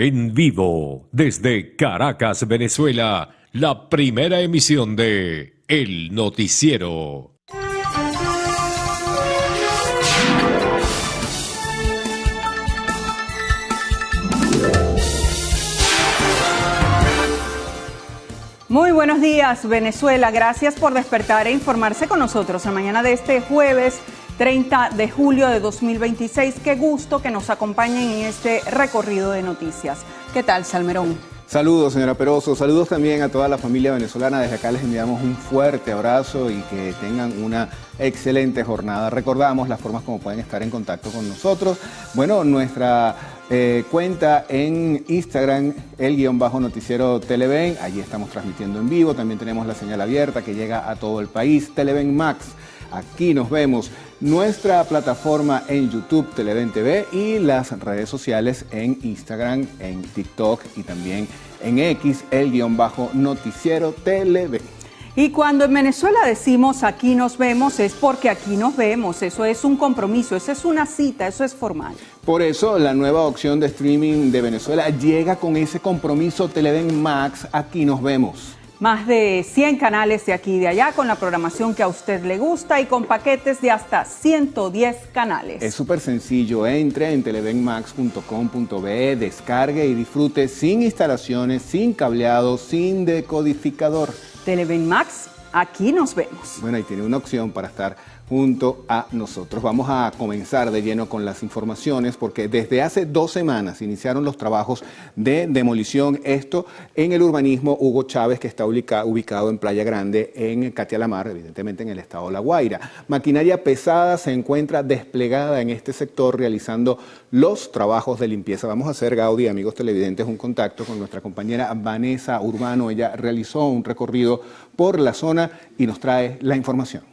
En vivo, desde Caracas, Venezuela, la primera emisión de El Noticiero. Muy buenos días, Venezuela. Gracias por despertar e informarse con nosotros la mañana de este jueves 30 de julio de 2026. Qué gusto que nos acompañen en este recorrido de noticias. ¿Qué tal, Salmerón? Saludos, señora Peroso. Saludos también a toda la familia venezolana. Desde acá les enviamos un fuerte abrazo y que tengan una excelente jornada. Recordamos las formas como pueden estar en contacto con nosotros. Bueno, nuestra cuenta en Instagram, _noticiero Televen. Allí estamos transmitiendo en vivo. También tenemos la señal abierta que llega a todo el país. Televen Max. Aquí nos vemos. Nuestra plataforma en YouTube, Televen TV, y las redes sociales en Instagram, en TikTok y también en X, _noticiero Televen. Y cuando en Venezuela decimos aquí nos vemos, es porque aquí nos vemos. Eso es un compromiso, eso es una cita, eso es formal. Por eso la nueva opción de streaming de Venezuela llega con ese compromiso Televen Max, aquí nos vemos. Más de 100 canales de aquí y de allá con la programación que a usted le gusta y con paquetes de hasta 110 canales. Es súper sencillo, entre en televenmax.com.be, descargue y disfrute sin instalaciones, sin cableado, sin decodificador. Televen Max, aquí nos vemos. Bueno, ahí tiene una opción para estar junto a nosotros. Vamos a comenzar de lleno con las informaciones porque desde hace 2 semanas iniciaron los trabajos de demolición. Esto en el urbanismo Hugo Chávez, que está ubicado en Playa Grande, en Catia-La-Mar, evidentemente en el estado de La Guaira. Maquinaria pesada se encuentra desplegada en este sector realizando los trabajos de limpieza. Vamos a hacer, Gaudí, amigos televidentes, un contacto con nuestra compañera Vanessa Urbano. Ella realizó un recorrido por la zona y nos trae la información.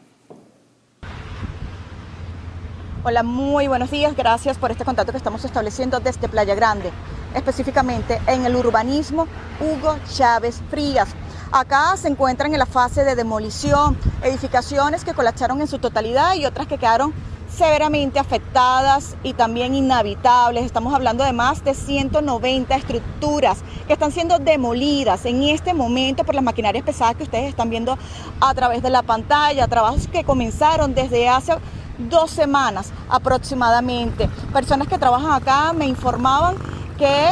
Hola, muy buenos días. Gracias por este contacto que estamos estableciendo desde Playa Grande, específicamente en el urbanismo Hugo Chávez Frías. Acá se encuentran en la fase de demolición edificaciones que colapsaron en su totalidad y otras que quedaron severamente afectadas y también inhabitables. Estamos hablando de más de 190 estructuras que están siendo demolidas en este momento por las maquinarias pesadas que ustedes están viendo a través de la pantalla. Trabajos que comenzaron desde hace 2 semanas aproximadamente. Personas que trabajan acá me informaban que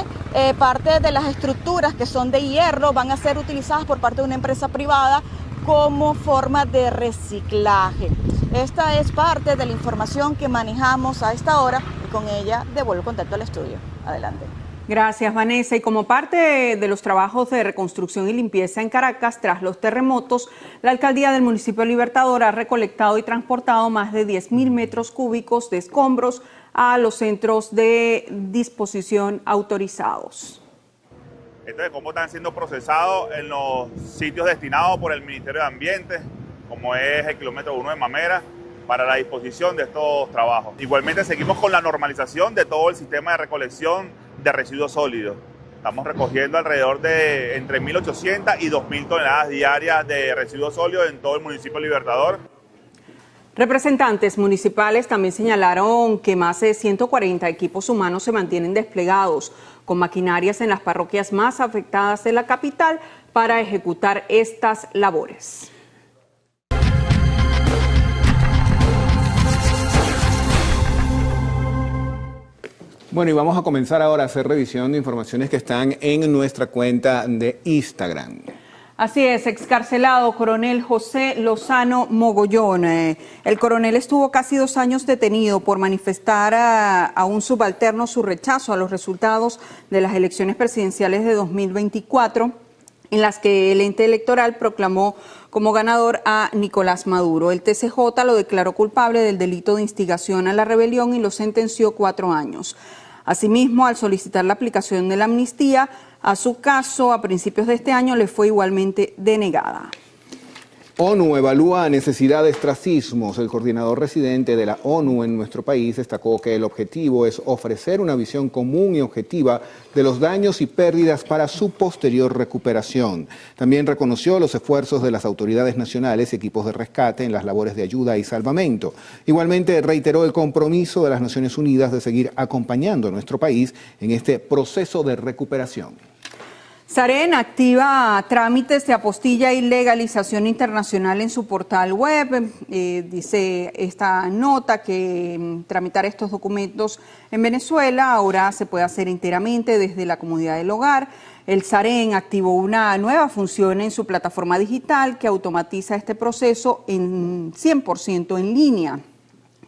parte de las estructuras que son de hierro van a ser utilizadas por parte de una empresa privada como forma de reciclaje. Esta es parte de la información que manejamos a esta hora y con ella devuelvo el contacto al estudio. Adelante. Gracias, Vanessa. Y como parte de los trabajos de reconstrucción y limpieza en Caracas tras los terremotos, la alcaldía del municipio Libertador ha recolectado y transportado más de 10.000 metros cúbicos de escombros a los centros de disposición autorizados. Estos escombros están siendo procesados en los sitios destinados por el Ministerio de Ambiente, como es el kilómetro 1 de Mamera, para la disposición de estos trabajos. Igualmente seguimos con la normalización de todo el sistema de recolección de residuos sólidos. Estamos recogiendo alrededor de entre 1.800 y 2.000 toneladas diarias de residuos sólidos en todo el municipio Libertador. Representantes municipales también señalaron que más de 140 equipos humanos se mantienen desplegados con maquinarias en las parroquias más afectadas de la capital para ejecutar estas labores. Bueno, y vamos a comenzar ahora a hacer revisión de informaciones que están en nuestra cuenta de Instagram. Así es, excarcelado coronel José Lozano Mogollón. El coronel estuvo casi 2 años detenido por manifestar a un subalterno su rechazo a los resultados de las elecciones presidenciales de 2024, en las que el ente electoral proclamó como ganador a Nicolás Maduro. El TCJ lo declaró culpable del delito de instigación a la rebelión y lo sentenció 4 años. Asimismo, al solicitar la aplicación de la amnistía a su caso a principios de este año, le fue igualmente denegada. ONU evalúa necesidades tras sismos. El coordinador residente de la ONU en nuestro país destacó que el objetivo es ofrecer una visión común y objetiva de los daños y pérdidas para su posterior recuperación. También reconoció los esfuerzos de las autoridades nacionales y equipos de rescate en las labores de ayuda y salvamento. Igualmente reiteró el compromiso de las Naciones Unidas de seguir acompañando a nuestro país en este proceso de recuperación. Sarén activa trámites de apostilla y legalización internacional en su portal web. Dice esta nota que tramitar estos documentos en Venezuela ahora se puede hacer enteramente desde la comodidad del hogar. El Sarén activó una nueva función en su plataforma digital que automatiza este proceso en 100% en línea.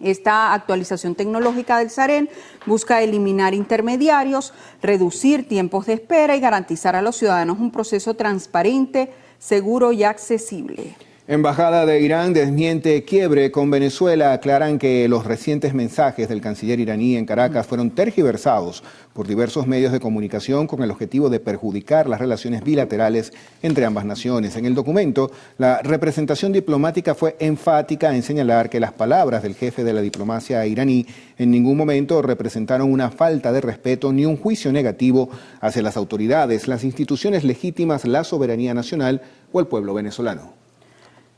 Esta actualización tecnológica del Sarén busca eliminar intermediarios, reducir tiempos de espera y garantizar a los ciudadanos un proceso transparente, seguro y accesible. Embajada de Irán desmiente quiebre con Venezuela. Aclaran que los recientes mensajes del canciller iraní en Caracas fueron tergiversados por diversos medios de comunicación con el objetivo de perjudicar las relaciones bilaterales entre ambas naciones. En el documento, la representación diplomática fue enfática en señalar que las palabras del jefe de la diplomacia iraní en ningún momento representaron una falta de respeto ni un juicio negativo hacia las autoridades, las instituciones legítimas, la soberanía nacional o el pueblo venezolano.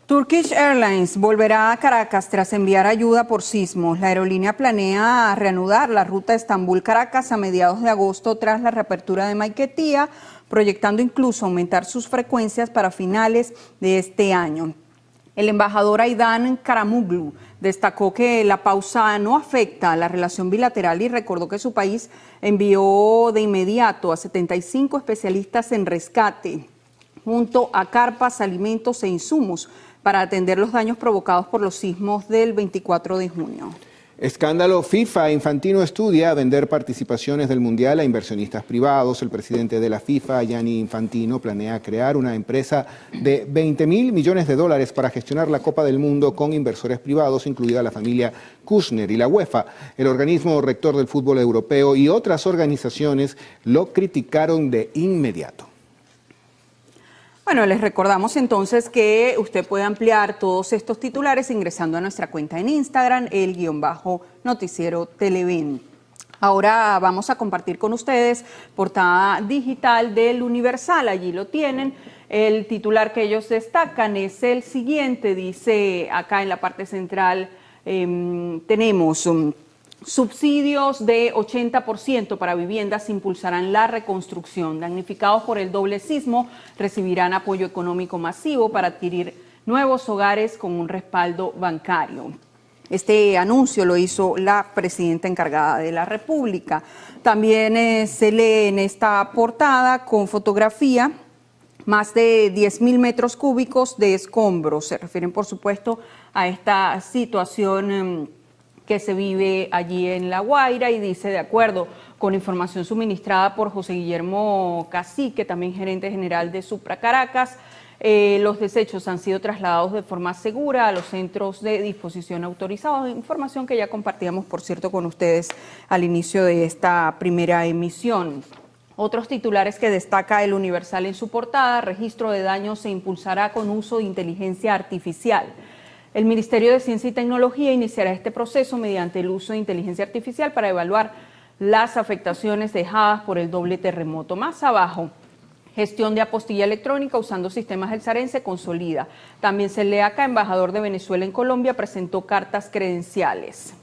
Turkish Airlines volverá a Caracas tras enviar ayuda por sismos. La aerolínea planea reanudar la ruta Estambul-Caracas a mediados de agosto tras la reapertura de Maiquetía, proyectando incluso aumentar sus frecuencias para finales de este año. El embajador Aydan Karamoglu destacó que la pausa no afecta a la relación bilateral y recordó que su país envió de inmediato a 75 especialistas en rescate, junto a carpas, alimentos e insumos, para atender los daños provocados por los sismos del 24 de junio. Escándalo FIFA. Infantino estudia vender participaciones del Mundial a inversionistas privados. El presidente de la FIFA, Gianni Infantino, planea crear una empresa de 20.000 millones de dólares para gestionar la Copa del Mundo con inversores privados, incluida la familia Kushner y la UEFA. El organismo rector del fútbol europeo y otras organizaciones lo criticaron de inmediato. Bueno, les recordamos entonces que usted puede ampliar todos estos titulares ingresando a nuestra cuenta en Instagram, _noticiero Televen. Ahora vamos a compartir con ustedes portada digital del Universal. Allí lo tienen. El titular que ellos destacan es el siguiente. Dice acá en la parte central tenemos subsidios de 80% para viviendas impulsarán la reconstrucción. Damnificados por el doble sismo recibirán apoyo económico masivo para adquirir nuevos hogares con un respaldo bancario. Este anuncio lo hizo la presidenta encargada de la República. También se lee en esta portada con fotografía más de 10.000 metros cúbicos de escombros. Se refieren, por supuesto, a esta situación que se vive allí en La Guaira, y dice, de acuerdo con información suministrada por José Guillermo Cacique, también gerente general de Supra Caracas, los desechos han sido trasladados de forma segura a los centros de disposición autorizados, información que ya compartíamos, por cierto, con ustedes al inicio de esta primera emisión. Otros titulares que destaca el Universal en su portada: registro de daños se impulsará con uso de inteligencia artificial. El Ministerio de Ciencia y Tecnología iniciará este proceso mediante el uso de inteligencia artificial para evaluar las afectaciones dejadas por el doble terremoto. Más abajo, gestión de apostilla electrónica usando sistemas del Sarén se consolida. También se lee acá, embajador de Venezuela en Colombia presentó cartas credenciales.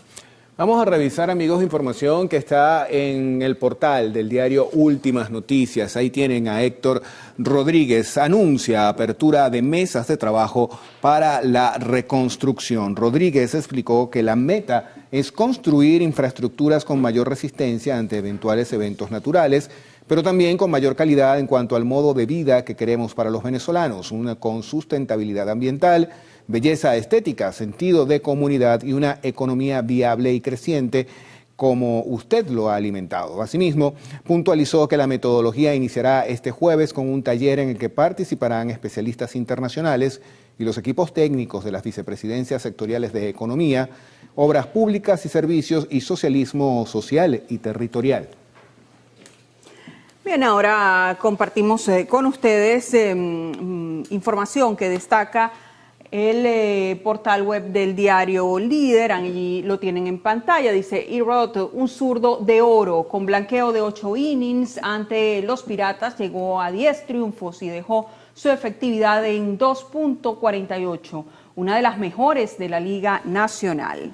Vamos a revisar, amigos, información que está en el portal del diario Últimas Noticias. Ahí tienen a Héctor Rodríguez. Anuncia apertura de mesas de trabajo para la reconstrucción. Rodríguez explicó que la meta es construir infraestructuras con mayor resistencia ante eventuales eventos naturales, pero también con mayor calidad en cuanto al modo de vida que queremos para los venezolanos, con sustentabilidad ambiental, belleza estética, sentido de comunidad y una economía viable y creciente como usted lo ha alimentado. Asimismo, puntualizó que la metodología iniciará este jueves con un taller en el que participarán especialistas internacionales y los equipos técnicos de las vicepresidencias sectoriales de Economía, Obras Públicas y Servicios y Socialismo Social y Territorial. Bien, ahora compartimos con ustedes información que destaca el portal web del diario Líder, allí lo tienen en pantalla, dice Erod, un zurdo de oro, con blanqueo de 8 innings ante los Piratas, llegó a 10 triunfos y dejó su efectividad en 2.48, una de las mejores de la Liga Nacional.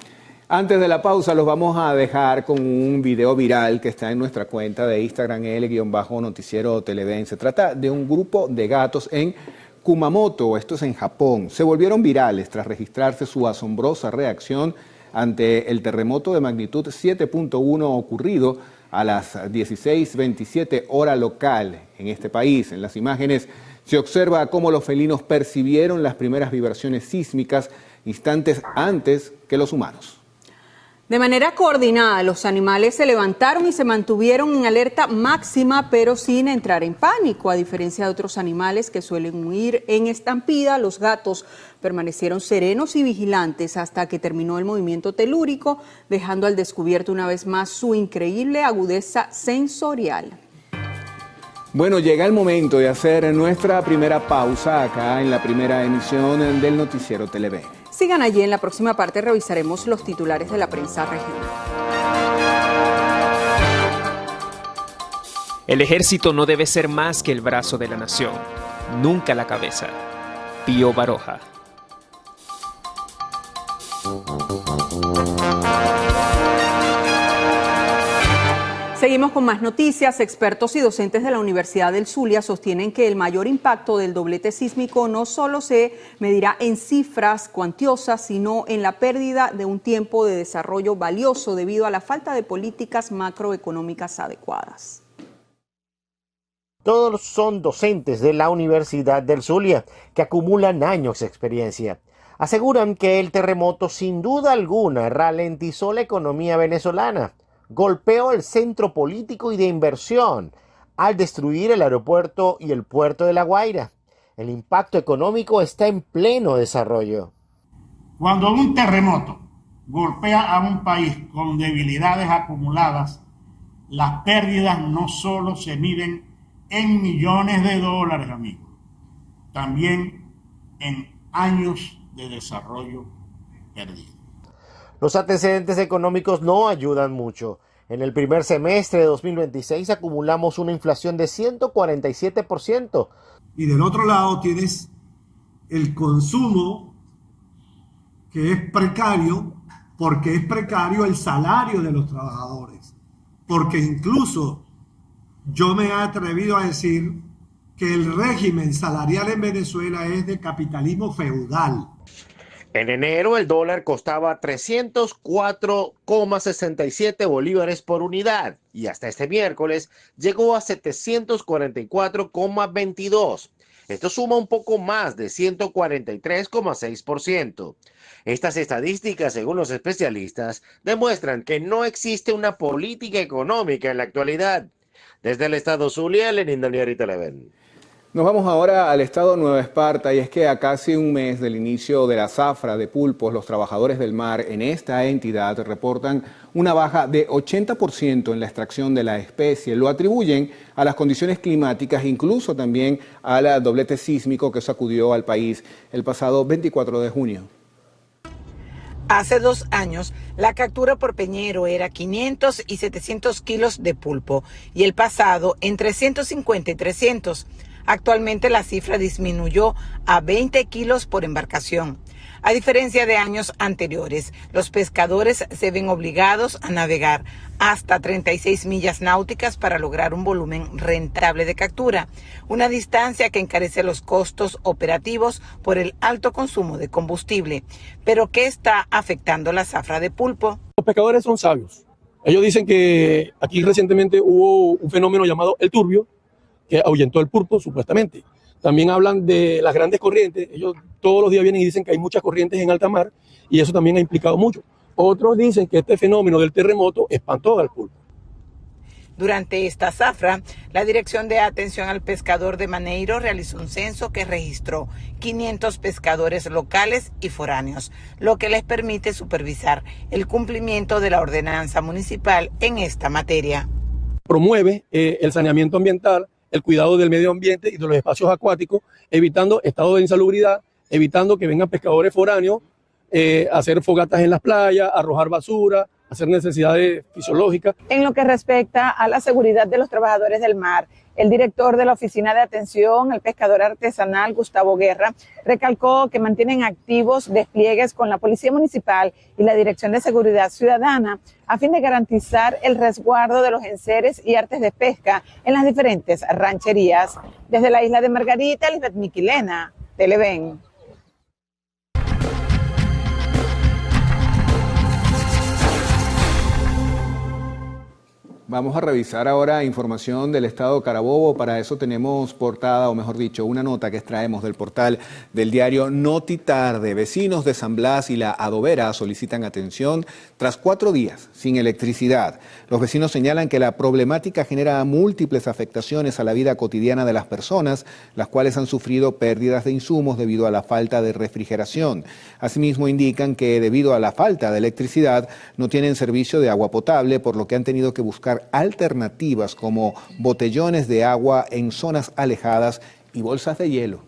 Antes de la pausa los vamos a dejar con un video viral que está en nuestra cuenta de Instagram, _noticiero Televen. Se trata de un grupo de gatos en Kumamoto, esto es en Japón. Se volvieron virales tras registrarse su asombrosa reacción ante el terremoto de magnitud 7.1 ocurrido a las 16:27 hora local en este país. En las imágenes se observa cómo los felinos percibieron las primeras vibraciones sísmicas instantes antes que los humanos. De manera coordinada, los animales se levantaron y se mantuvieron en alerta máxima, pero sin entrar en pánico. A diferencia de otros animales que suelen huir en estampida, los gatos permanecieron serenos y vigilantes hasta que terminó el movimiento telúrico, dejando al descubierto una vez más su increíble agudeza sensorial. Bueno, llega el momento de hacer nuestra primera pausa acá en la primera emisión del Noticiero Televen. Sigan allí, en la próxima parte revisaremos los titulares de la prensa regional. El ejército no debe ser más que el brazo de la nación, nunca la cabeza. Pío Baroja. Seguimos con más noticias. Expertos y docentes de la Universidad del Zulia sostienen que el mayor impacto del doblete sísmico no solo se medirá en cifras cuantiosas, sino en la pérdida de un tiempo de desarrollo valioso debido a la falta de políticas macroeconómicas adecuadas. Todos son docentes de la Universidad del Zulia, que acumulan años de experiencia. Aseguran que el terremoto sin duda alguna ralentizó la economía venezolana, golpeó el centro político y de inversión al destruir el aeropuerto y el puerto de La Guaira. El impacto económico está en pleno desarrollo. Cuando un terremoto golpea a un país con debilidades acumuladas, las pérdidas no solo se miden en millones de dólares, amigos, también en años de desarrollo perdido. Los antecedentes económicos no ayudan mucho. En el primer semestre de 2026 acumulamos una inflación de 147%. Y del otro lado tienes el consumo, que es precario, porque es precario el salario de los trabajadores. Porque incluso yo me he atrevido a decir que el régimen salarial en Venezuela es de capitalismo feudal. En enero el dólar costaba 304,67 bolívares por unidad y hasta este miércoles llegó a 744,22. Esto suma un poco más de 143,6%. Estas estadísticas, según los especialistas, demuestran que no existe una política económica en la actualidad. Desde el estado Zulia, Lenín Daniel Televen. Nos vamos ahora al estado Nueva Esparta y es que a casi un mes del inicio de la zafra de pulpos, los trabajadores del mar en esta entidad reportan una baja de 80% en la extracción de la especie. Lo atribuyen a las condiciones climáticas, incluso también al doblete sísmico que sacudió al país el pasado 24 de junio. Hace 2 años, la captura por peñero era 500 y 700 kilos de pulpo y el pasado entre 150 y 300. Actualmente la cifra disminuyó a 20 kilos por embarcación. A diferencia de años anteriores, los pescadores se ven obligados a navegar hasta 36 millas náuticas para lograr un volumen rentable de captura, una distancia que encarece los costos operativos por el alto consumo de combustible. ¿Pero qué está afectando la zafra de pulpo? Los pescadores son sabios. Ellos dicen que aquí recientemente hubo un fenómeno llamado el turbio, que ahuyentó el pulpo, supuestamente. También hablan de las grandes corrientes. Ellos todos los días vienen y dicen que hay muchas corrientes en alta mar y eso también ha implicado mucho. Otros dicen que este fenómeno del terremoto espantó al pulpo. Durante esta zafra, la Dirección de Atención al Pescador de Maneiro realizó un censo que registró 500 pescadores locales y foráneos, lo que les permite supervisar el cumplimiento de la ordenanza municipal en esta materia. Promueve el saneamiento ambiental, el cuidado del medio ambiente y de los espacios acuáticos, evitando estados de insalubridad, evitando que vengan pescadores foráneos a hacer fogatas en las playas, a arrojar basura, a hacer necesidades fisiológicas. En lo que respecta a la seguridad de los trabajadores del mar, el director de la Oficina de Atención al Pescador Artesanal, Gustavo Guerra, recalcó que mantienen activos despliegues con la Policía Municipal y la Dirección de Seguridad Ciudadana a fin de garantizar el resguardo de los enseres y artes de pesca en las diferentes rancherías. Desde la isla de Margarita, Lisbeth Miquilena, Televen. Vamos a revisar ahora información del estado Carabobo. Para eso tenemos portada, o mejor dicho, una nota que extraemos del portal del diario Notitarde. Vecinos de San Blas y La Adobera solicitan atención tras 4 días sin electricidad. Los vecinos señalan que la problemática genera múltiples afectaciones a la vida cotidiana de las personas, las cuales han sufrido pérdidas de insumos debido a la falta de refrigeración. Asimismo, indican que debido a la falta de electricidad no tienen servicio de agua potable, por lo que han tenido que buscar alternativas como botellones de agua en zonas alejadas y bolsas de hielo.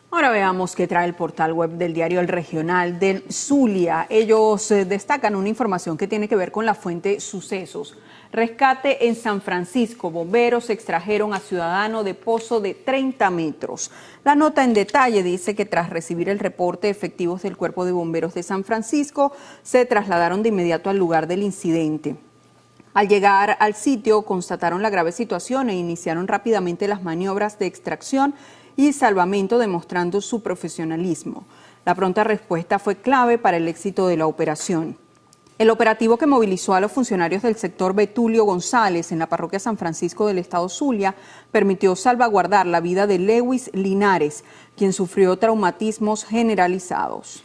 Ahora veamos qué trae el portal web del diario El Regional del Zulia. Ellos destacan una información que tiene que ver con la fuente Sucesos. Rescate en San Francisco. Bomberos extrajeron a ciudadano de pozo de 30 metros. La nota en detalle dice que tras recibir el reporte, efectivos del Cuerpo de Bomberos de San Francisco se trasladaron de inmediato al lugar del incidente. Al llegar al sitio, constataron la grave situación e iniciaron rápidamente las maniobras de extracción y salvamento, demostrando su profesionalismo. La pronta respuesta fue clave para el éxito de la operación. El operativo que movilizó a los funcionarios del sector Betulio González en la parroquia San Francisco del estado Zulia permitió salvaguardar la vida de Lewis Linares, quien sufrió traumatismos generalizados.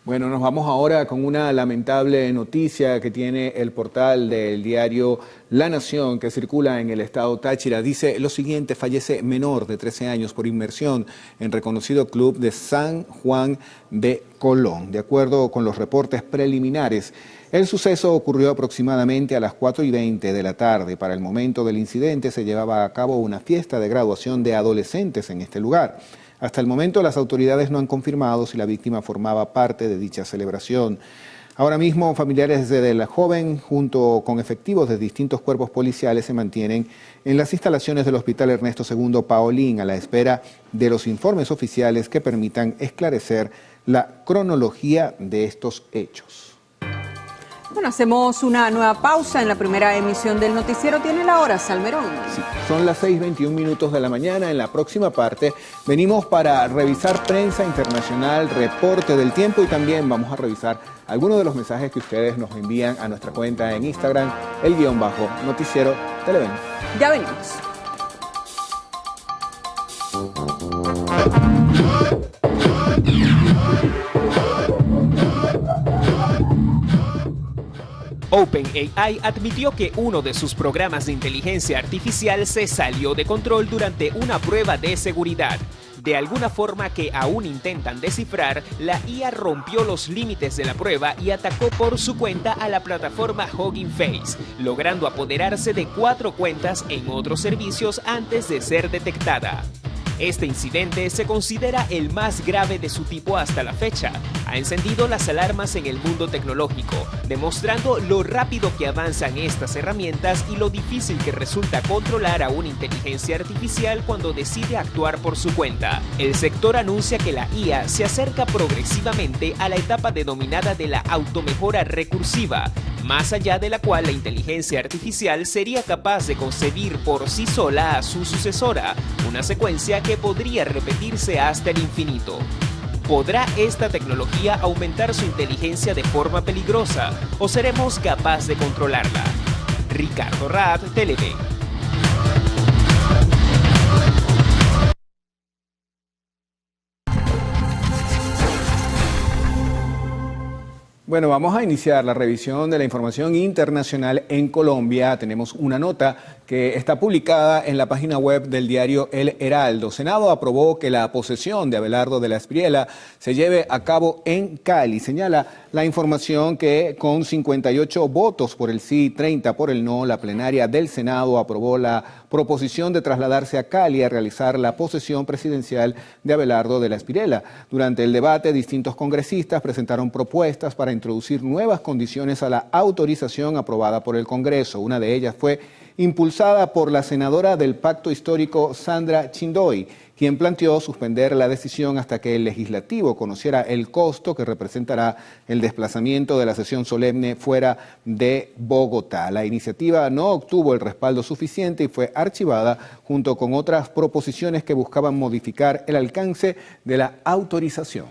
Bueno, nos vamos ahora con una lamentable noticia que tiene el portal del diario La Nación, que circula en el estado Táchira. Dice lo siguiente: fallece menor de 13 años por inmersión en reconocido club de San Juan de Colón. De acuerdo con los reportes preliminares, el suceso ocurrió aproximadamente a las 4:20 de la tarde. Para el momento del incidente se llevaba a cabo una fiesta de graduación de adolescentes en este lugar. Hasta el momento las autoridades no han confirmado si la víctima formaba parte de dicha celebración. Ahora mismo familiares del joven junto con efectivos de distintos cuerpos policiales se mantienen en las instalaciones del Hospital Ernesto II Paolín a la espera de los informes oficiales que permitan esclarecer la cronología de estos hechos. Bueno, hacemos una nueva pausa en la primera emisión del noticiero. Tiene la hora, Salmerón. Sí, son las 6:21 de la mañana. En la próxima parte venimos para revisar prensa internacional, reporte del tiempo, y también vamos a revisar algunos de los mensajes que ustedes nos envían a nuestra cuenta en Instagram, _noticiero Televen. Ya venimos. OpenAI admitió que uno de sus programas de inteligencia artificial se salió de control durante una prueba de seguridad. De alguna forma que aún intentan descifrar, la IA rompió los límites de la prueba y atacó por su cuenta a la plataforma Hugging Face, logrando apoderarse de 4 cuentas en otros servicios antes de ser detectada. Este incidente se considera el más grave de su tipo hasta la fecha. Ha encendido las alarmas en el mundo tecnológico, demostrando lo rápido que avanzan estas herramientas y lo difícil que resulta controlar a una inteligencia artificial cuando decide actuar por su cuenta. El sector anuncia que la IA se acerca progresivamente a la etapa denominada de la automejora recursiva, más allá de la cual la inteligencia artificial sería capaz de concebir por sí sola a su sucesora, una secuencia que podría repetirse hasta el infinito. ¿Podrá esta tecnología aumentar su inteligencia de forma peligrosa o seremos capaces de controlarla? Ricardo Rad, Televen. Bueno, vamos a iniciar la revisión de la información internacional en Colombia. Tenemos una nota que está publicada en la página web del diario El Heraldo. Senado aprobó que la posesión de Abelardo de la Espriella se lleve a cabo en Cali. Señala la información que con 58 votos por el sí y 30 por el no, la plenaria del Senado aprobó la proposición de trasladarse a Cali a realizar la posesión presidencial de Abelardo de la Espriella. Durante el debate, distintos congresistas presentaron propuestas para introducir nuevas condiciones a la autorización aprobada por el Congreso. Una de ellas fue impulsada por la senadora del Pacto Histórico, Sandra Chindoy, quien planteó suspender la decisión hasta que el legislativo conociera el costo que representará el desplazamiento de la sesión solemne fuera de Bogotá. La iniciativa no obtuvo el respaldo suficiente y fue archivada junto con otras proposiciones que buscaban modificar el alcance de la autorización.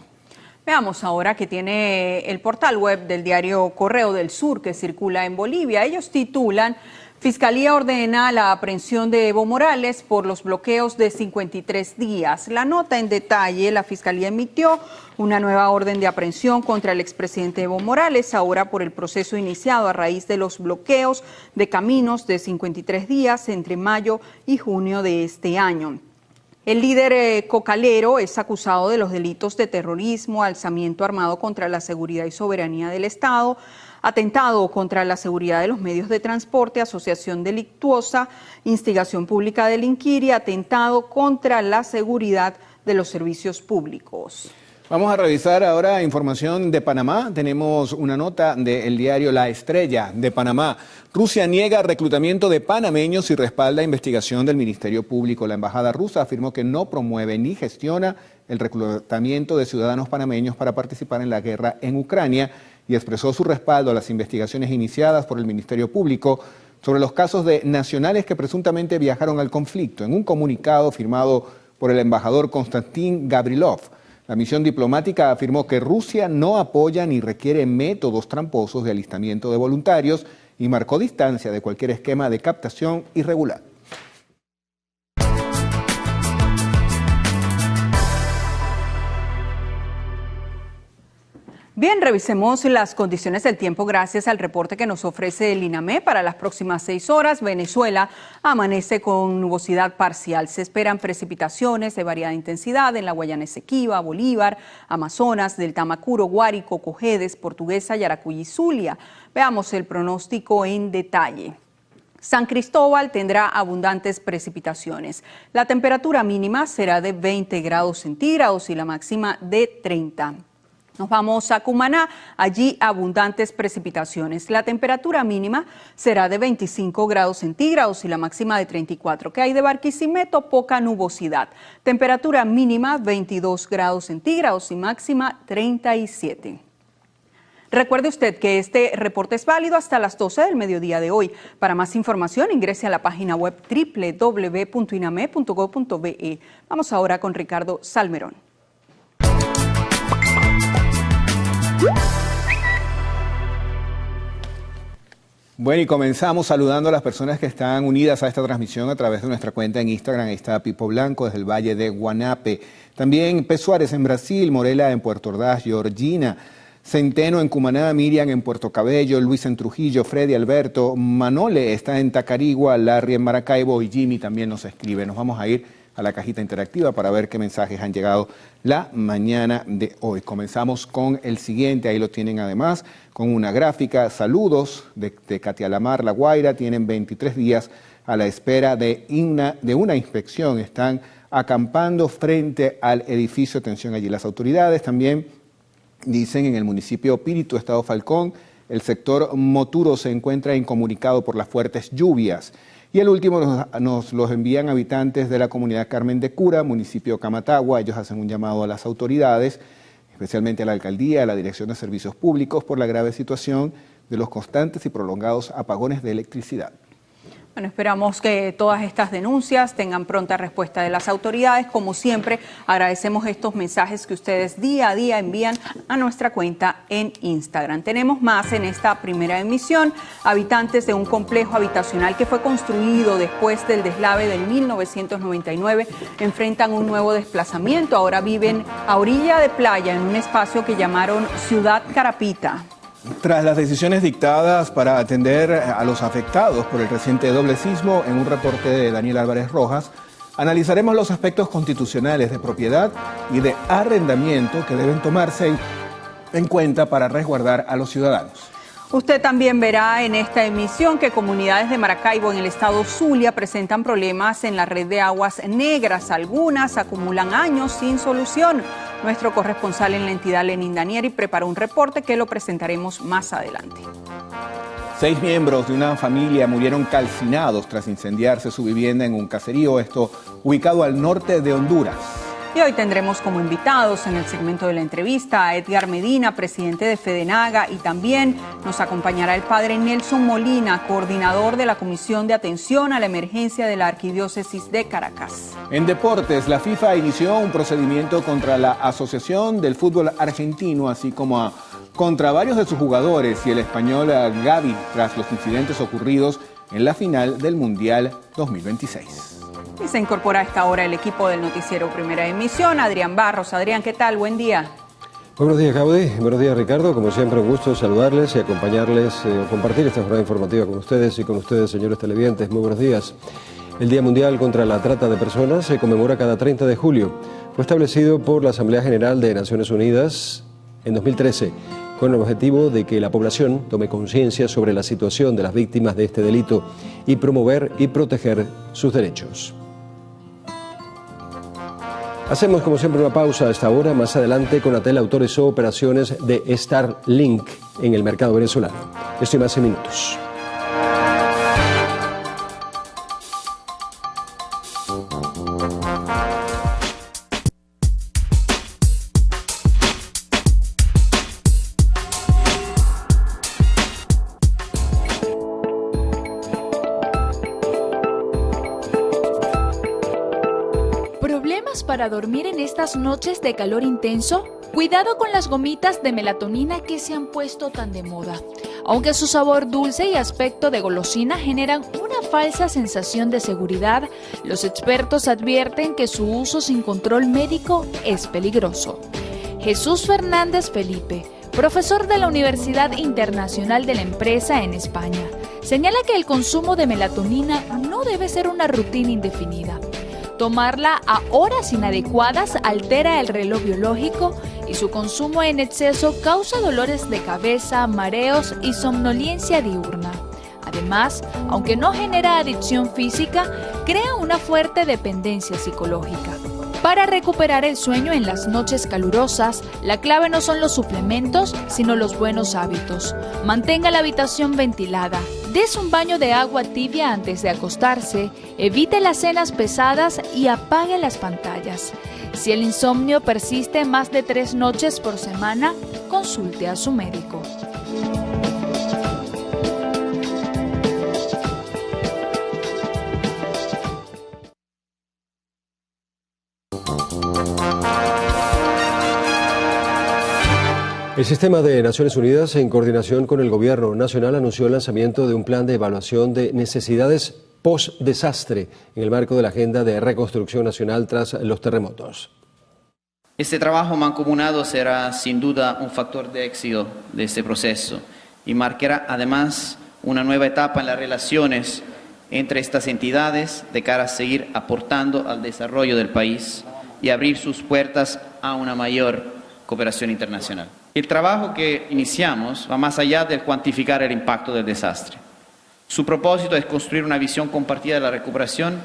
Veamos ahora que tiene el portal web del diario Correo del Sur que circula en Bolivia. Ellos titulan: Fiscalía ordena la aprehensión de Evo Morales por los bloqueos de 53 días. La nota en detalle: la Fiscalía emitió una nueva orden de aprehensión contra el expresidente Evo Morales, ahora por el proceso iniciado a raíz de los bloqueos de caminos de 53 días entre mayo y junio de este año. El líder cocalero es acusado de los delitos de terrorismo, alzamiento armado contra la seguridad y soberanía del Estado, atentado contra la seguridad de los medios de transporte, asociación delictuosa, instigación pública a delinquir y atentado contra la seguridad de los servicios públicos. Vamos a revisar ahora información de Panamá. Tenemos una nota del diario La Estrella de Panamá. Rusia niega reclutamiento de panameños y respalda investigación del Ministerio Público. La embajada rusa afirmó que no promueve ni gestiona el reclutamiento de ciudadanos panameños para participar en la guerra en Ucrania y expresó su respaldo a las investigaciones iniciadas por el Ministerio Público sobre los casos de nacionales que presuntamente viajaron al conflicto. En un comunicado firmado por el embajador Konstantin Gavrilov, la misión diplomática afirmó que Rusia no apoya ni requiere métodos tramposos de alistamiento de voluntarios y marcó distancia de cualquier esquema de captación irregular. Bien, revisemos las condiciones del tiempo gracias al reporte que nos ofrece el INAME. Para las próximas 6 horas, Venezuela amanece con nubosidad parcial. Se esperan precipitaciones de variada intensidad en la Guayana Esequiba, Bolívar, Amazonas, del Tamacuro, Guárico, Cojedes, Portuguesa, Yaracuy y Zulia. Veamos el pronóstico en detalle. San Cristóbal tendrá abundantes precipitaciones. La temperatura mínima será de 20 grados centígrados y la máxima de 30. Nos vamos a Cumaná, allí abundantes precipitaciones. La temperatura mínima será de 25 grados centígrados y la máxima de 34. ¿Qué hay de Barquisimeto? Poca nubosidad. Temperatura mínima 22 grados centígrados y máxima 37. Recuerde usted que este reporte es válido hasta las 12 del mediodía de hoy. Para más información ingrese a la página web www.iname.gov.be. Vamos ahora con Ricardo Salmerón. Bueno, y comenzamos saludando a las personas que están unidas a esta transmisión a través de nuestra cuenta en Instagram. Ahí está Pipo Blanco desde el Valle de Guanape. También P. Suárez en Brasil, Morela en Puerto Ordaz, Georgina, Centeno en Cumaná, Miriam en Puerto Cabello, Luis en Trujillo, Freddy, Alberto, Manole está en Tacarigua, Larry en Maracaibo y Jimmy también nos escribe. Nos vamos a ir a la cajita interactiva para ver qué mensajes han llegado la mañana de hoy. Comenzamos con el siguiente, ahí lo tienen además, con una gráfica. Saludos de Katia Lamar, La Guaira, tienen 23 días a la espera de una inspección. Están acampando frente al edificio. Atención allí las autoridades. También dicen en el municipio Píritu, Estado Falcón, el sector Moturo se encuentra incomunicado por las fuertes lluvias. Y el último nos los envían habitantes de la comunidad Carmen de Cura, municipio Camatagua. Ellos hacen un llamado a las autoridades, especialmente a la alcaldía, a la Dirección de Servicios Públicos, por la grave situación de los constantes y prolongados apagones de electricidad. Bueno, esperamos que todas estas denuncias tengan pronta respuesta de las autoridades. Como siempre, agradecemos estos mensajes que ustedes día a día envían a nuestra cuenta en Instagram. Tenemos más en esta primera emisión. Habitantes de un complejo habitacional que fue construido después del deslave del 1999 enfrentan un nuevo desplazamiento. Ahora viven a orilla de playa en un espacio que llamaron Ciudad Carapita. Tras las decisiones dictadas para atender a los afectados por el reciente doble sismo, en un reporte de Daniel Álvarez Rojas, analizaremos los aspectos constitucionales de propiedad y de arrendamiento que deben tomarse en cuenta para resguardar a los ciudadanos. Usted también verá en esta emisión que comunidades de Maracaibo en el estado Zulia presentan problemas en la red de aguas negras. Algunas acumulan años sin solución. Nuestro corresponsal en la entidad, Lenín Danieri, preparó un reporte que lo presentaremos más adelante. 6 miembros de una familia murieron calcinados tras incendiarse su vivienda en un caserío, esto ubicado al norte de Honduras. Y hoy tendremos como invitados en el segmento de la entrevista a Edgar Medina, presidente de FEDENAGA, y también nos acompañará el padre Nelson Molina, coordinador de la Comisión de Atención a la Emergencia de la Arquidiócesis de Caracas. En deportes, la FIFA inició un procedimiento contra la Asociación del Fútbol Argentino, así como contra varios de sus jugadores y el español Gavi, tras los incidentes ocurridos en la final del Mundial 2026. Y se incorpora a esta hora el equipo del noticiero Primera Emisión, Adrián Barros. Adrián, ¿qué tal? Buen día. Buenos días, Gaudí. Buenos días, Ricardo. Como siempre, un gusto saludarles y acompañarles, compartir esta jornada informativa con ustedes y con ustedes, señores televidentes. Muy buenos días. El Día Mundial contra la Trata de Personas se conmemora cada 30 de julio. Fue establecido por la Asamblea General de Naciones Unidas en 2013, con el objetivo de que la población tome conciencia sobre la situación de las víctimas de este delito y promover y proteger sus derechos. Hacemos como siempre una pausa a esta hora. Más adelante, Conatel autorizó operaciones de Starlink en el mercado venezolano. Esto y más en minutos. Para dormir en estas noches de calor intenso, cuidado con las gomitas de melatonina que se han puesto tan de moda. Aunque su sabor dulce y aspecto de golosina generan una falsa sensación de seguridad, los expertos advierten que su uso sin control médico es peligroso. Jesús Fernández Felipe, profesor de la Universidad Internacional de la Empresa en España, señala que el consumo de melatonina no debe ser una rutina indefinida. Tomarla a horas inadecuadas altera el reloj biológico y su consumo en exceso causa dolores de cabeza, mareos y somnolencia diurna. Además, aunque no genera adicción física, crea una fuerte dependencia psicológica. Para recuperar el sueño en las noches calurosas, la clave no son los suplementos, sino los buenos hábitos. Mantenga la habitación ventilada, des un baño de agua tibia antes de acostarse, evite las cenas pesadas y apague las pantallas. Si el insomnio persiste más de 3 noches por semana, consulte a su médico. El Sistema de Naciones Unidas, en coordinación con el Gobierno Nacional, anunció el lanzamiento de un plan de evaluación de necesidades post-desastre en el marco de la Agenda de Reconstrucción Nacional tras los terremotos. Este trabajo mancomunado será sin duda un factor de éxito de este proceso y marcará además una nueva etapa en las relaciones entre estas entidades de cara a seguir aportando al desarrollo del país y abrir sus puertas a una mayor cooperación internacional. El trabajo que iniciamos va más allá de cuantificar el impacto del desastre. Su propósito es construir una visión compartida de la recuperación,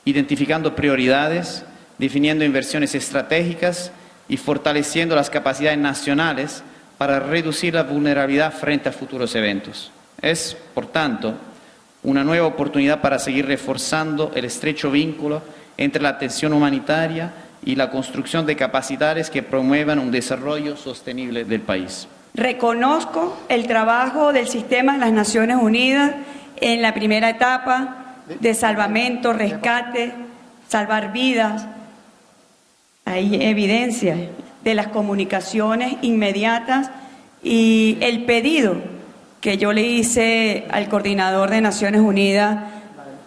identificando prioridades, definiendo inversiones estratégicas y fortaleciendo las capacidades nacionales para reducir la vulnerabilidad frente a futuros eventos. Es, por tanto, una nueva oportunidad para seguir reforzando el estrecho vínculo entre la atención humanitaria y la construcción de capacidades que promuevan un desarrollo sostenible del país. Reconozco el trabajo del Sistema de las Naciones Unidas en la primera etapa de salvamento, rescate, salvar vidas. Hay evidencia de las comunicaciones inmediatas y el pedido que yo le hice al coordinador de Naciones Unidas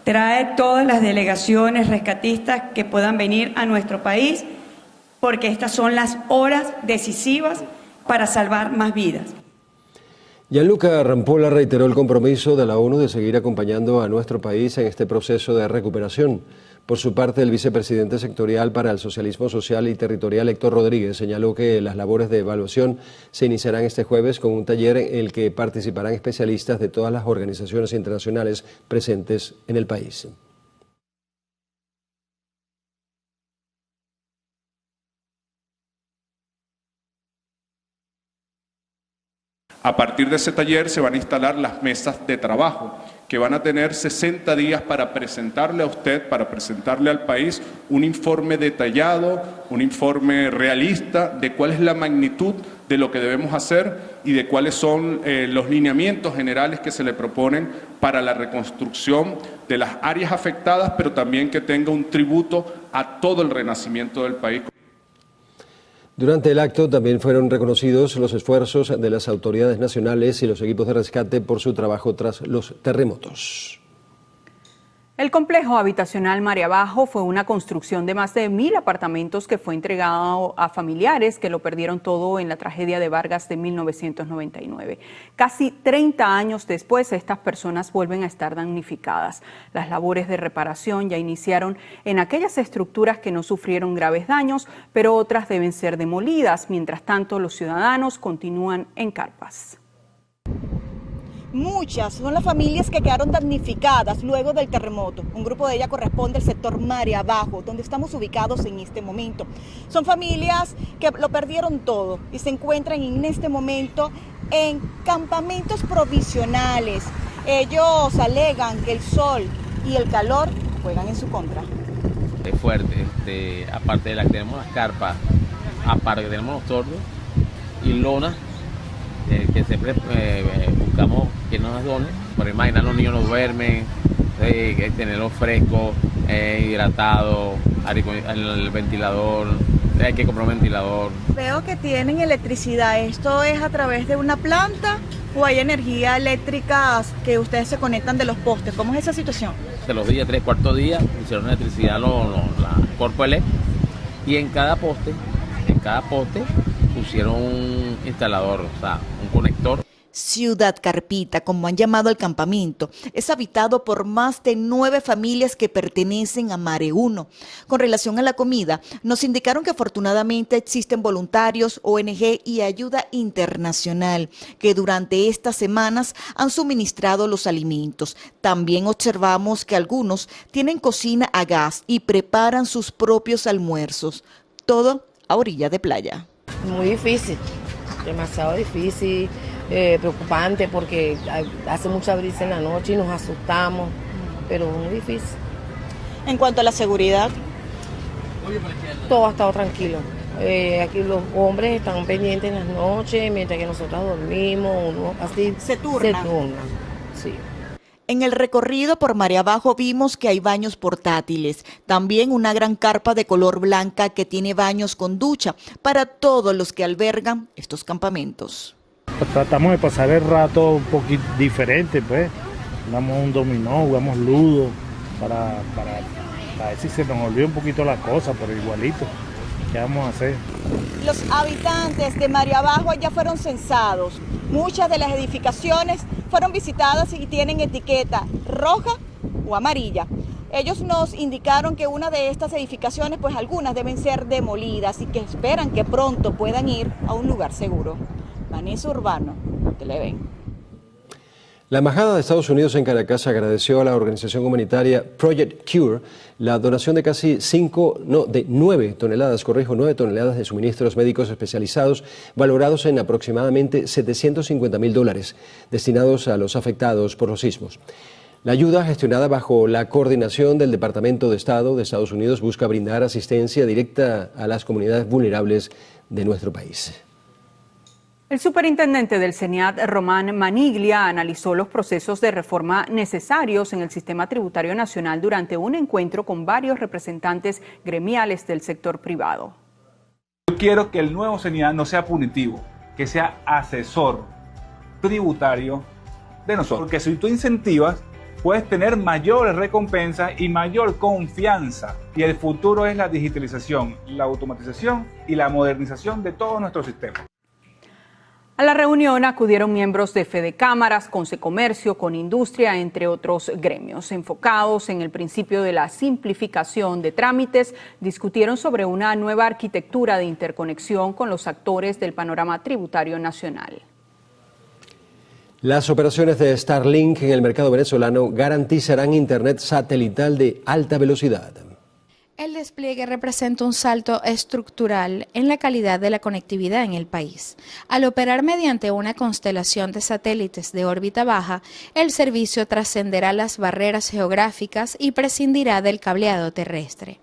trae todas las delegaciones rescatistas que puedan venir a nuestro país, porque estas son las horas decisivas para salvar más vidas. Gianluca Rampolla reiteró el compromiso de la ONU de seguir acompañando a nuestro país en este proceso de recuperación. Por su parte, el vicepresidente sectorial para el socialismo social y territorial, Héctor Rodríguez, señaló que las labores de evaluación se iniciarán este jueves con un taller en el que participarán especialistas de todas las organizaciones internacionales presentes en el país. A partir de ese taller se van a instalar las mesas de trabajo, que van a tener 60 días para presentarle a usted, para presentarle al país, un informe detallado, un informe realista de cuál es la magnitud de lo que debemos hacer y de cuáles son los lineamientos generales que se le proponen para la reconstrucción de las áreas afectadas, pero también que tenga un tributo a todo el renacimiento del país. Durante el acto también fueron reconocidos los esfuerzos de las autoridades nacionales y los equipos de rescate por su trabajo tras los terremotos. El complejo habitacional Mare Abajo fue una construcción de más de 1.000 apartamentos que fue entregado a familiares que lo perdieron todo en la tragedia de Vargas de 1999. Casi 30 años después, estas personas vuelven a estar damnificadas. Las labores de reparación ya iniciaron en aquellas estructuras que no sufrieron graves daños, pero otras deben ser demolidas. Mientras tanto, los ciudadanos continúan en carpas. Muchas son las familias que quedaron damnificadas luego del terremoto. Un grupo de ellas corresponde al sector Mare Abajo, donde estamos ubicados en este momento. Son familias que lo perdieron todo y se encuentran en este momento en campamentos provisionales. Ellos alegan que el sol y el calor juegan en su contra. Es fuerte, aparte de la que tenemos las carpas, aparte que tenemos los tordos y lonas, que siempre buscamos que nos las donen. Por imaginar, los niños no duermen, tenerlo fresco, hidratado, el ventilador, hay que comprar un ventilador. Veo que tienen electricidad. ¿Esto es a través de una planta o hay energía eléctrica que ustedes se conectan de los postes? ¿Cómo es esa situación? De los días, 3/4 día, hicieron electricidad la cuerpo eléctrico y en cada poste pusieron un instalador, o sea, un conector. Ciudad Carpita, como han llamado al campamento, es habitado por más de 9 familias que pertenecen a Mare 1. Con relación a la comida, nos indicaron que afortunadamente existen voluntarios, ONG y ayuda internacional que durante estas semanas han suministrado los alimentos. También observamos que algunos tienen cocina a gas y preparan sus propios almuerzos, todo a orilla de playa. Muy difícil, demasiado difícil. Preocupante porque hace mucha brisa en la noche y nos asustamos, pero muy difícil. En cuanto a la seguridad, todo ha estado tranquilo. Aquí los hombres están pendientes en las noches, mientras que nosotros dormimos, uno así se turna. Sí. En el recorrido por Mare Abajo vimos que hay baños portátiles, también una gran carpa de color blanca que tiene baños con ducha para todos los que albergan estos campamentos. Tratamos de pasar el rato un poquito diferente, pues. Jugamos un dominó, jugamos ludo, para ver si se nos olvida un poquito la cosa, pero igualito. ¿Qué vamos a hacer? Los habitantes de Mare Abajo ya fueron censados. Muchas de las edificaciones fueron visitadas y tienen etiqueta roja o amarilla. Ellos nos indicaron que una de estas edificaciones, pues algunas deben ser demolidas y que esperan que pronto puedan ir a un lugar seguro. Vanessa Urbano, Televen. La Embajada de Estados Unidos en Caracas agradeció a la organización humanitaria Project Cure la donación de casi 9 toneladas de suministros médicos especializados valorados en aproximadamente $750.000 destinados a los afectados por los sismos. La ayuda, gestionada bajo la coordinación del Departamento de Estado de Estados Unidos, busca brindar asistencia directa a las comunidades vulnerables de nuestro país. El superintendente del CENIAT, Román Maniglia, analizó los procesos de reforma necesarios en el sistema tributario nacional durante un encuentro con varios representantes gremiales del sector privado. Yo quiero que el nuevo CENIAT no sea punitivo, que sea asesor tributario de nosotros. Porque si tú incentivas, puedes tener mayores recompensas y mayor confianza. Y el futuro es la digitalización, la automatización y la modernización de todos nuestros sistemas. A la reunión acudieron miembros de Fedecámaras, Consecomercio, Conindustria, entre otros gremios. Enfocados en el principio de la simplificación de trámites, discutieron sobre una nueva arquitectura de interconexión con los actores del panorama tributario nacional. Las operaciones de Starlink en el mercado venezolano garantizarán internet satelital de alta velocidad. El despliegue representa un salto estructural en la calidad de la conectividad en el país. Al operar mediante una constelación de satélites de órbita baja, el servicio trascenderá las barreras geográficas y prescindirá del cableado terrestre.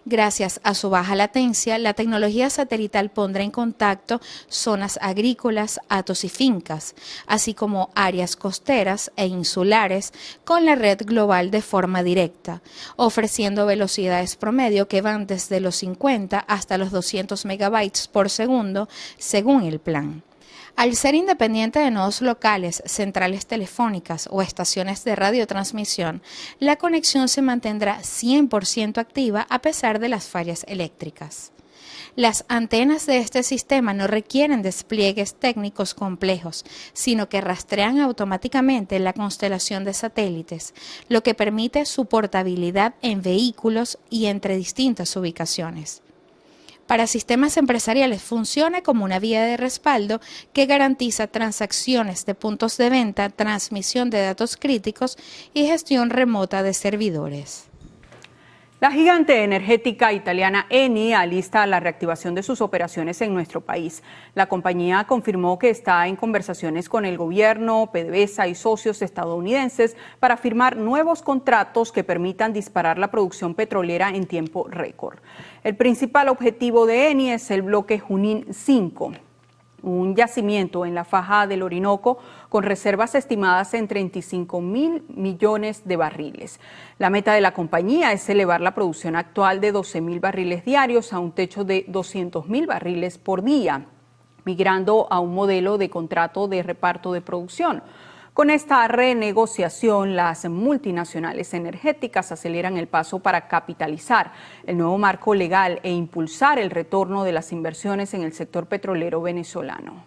Gracias a su baja latencia, la tecnología satelital pondrá en contacto zonas agrícolas, hatos y fincas, así como áreas costeras e insulares con la red global de forma directa, ofreciendo velocidades promedio que van desde los 50 hasta los 200 megabytes por segundo, según el plan. Al ser independiente de nodos locales, centrales telefónicas o estaciones de radiotransmisión, la conexión se mantendrá 100% activa a pesar de las fallas eléctricas. Las antenas de este sistema no requieren despliegues técnicos complejos, sino que rastrean automáticamente la constelación de satélites, lo que permite su portabilidad en vehículos y entre distintas ubicaciones. Para sistemas empresariales funciona como una vía de respaldo que garantiza transacciones de puntos de venta, transmisión de datos críticos y gestión remota de servidores. La gigante energética italiana Eni alista la reactivación de sus operaciones en nuestro país. La compañía confirmó que está en conversaciones con el gobierno, PDVSA y socios estadounidenses para firmar nuevos contratos que permitan disparar la producción petrolera en tiempo récord. El principal objetivo de Eni es el bloque Junín 5. Un yacimiento en la faja del Orinoco con reservas estimadas en 35.000 millones de barriles. La meta de la compañía es elevar la producción actual de 12.000 barriles diarios a un techo de 200.000 barriles por día, migrando a un modelo de contrato de reparto de producción. Con esta renegociación, las multinacionales energéticas aceleran el paso para capitalizar el nuevo marco legal e impulsar el retorno de las inversiones en el sector petrolero venezolano.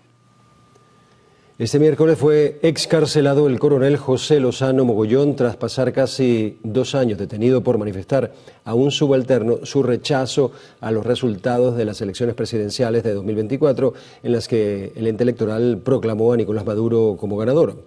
Este miércoles fue excarcelado el coronel José Lozano Mogollón tras pasar casi 2 años detenido por manifestar a un subalterno su rechazo a los resultados de las elecciones presidenciales de 2024 en las que el ente electoral proclamó a Nicolás Maduro como ganador.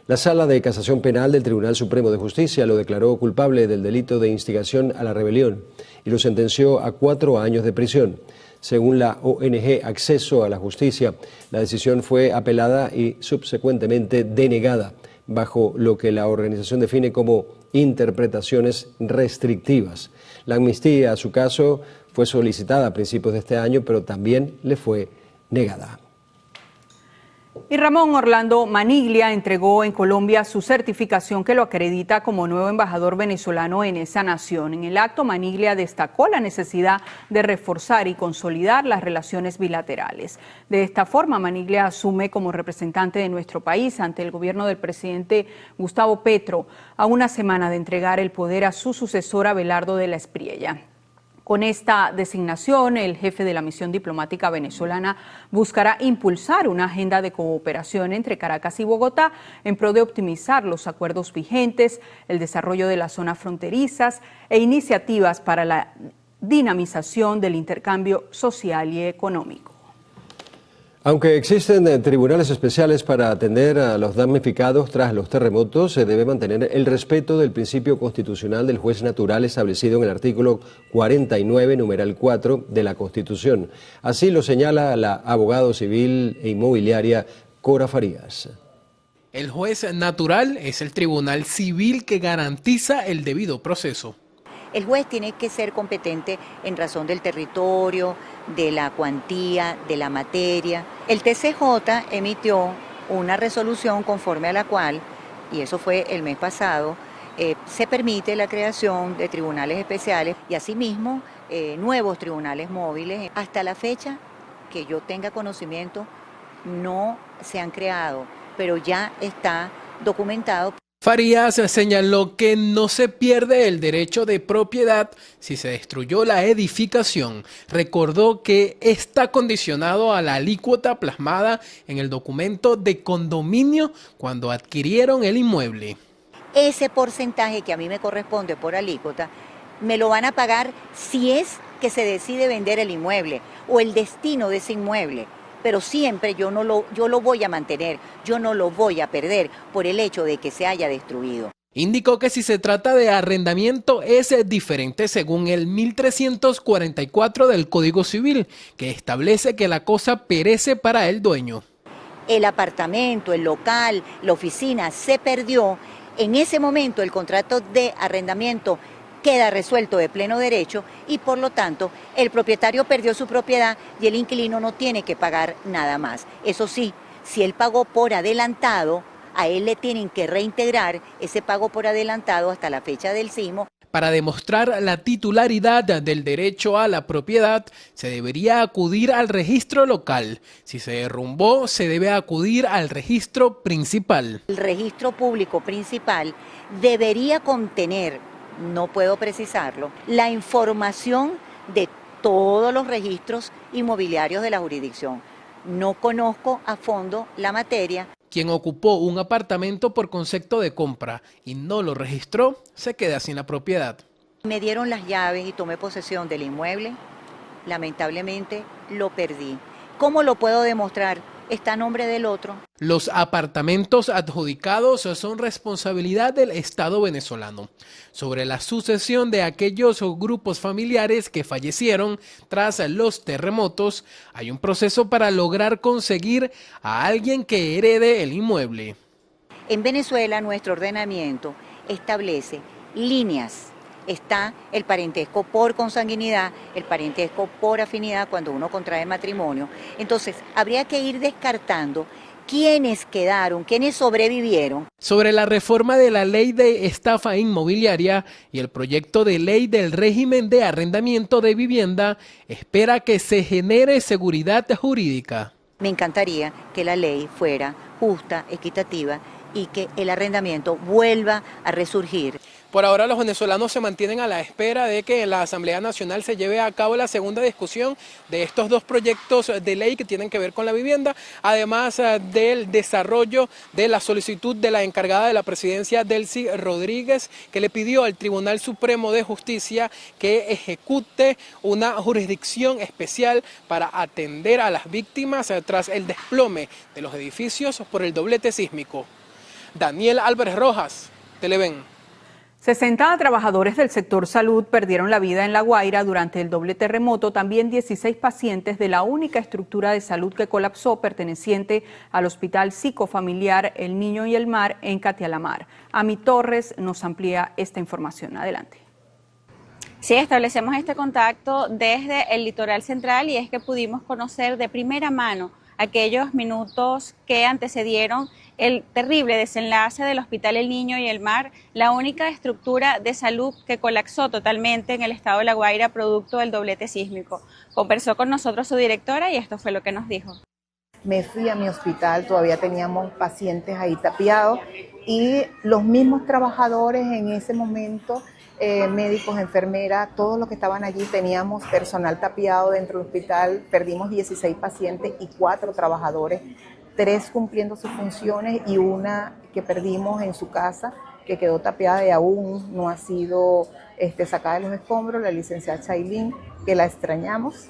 La Sala de Casación Penal del Tribunal Supremo de Justicia lo declaró culpable del delito de instigación a la rebelión y lo sentenció a 4 años de prisión. Según la ONG Acceso a la Justicia, la decisión fue apelada y subsecuentemente denegada, bajo lo que la organización define como interpretaciones restrictivas. La amnistía a su caso fue solicitada a principios de este año, pero también le fue negada. Y Ramón Orlando Maniglia entregó en Colombia su certificación que lo acredita como nuevo embajador venezolano en esa nación. En el acto, Maniglia destacó la necesidad de reforzar y consolidar las relaciones bilaterales. De esta forma, Maniglia asume como representante de nuestro país ante el gobierno del presidente Gustavo Petro, a una semana de entregar el poder a su sucesor Abelardo de la Espriella. Con esta designación, el jefe de la misión diplomática venezolana buscará impulsar una agenda de cooperación entre Caracas y Bogotá en pro de optimizar los acuerdos vigentes, el desarrollo de las zonas fronterizas e iniciativas para la dinamización del intercambio social y económico. Aunque existen tribunales especiales para atender a los damnificados tras los terremotos, se debe mantener el respeto del principio constitucional del juez natural establecido en el artículo 49, numeral 4 de la Constitución. Así lo señala la abogado civil e inmobiliaria Cora Farías. El juez natural es el tribunal civil que garantiza el debido proceso. El juez tiene que ser competente en razón del territorio, de la cuantía, de la materia. El TCJ emitió una resolución conforme a la cual, y eso fue el mes pasado, se permite la creación de tribunales especiales y asimismo nuevos tribunales móviles. Hasta la fecha que yo tenga conocimiento no se han creado, pero ya está documentado. Farías señaló que no se pierde el derecho de propiedad si se destruyó la edificación. Recordó que está condicionado a la alícuota plasmada en el documento de condominio cuando adquirieron el inmueble. Ese porcentaje que a mí me corresponde por alícuota, me lo van a pagar si es que se decide vender el inmueble o el destino de ese inmueble. Pero siempre yo lo voy a mantener, yo no lo voy a perder por el hecho de que se haya destruido. Indicó que si se trata de arrendamiento es diferente según el 1344 del Código Civil, que establece que la cosa perece para el dueño. El apartamento, el local, la oficina se perdió. En ese momento el contrato de arrendamiento queda resuelto de pleno derecho y por lo tanto el propietario perdió su propiedad y el inquilino no tiene que pagar nada más. Eso sí, si él pagó por adelantado, a él le tienen que reintegrar ese pago por adelantado hasta la fecha del sismo. Para demostrar la titularidad del derecho a la propiedad, se debería acudir al registro local. Si se derrumbó, se debe acudir al registro principal. El registro público principal debería contener, no puedo precisarlo, la información de todos los registros inmobiliarios de la jurisdicción. No conozco a fondo la materia. Quien ocupó un apartamento por concepto de compra y no lo registró, se queda sin la propiedad. Me dieron las llaves y tomé posesión del inmueble. Lamentablemente lo perdí. ¿Cómo lo puedo demostrar? Está a nombre del otro. Los apartamentos adjudicados son responsabilidad del Estado venezolano. Sobre la sucesión de aquellos grupos familiares que fallecieron tras los terremotos, hay un proceso para lograr conseguir a alguien que herede el inmueble. En Venezuela nuestro ordenamiento establece líneas. Está el parentesco por consanguinidad, el parentesco por afinidad cuando uno contrae matrimonio. Entonces, habría que ir descartando quiénes quedaron, quiénes sobrevivieron. Sobre la reforma de la ley de estafa inmobiliaria y el proyecto de ley del régimen de arrendamiento de vivienda, espera que se genere seguridad jurídica. Me encantaría que la ley fuera justa, equitativa y que el arrendamiento vuelva a resurgir. Por ahora los venezolanos se mantienen a la espera de que en la Asamblea Nacional se lleve a cabo la segunda discusión de estos dos proyectos de ley que tienen que ver con la vivienda, además del desarrollo de la solicitud de la encargada de la presidencia, Delcy Rodríguez, que le pidió al Tribunal Supremo de Justicia que ejecute una jurisdicción especial para atender a las víctimas tras el desplome de los edificios por el doblete sísmico. Daniel Álvarez Rojas, Televen. 60 trabajadores del sector salud perdieron la vida en La Guaira durante el doble terremoto. También 16 pacientes de la única estructura de salud que colapsó, perteneciente al Hospital Psicofamiliar El Niño y el Mar en Catialamar. Ami Torres nos amplía esta información. Adelante. Sí, establecemos este contacto desde el litoral central y es que pudimos conocer de primera mano aquellos minutos que antecedieron el terrible desenlace del Hospital El Niño y el Mar, la única estructura de salud que colapsó totalmente en el estado de La Guaira producto del doblete sísmico. Conversó con nosotros su directora y esto fue lo que nos dijo. Me fui a mi hospital, todavía teníamos pacientes ahí tapiados y los mismos trabajadores en ese momento, médicos, enfermeras, todos los que estaban allí, teníamos personal tapiado dentro del hospital, perdimos 16 pacientes y 4 trabajadores, 3 cumpliendo sus funciones y una que perdimos en su casa, que quedó tapiada y aún no ha sido sacada de los escombros, la licenciada Chailín, que la extrañamos.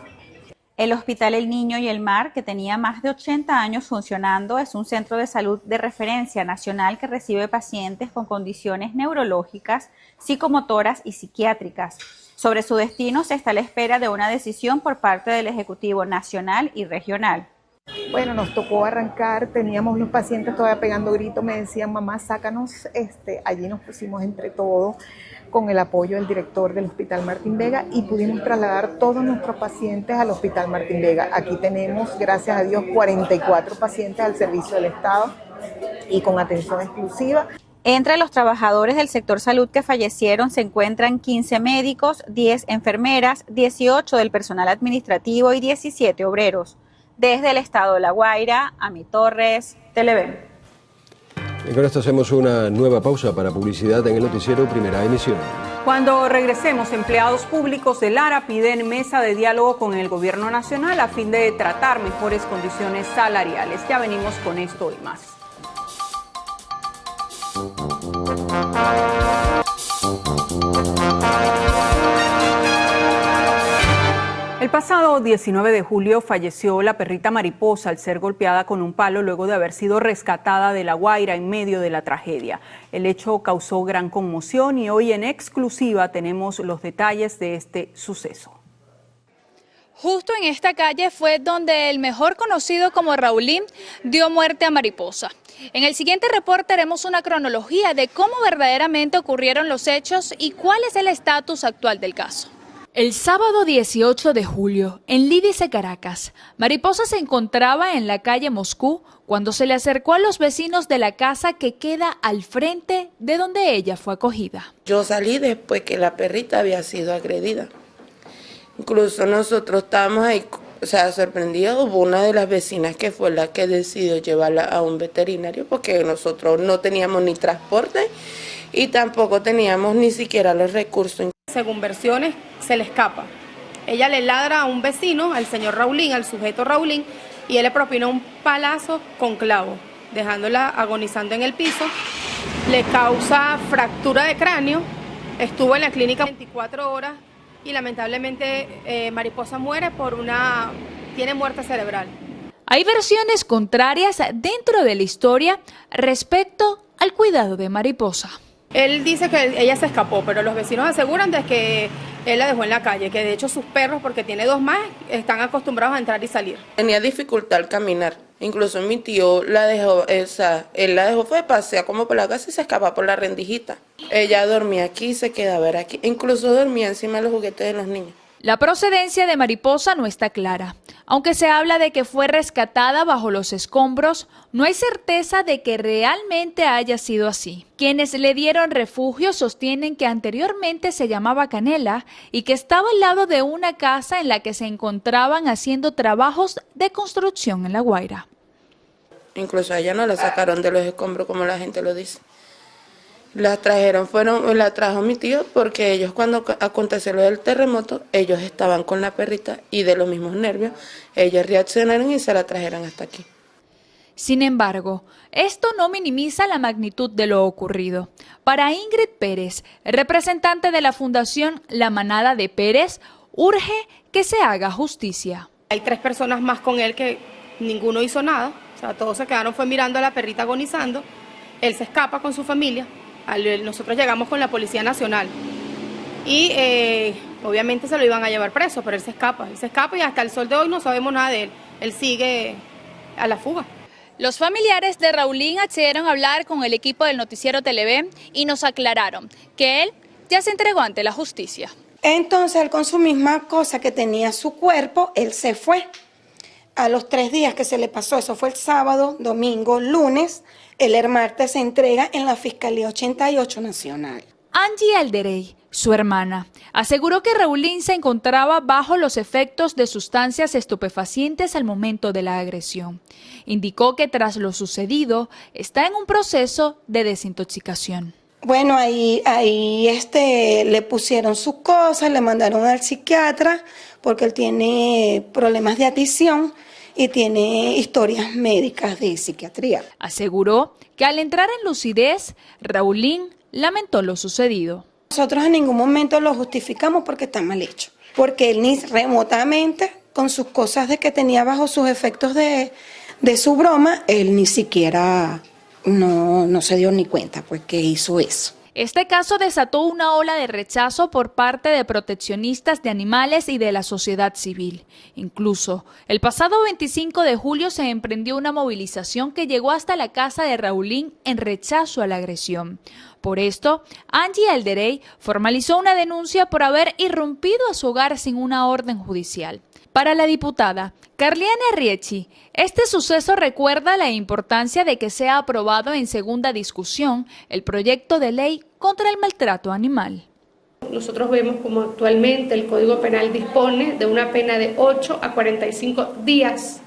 El Hospital El Niño y el Mar, que tenía más de 80 años funcionando, es un centro de salud de referencia nacional que recibe pacientes con condiciones neurológicas, psicomotoras y psiquiátricas. Sobre su destino se está a la espera de una decisión por parte del Ejecutivo Nacional y Regional. Bueno, nos tocó arrancar, teníamos los pacientes todavía pegando gritos, me decían, mamá, sácanos, allí nos pusimos entre todos con el apoyo del director del Hospital Martín Vega y pudimos trasladar todos nuestros pacientes al Hospital Martín Vega. Aquí tenemos, gracias a Dios, 44 pacientes al servicio del Estado y con atención exclusiva. Entre los trabajadores del sector salud que fallecieron se encuentran 15 médicos, 10 enfermeras, 18 del personal administrativo y 17 obreros. Desde el estado de La Guaira, Ami Torres, Televen. Y con esto hacemos una nueva pausa para publicidad en el noticiero Primera Emisión. Cuando regresemos, empleados públicos de Lara piden mesa de diálogo con el gobierno nacional a fin de tratar mejores condiciones salariales. Ya venimos con esto y más. El pasado 19 de julio falleció la perrita Mariposa al ser golpeada con un palo luego de haber sido rescatada de La Guaira en medio de la tragedia. El hecho causó gran conmoción y hoy en exclusiva tenemos los detalles de este suceso. Justo en esta calle fue donde el mejor conocido como Raulín dio muerte a Mariposa. En el siguiente reporte haremos una cronología de cómo verdaderamente ocurrieron los hechos y cuál es el estatus actual del caso. El sábado 18 de julio, en Lídice, Caracas, Mariposa se encontraba en la calle Moscú cuando se le acercó a los vecinos de la casa que queda al frente de donde ella fue acogida. Yo salí después que la perrita había sido agredida. Incluso nosotros estábamos ahí, sorprendidos. Hubo una de las vecinas que fue la que decidió llevarla a un veterinario porque nosotros no teníamos ni transporte y tampoco teníamos ni siquiera los recursos. Según versiones, se le escapa. Ella le ladra a un vecino, al señor Raulín, al sujeto Raulín, y él le propina un palazo con clavo, dejándola agonizando en el piso. Le causa fractura de cráneo, estuvo en la clínica 24 horas y lamentablemente Mariposa muere tiene muerte cerebral. Hay versiones contrarias dentro de la historia respecto al cuidado de Mariposa. Él dice que ella se escapó, pero los vecinos aseguran de que él la dejó en la calle, que de hecho sus perros, porque tiene 2 más, están acostumbrados a entrar y salir. Tenía dificultad al caminar, incluso mi tío la dejó, él la dejó, pasear como por la casa y se escapa por la rendijita. Ella dormía aquí y se quedaba aquí, incluso dormía encima de los juguetes de los niños. La procedencia de Mariposa no está clara. Aunque se habla de que fue rescatada bajo los escombros, no hay certeza de que realmente haya sido así. Quienes le dieron refugio sostienen que anteriormente se llamaba Canela y que estaba al lado de una casa en la que se encontraban haciendo trabajos de construcción en La Guaira. Incluso a ella no la sacaron de los escombros como la gente lo dice. La trajo mi tío porque ellos cuando aconteció lo del terremoto, ellos estaban con la perrita y de los mismos nervios, ellos reaccionaron y se la trajeron hasta aquí. Sin embargo, esto no minimiza la magnitud de lo ocurrido. Para Ingrid Pérez, representante de la Fundación La Manada de Pérez, urge que se haga justicia. Hay 3 personas más con él que ninguno hizo nada, todos se quedaron mirando a la perrita agonizando, él se escapa con su familia. Nosotros llegamos con la Policía Nacional y obviamente se lo iban a llevar preso, pero él se escapa y hasta el sol de hoy no sabemos nada de él. Él sigue a la fuga. Los familiares de Raulín accedieron a hablar con el equipo del noticiero Televen y nos aclararon que él ya se entregó ante la justicia. Entonces él con su misma cosa que tenía su cuerpo, él se fue. A los 3 días que se le pasó, eso fue el sábado, domingo, lunes, el martes se entrega en la Fiscalía 88 Nacional. Angie Alderey, su hermana, aseguró que Raulín se encontraba bajo los efectos de sustancias estupefacientes al momento de la agresión. Indicó que tras lo sucedido está en un proceso de desintoxicación. Bueno, ahí le pusieron sus cosas, le mandaron al psiquiatra porque él tiene problemas de adicción y tiene historias médicas de psiquiatría. Aseguró que al entrar en lucidez, Raulín lamentó lo sucedido. Nosotros en ningún momento lo justificamos porque está mal hecho, porque él ni remotamente, con sus cosas de que tenía bajo sus efectos de su broma, él ni siquiera no se dio ni cuenta pues que hizo eso. Este caso desató una ola de rechazo por parte de proteccionistas de animales y de la sociedad civil. Incluso, el pasado 25 de julio se emprendió una movilización que llegó hasta la casa de Raulín en rechazo a la agresión. Por esto, Angie Alderey formalizó una denuncia por haber irrumpido a su hogar sin una orden judicial. Para la diputada Carliana Riechi, este suceso recuerda la importancia de que sea aprobado en segunda discusión el proyecto de ley contra el maltrato animal. Nosotros vemos como actualmente el Código Penal dispone de una pena de 8 a 45 días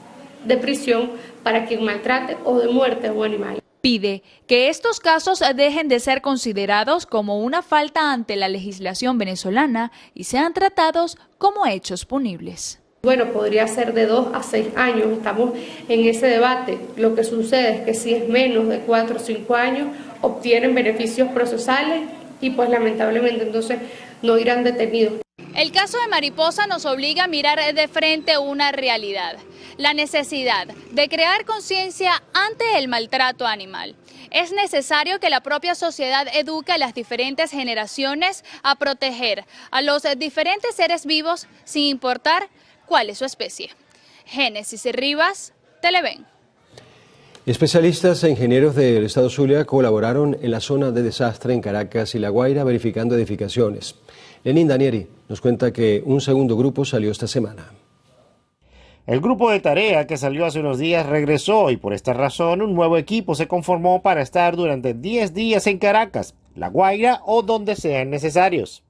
de prisión para quien maltrate o de muerte a un animal. Pide que estos casos dejen de ser considerados como una falta ante la legislación venezolana y sean tratados como hechos punibles. Bueno, podría ser de 2 a 6 años, estamos en ese debate. Lo que sucede es que si es menos de 4 o 5 años, obtienen beneficios procesales y pues lamentablemente entonces no irán detenidos. El caso de Mariposa nos obliga a mirar de frente una realidad, la necesidad de crear conciencia ante el maltrato animal. Es necesario que la propia sociedad eduque a las diferentes generaciones a proteger a los diferentes seres vivos sin importar cuál es su especie. Génesis Rivas, Televen. Especialistas e ingenieros del Estado Zulia colaboraron en la zona de desastre en Caracas y La Guaira verificando edificaciones. Lenín Danieri nos cuenta que un segundo grupo salió esta semana. El grupo de tarea que salió hace unos días regresó y por esta razón un nuevo equipo se conformó para estar durante 10 días en Caracas, La Guaira o donde sean necesarios.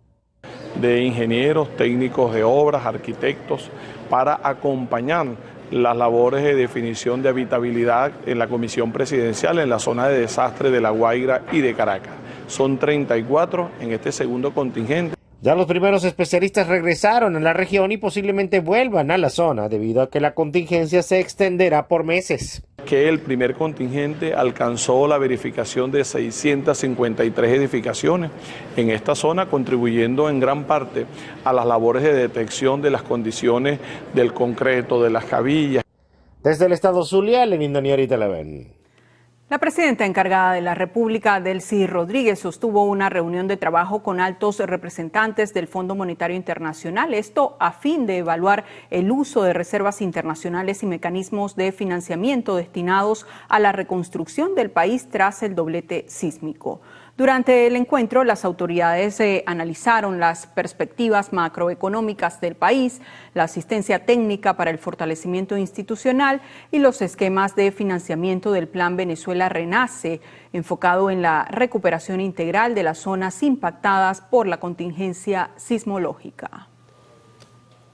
De ingenieros, técnicos de obras, arquitectos, para acompañar las labores de definición de habitabilidad en la Comisión Presidencial en la zona de desastre de La Guaira y de Caracas. Son 34 en este segundo contingente. Ya los primeros especialistas regresaron a la región y posiblemente vuelvan a la zona debido a que la contingencia se extenderá por meses. Que el primer contingente alcanzó la verificación de 653 edificaciones en esta zona, contribuyendo en gran parte a las labores de detección de las condiciones del concreto, de las cabillas. Desde el Estado Zulia, Lenín Danieri, Televen. La presidenta encargada de la República, Delcy Rodríguez, sostuvo una reunión de trabajo con altos representantes del Fondo Monetario Internacional, esto a fin de evaluar el uso de reservas internacionales y mecanismos de financiamiento destinados a la reconstrucción del país tras el doblete sísmico. Durante el encuentro, las autoridades analizaron las perspectivas macroeconómicas del país, la asistencia técnica para el fortalecimiento institucional y los esquemas de financiamiento del Plan Venezuela Renace, enfocado en la recuperación integral de las zonas impactadas por la contingencia sismológica.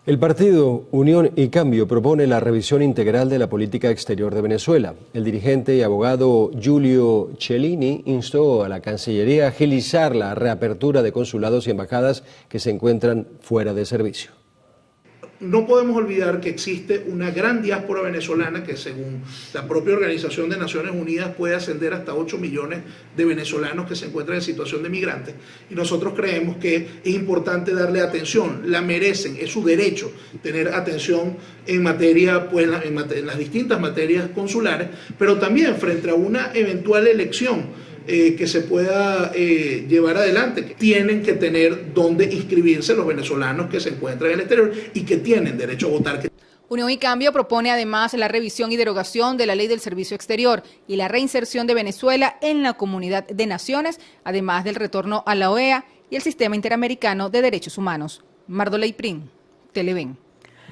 El partido Unión y Cambio propone la revisión integral de la política exterior de Venezuela. El dirigente y abogado Giulio Cellini instó a la Cancillería a agilizar la reapertura de consulados y embajadas que se encuentran fuera de servicio. No podemos olvidar que existe una gran diáspora venezolana que, según la propia Organización de Naciones Unidas, puede ascender hasta 8 millones de venezolanos que se encuentran en situación de migrantes. Y nosotros creemos que es importante darle atención, la merecen, es su derecho tener atención en materia, pues, en las distintas materias consulares, pero también frente a una eventual elección que se pueda llevar adelante. Tienen que tener dónde inscribirse los venezolanos que se encuentran en el exterior y que tienen derecho a votar. Unión y Cambio propone además la revisión y derogación de la Ley del Servicio Exterior y la reinserción de Venezuela en la Comunidad de Naciones, además del retorno a la OEA y el Sistema Interamericano de Derechos Humanos. Mardoley Prim, Televen.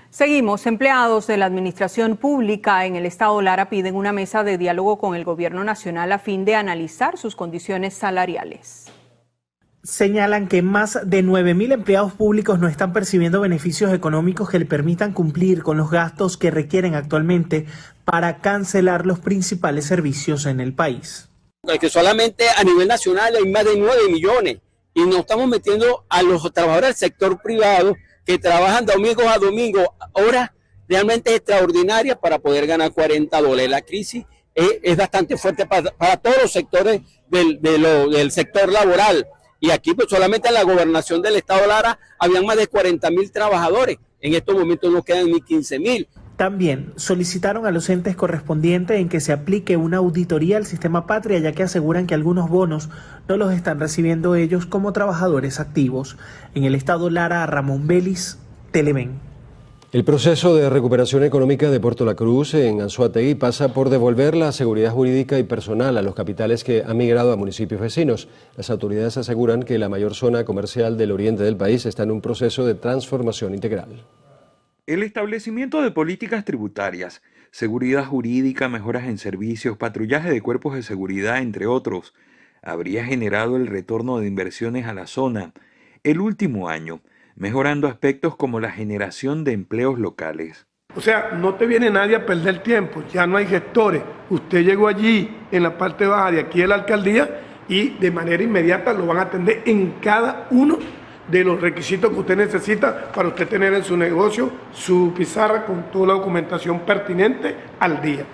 Seguimos. Empleados de la Administración Pública en el Estado Lara piden una mesa de diálogo con el Gobierno Nacional a fin de analizar sus condiciones salariales. Señalan que más de 9.000 empleados públicos no están percibiendo beneficios económicos que le permitan cumplir con los gastos que requieren actualmente para cancelar los principales servicios en el país. Que solamente a nivel nacional hay más de 9 millones y nos estamos metiendo a los trabajadores del sector privado que trabajan domingo a domingo, horas realmente extraordinarias para poder ganar $40. La crisis es bastante fuerte para todos los sectores del sector laboral. Y aquí pues solamente en la gobernación del Estado Lara habían más de 40.000 trabajadores. En estos momentos no quedan ni 15.000. También solicitaron a los entes correspondientes en que se aplique una auditoría al sistema Patria, ya que aseguran que algunos bonos no los están recibiendo ellos como trabajadores activos. En el Estado Lara, Ramón Vélez, Televen. El proceso de recuperación económica de Puerto La Cruz en Anzoátegui pasa por devolver la seguridad jurídica y personal a los capitales que han migrado a municipios vecinos. Las autoridades aseguran que la mayor zona comercial del oriente del país está en un proceso de transformación integral. El establecimiento de políticas tributarias, seguridad jurídica, mejoras en servicios, patrullaje de cuerpos de seguridad, entre otros, habría generado el retorno de inversiones a la zona el último año, mejorando aspectos como la generación de empleos locales. O sea, no te viene nadie a perder tiempo, ya no hay gestores. Usted llegó allí en la parte baja de aquí de la alcaldía y de manera inmediata lo van a atender en cada uno de los requisitos que usted necesita para usted tener en su negocio su pizarra con toda la documentación pertinente al día.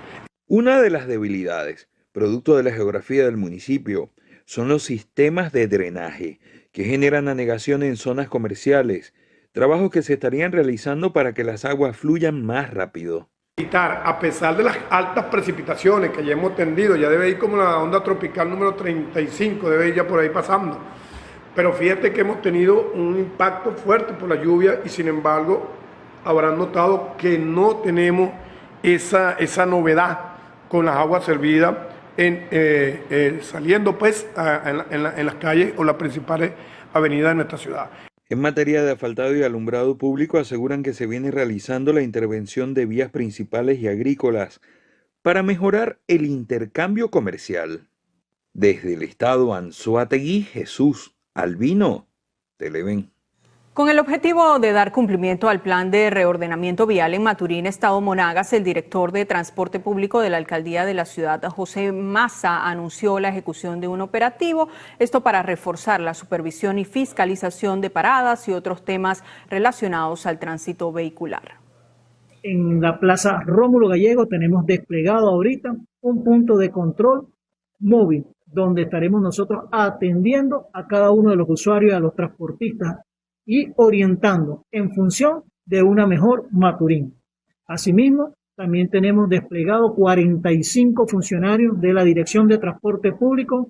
Una de las debilidades, producto de la geografía del municipio, son los sistemas de drenaje que generan anegación en zonas comerciales, trabajos que se estarían realizando para que las aguas fluyan más rápido. A pesar de las altas precipitaciones que ya hemos tendido, ya debe ir como la onda tropical número 35, debe ir ya por ahí pasando. Pero fíjate que hemos tenido un impacto fuerte por la lluvia y sin embargo habrán notado que no tenemos esa novedad con las aguas servidas saliendo pues en las calles o las principales avenidas de nuestra ciudad. En materia de asfaltado y alumbrado público aseguran que se viene realizando la intervención de vías principales y agrícolas para mejorar el intercambio comercial. Desde el estado Anzoátegui, Jesús Albino, Televen. Con el objetivo de dar cumplimiento al plan de reordenamiento vial en Maturín, Estado Monagas, el director de Transporte Público de la Alcaldía de la ciudad, José Maza, anunció la ejecución de un operativo, esto para reforzar la supervisión y fiscalización de paradas y otros temas relacionados al tránsito vehicular. En la Plaza Rómulo Gallego tenemos desplegado ahorita un punto de control móvil, donde estaremos nosotros atendiendo a cada uno de los usuarios, a los transportistas, y orientando en función de una mejor Maturín. Asimismo, también tenemos desplegado 45 funcionarios de la Dirección de Transporte Público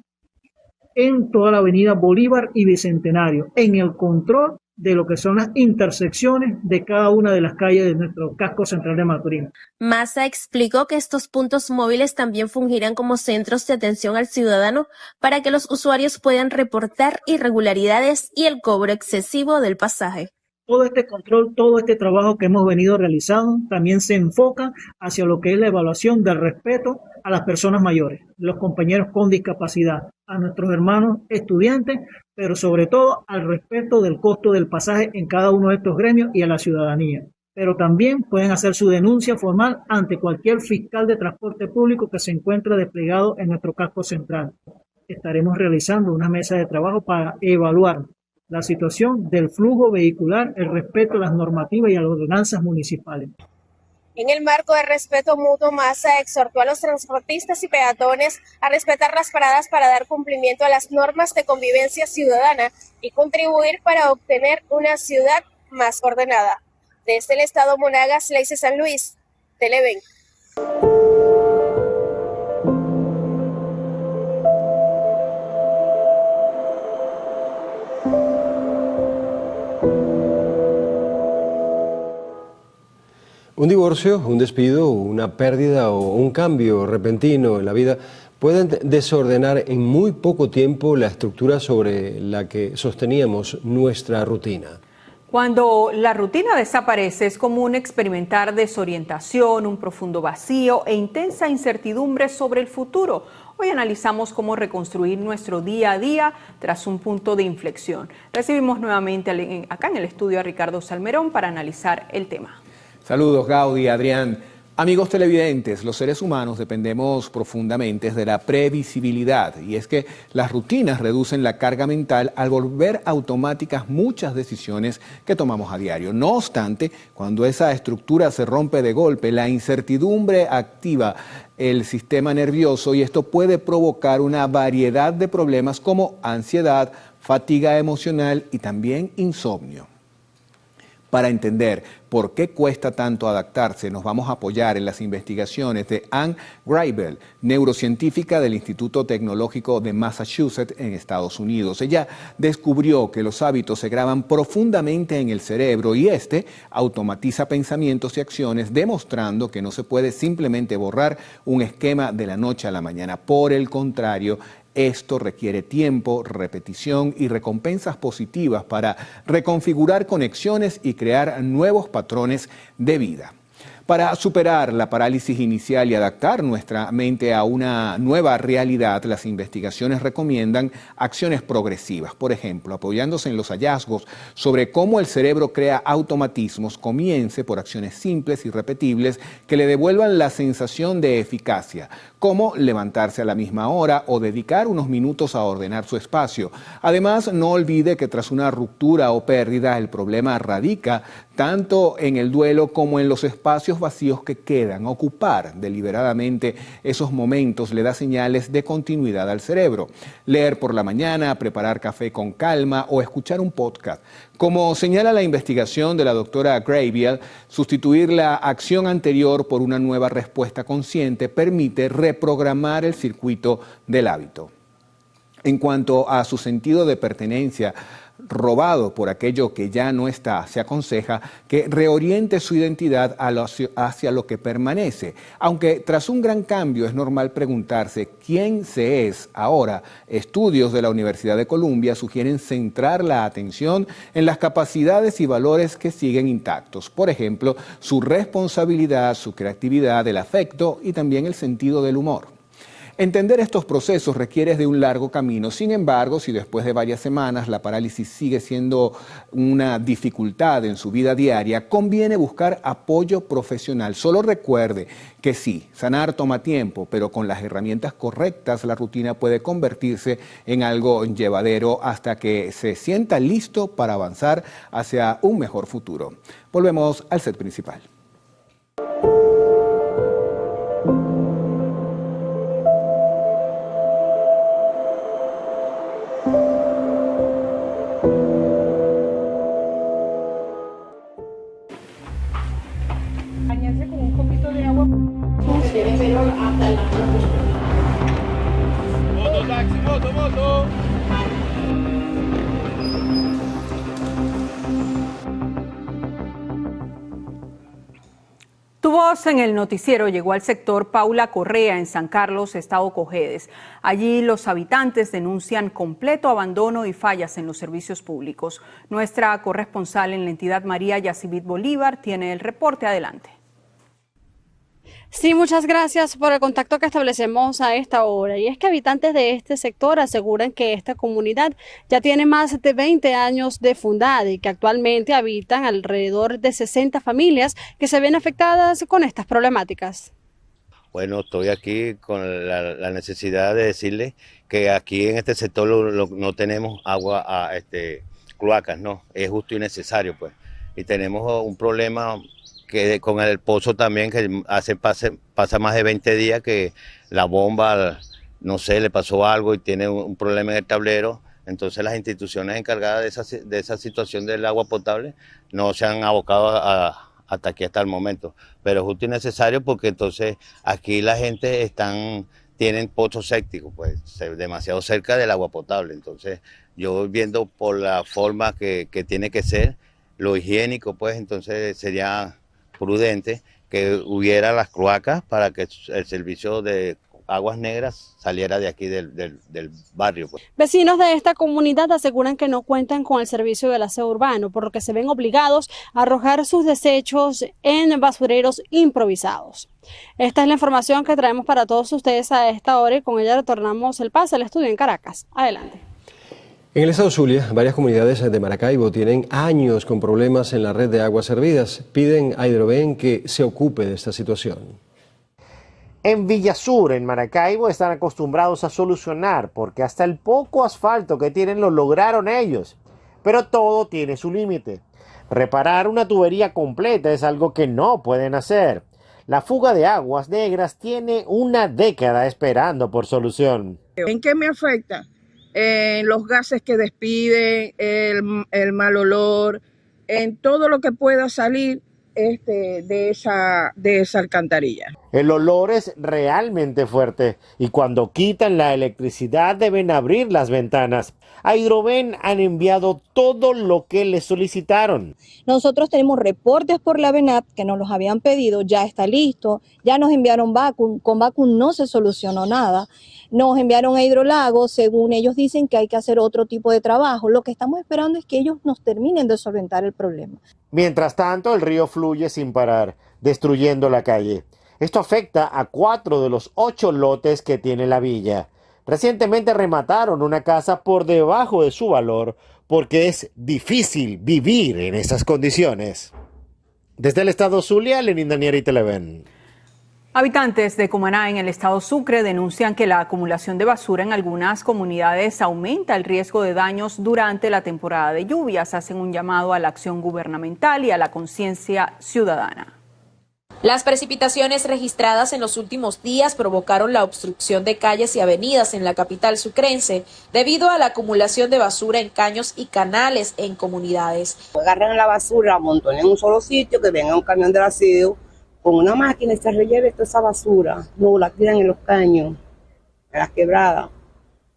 en toda la avenida Bolívar y Bicentenario, en el control de lo que son las intersecciones de cada una de las calles de nuestro casco central de Maturín. Maza explicó que estos puntos móviles también fungirán como centros de atención al ciudadano para que los usuarios puedan reportar irregularidades y el cobro excesivo del pasaje. Todo este control, todo este trabajo que hemos venido realizando también se enfoca hacia lo que es la evaluación del respeto a las personas mayores, los compañeros con discapacidad, a nuestros hermanos estudiantes, pero sobre todo al respeto del costo del pasaje en cada uno de estos gremios y a la ciudadanía. Pero también pueden hacer su denuncia formal ante cualquier fiscal de transporte público que se encuentre desplegado en nuestro casco central. Estaremos realizando una mesa de trabajo para evaluar la situación del flujo vehicular, el respeto a las normativas y a las ordenanzas municipales. En el marco de respeto mutuo, Maza exhortó a los transportistas y peatones a respetar las paradas para dar cumplimiento a las normas de convivencia ciudadana y contribuir para obtener una ciudad más ordenada. Desde el estado Monagas, Leice San Luis, Televen. Un divorcio, un despido, una pérdida o un cambio repentino en la vida pueden desordenar en muy poco tiempo la estructura sobre la que sosteníamos nuestra rutina. Cuando la rutina desaparece, es común experimentar desorientación, un profundo vacío e intensa incertidumbre sobre el futuro. Hoy analizamos cómo reconstruir nuestro día a día tras un punto de inflexión. Recibimos nuevamente acá en el estudio a Ricardo Salmerón para analizar el tema. Saludos, Gaudi, Adrián. Amigos televidentes, los seres humanos dependemos profundamente de la previsibilidad, y es que las rutinas reducen la carga mental al volver automáticas muchas decisiones que tomamos a diario. No obstante, cuando esa estructura se rompe de golpe, la incertidumbre activa el sistema nervioso y esto puede provocar una variedad de problemas como ansiedad, fatiga emocional y también insomnio. Para entender por qué cuesta tanto adaptarse, nos vamos a apoyar en las investigaciones de Anne Greibel, neurocientífica del Instituto Tecnológico de Massachusetts en Estados Unidos. Ella descubrió que los hábitos se graban profundamente en el cerebro y este automatiza pensamientos y acciones, demostrando que no se puede simplemente borrar un esquema de la noche a la mañana. Por el contrario, esto requiere tiempo, repetición y recompensas positivas para reconfigurar conexiones y crear nuevos patrones de vida. Para superar la parálisis inicial y adaptar nuestra mente a una nueva realidad, las investigaciones recomiendan acciones progresivas. Por ejemplo, apoyándose en los hallazgos sobre cómo el cerebro crea automatismos, comience por acciones simples y repetibles que le devuelvan la sensación de eficacia, como levantarse a la misma hora o dedicar unos minutos a ordenar su espacio. Además, no olvide que tras una ruptura o pérdida, el problema radica tanto en el duelo como en los espacios vacíos que quedan. Ocupar deliberadamente esos momentos le da señales de continuidad al cerebro. Leer por la mañana, preparar café con calma o escuchar un podcast. Como señala la investigación de la doctora Graybiel, sustituir la acción anterior por una nueva respuesta consciente permite reprogramar el circuito del hábito. En cuanto a su sentido de pertenencia, robado por aquello que ya no está, se aconseja que reoriente su identidad hacia lo que permanece. Aunque tras un gran cambio es normal preguntarse quién se es ahora, estudios de la Universidad de Columbia sugieren centrar la atención en las capacidades y valores que siguen intactos. Por ejemplo, su responsabilidad, su creatividad, el afecto y también el sentido del humor. Entender estos procesos requiere de un largo camino. Sin embargo, si después de varias semanas la parálisis sigue siendo una dificultad en su vida diaria, conviene buscar apoyo profesional. Solo recuerde que sí, sanar toma tiempo, pero con las herramientas correctas la rutina puede convertirse en algo llevadero hasta que se sienta listo para avanzar hacia un mejor futuro. Volvemos al set principal. Bañarse con un poquito de agua. Moto, taxi, moto. Tu voz en el noticiero llegó al sector Paula Correa en San Carlos, estado Cojedes. Allí los habitantes denuncian completo abandono y fallas en los servicios públicos. Nuestra corresponsal en la entidad, María Yacibit Bolívar, tiene el reporte. Adelante. Sí, muchas gracias por el contacto que establecemos a esta hora. Y es que habitantes de este sector aseguran que esta comunidad ya tiene más de 20 años de fundada y que actualmente habitan alrededor de 60 familias que se ven afectadas con estas problemáticas. Bueno, estoy aquí con la necesidad de decirles que aquí en este sector no tenemos agua, cloacas, no, es justo y necesario, pues. Y tenemos un problema que con el pozo también, que pasa más de 20 días que la bomba, no sé, le pasó algo y tiene un problema en el tablero. Entonces las instituciones encargadas de esa situación del agua potable no se han abocado hasta aquí, hasta el momento. Pero es justo y necesario porque entonces aquí la gente tienen pozos sépticos, pues demasiado cerca del agua potable. Entonces yo viendo por la forma que tiene que ser, lo higiénico, pues entonces sería prudente que hubiera las cloacas para que el servicio de aguas negras saliera de aquí del barrio, pues. Vecinos de esta comunidad aseguran que no cuentan con el servicio del aseo urbano, por lo que se ven obligados a arrojar sus desechos en basureros improvisados. Esta es la información que traemos para todos ustedes a esta hora y con ella retornamos el pase al estudio en Caracas. Adelante. En el estado Zulia, varias comunidades de Maracaibo tienen años con problemas en la red de aguas servidas. Piden a Hidroven que se ocupe de esta situación. En Villasur, en Maracaibo, están acostumbrados a solucionar porque hasta el poco asfalto que tienen lo lograron ellos. Pero todo tiene su límite. Reparar una tubería completa es algo que no pueden hacer. La fuga de aguas negras tiene una década esperando por solución. ¿En qué me afecta? En los gases que despide, el mal olor, en todo lo que pueda salir de esa alcantarilla. El olor es realmente fuerte y cuando quitan la electricidad deben abrir las ventanas. A Hidroven han enviado todo lo que les solicitaron. Nosotros tenemos reportes por la VENAP que nos los habían pedido, ya está listo, ya nos enviaron Vacun, con Vacun no se solucionó nada, nos enviaron a Hidrolago, según ellos dicen que hay que hacer otro tipo de trabajo. Lo que estamos esperando es que ellos nos terminen de solventar el problema. Mientras tanto, el río fluye sin parar, destruyendo la calle. Esto afecta a 4 de los 8 lotes que tiene la villa. Recientemente remataron una casa por debajo de su valor porque es difícil vivir en esas condiciones. Desde el estado Zulia, Lenín Danieri, Televen. Habitantes de Cumaná, en el estado Sucre, denuncian que la acumulación de basura en algunas comunidades aumenta el riesgo de daños durante la temporada de lluvias. Hacen un llamado a la acción gubernamental y a la conciencia ciudadana. Las precipitaciones registradas en los últimos días provocaron la obstrucción de calles y avenidas en la capital sucrense debido a la acumulación de basura en caños y canales en comunidades. Agarran la basura, la amontonan en un solo sitio, que venga un camión de aseo con una máquina y se relleve toda esa basura. No, la tiran en los caños, en las quebradas.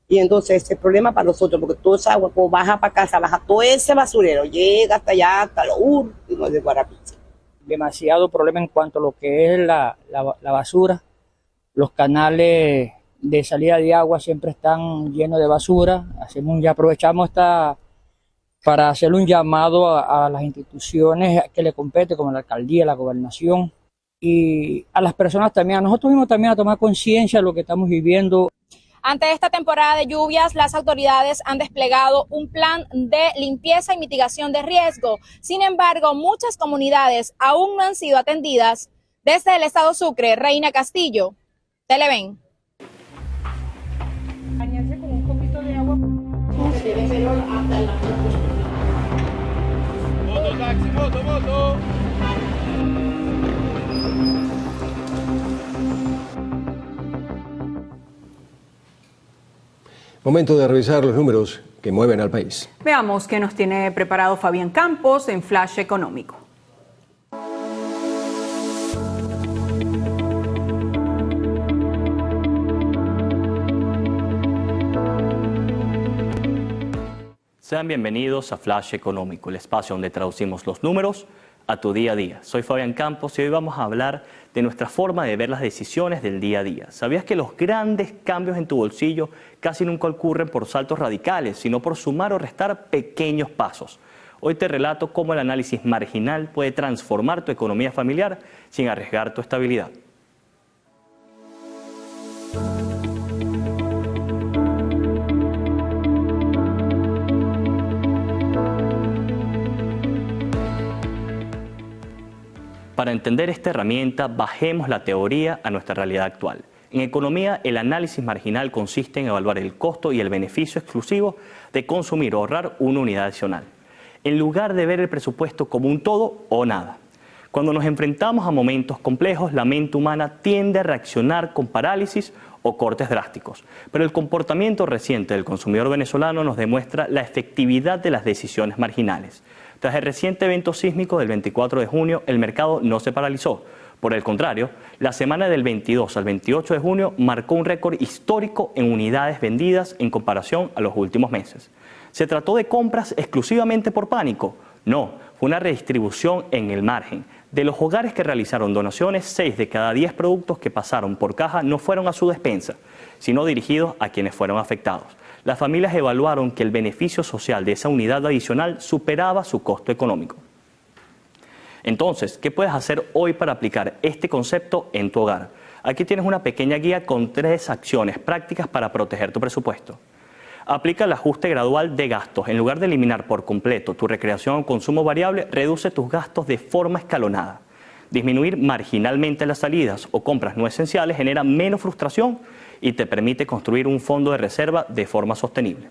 Y entonces ese problema para nosotros, porque toda esa agua pues, baja para casa, baja todo ese basurero, llega hasta allá, hasta los últimos de Guarapiche. Demasiado problema en cuanto a lo que es la basura. Los canales de salida de agua siempre están llenos de basura. Aprovechamos para hacer un llamado a las instituciones que le competen, como la alcaldía, la gobernación, y a las personas también, a nosotros mismos también, a tomar conciencia de lo que estamos viviendo. Ante esta temporada de lluvias, las autoridades han desplegado un plan de limpieza y mitigación de riesgo. Sin embargo, muchas comunidades aún no han sido atendidas. Desde el estado Sucre, Reina Castillo, Televen. Bañarse con un poquito de agua. Moto, taxi, moto. Momento de revisar los números que mueven al país. Veamos qué nos tiene preparado Fabián Campos en Flash Económico. Sean bienvenidos a Flash Económico, el espacio donde traducimos los números a tu día a día. Soy Fabián Campos y hoy vamos a hablar de nuestra forma de ver las decisiones del día a día. ¿Sabías que los grandes cambios en tu bolsillo casi nunca ocurren por saltos radicales, sino por sumar o restar pequeños pasos? Hoy te relato cómo el análisis marginal puede transformar tu economía familiar sin arriesgar tu estabilidad. Para entender esta herramienta, bajemos la teoría a nuestra realidad actual. En economía, el análisis marginal consiste en evaluar el costo y el beneficio exclusivo de consumir o ahorrar una unidad adicional, en lugar de ver el presupuesto como un todo o nada. Cuando nos enfrentamos a momentos complejos, la mente humana tiende a reaccionar con parálisis o cortes drásticos, pero el comportamiento reciente del consumidor venezolano nos demuestra la efectividad de las decisiones marginales. Tras el reciente evento sísmico del 24 de junio, el mercado no se paralizó. Por el contrario, la semana del 22 al 28 de junio marcó un récord histórico en unidades vendidas en comparación a los últimos meses. ¿Se trató de compras exclusivamente por pánico? No, fue una redistribución en el margen. De los hogares que realizaron donaciones, 6 de cada 10 productos que pasaron por caja no fueron a su despensa, sino dirigidos a quienes fueron afectados. Las familias evaluaron que el beneficio social de esa unidad adicional superaba su costo económico. Entonces, ¿qué puedes hacer hoy para aplicar este concepto en tu hogar? Aquí tienes una pequeña guía con 3 acciones prácticas para proteger tu presupuesto. Aplica el ajuste gradual de gastos. En lugar de eliminar por completo tu recreación o consumo variable, reduce tus gastos de forma escalonada. Disminuir marginalmente las salidas o compras no esenciales genera menos frustración y te permite construir un fondo de reserva de forma sostenible.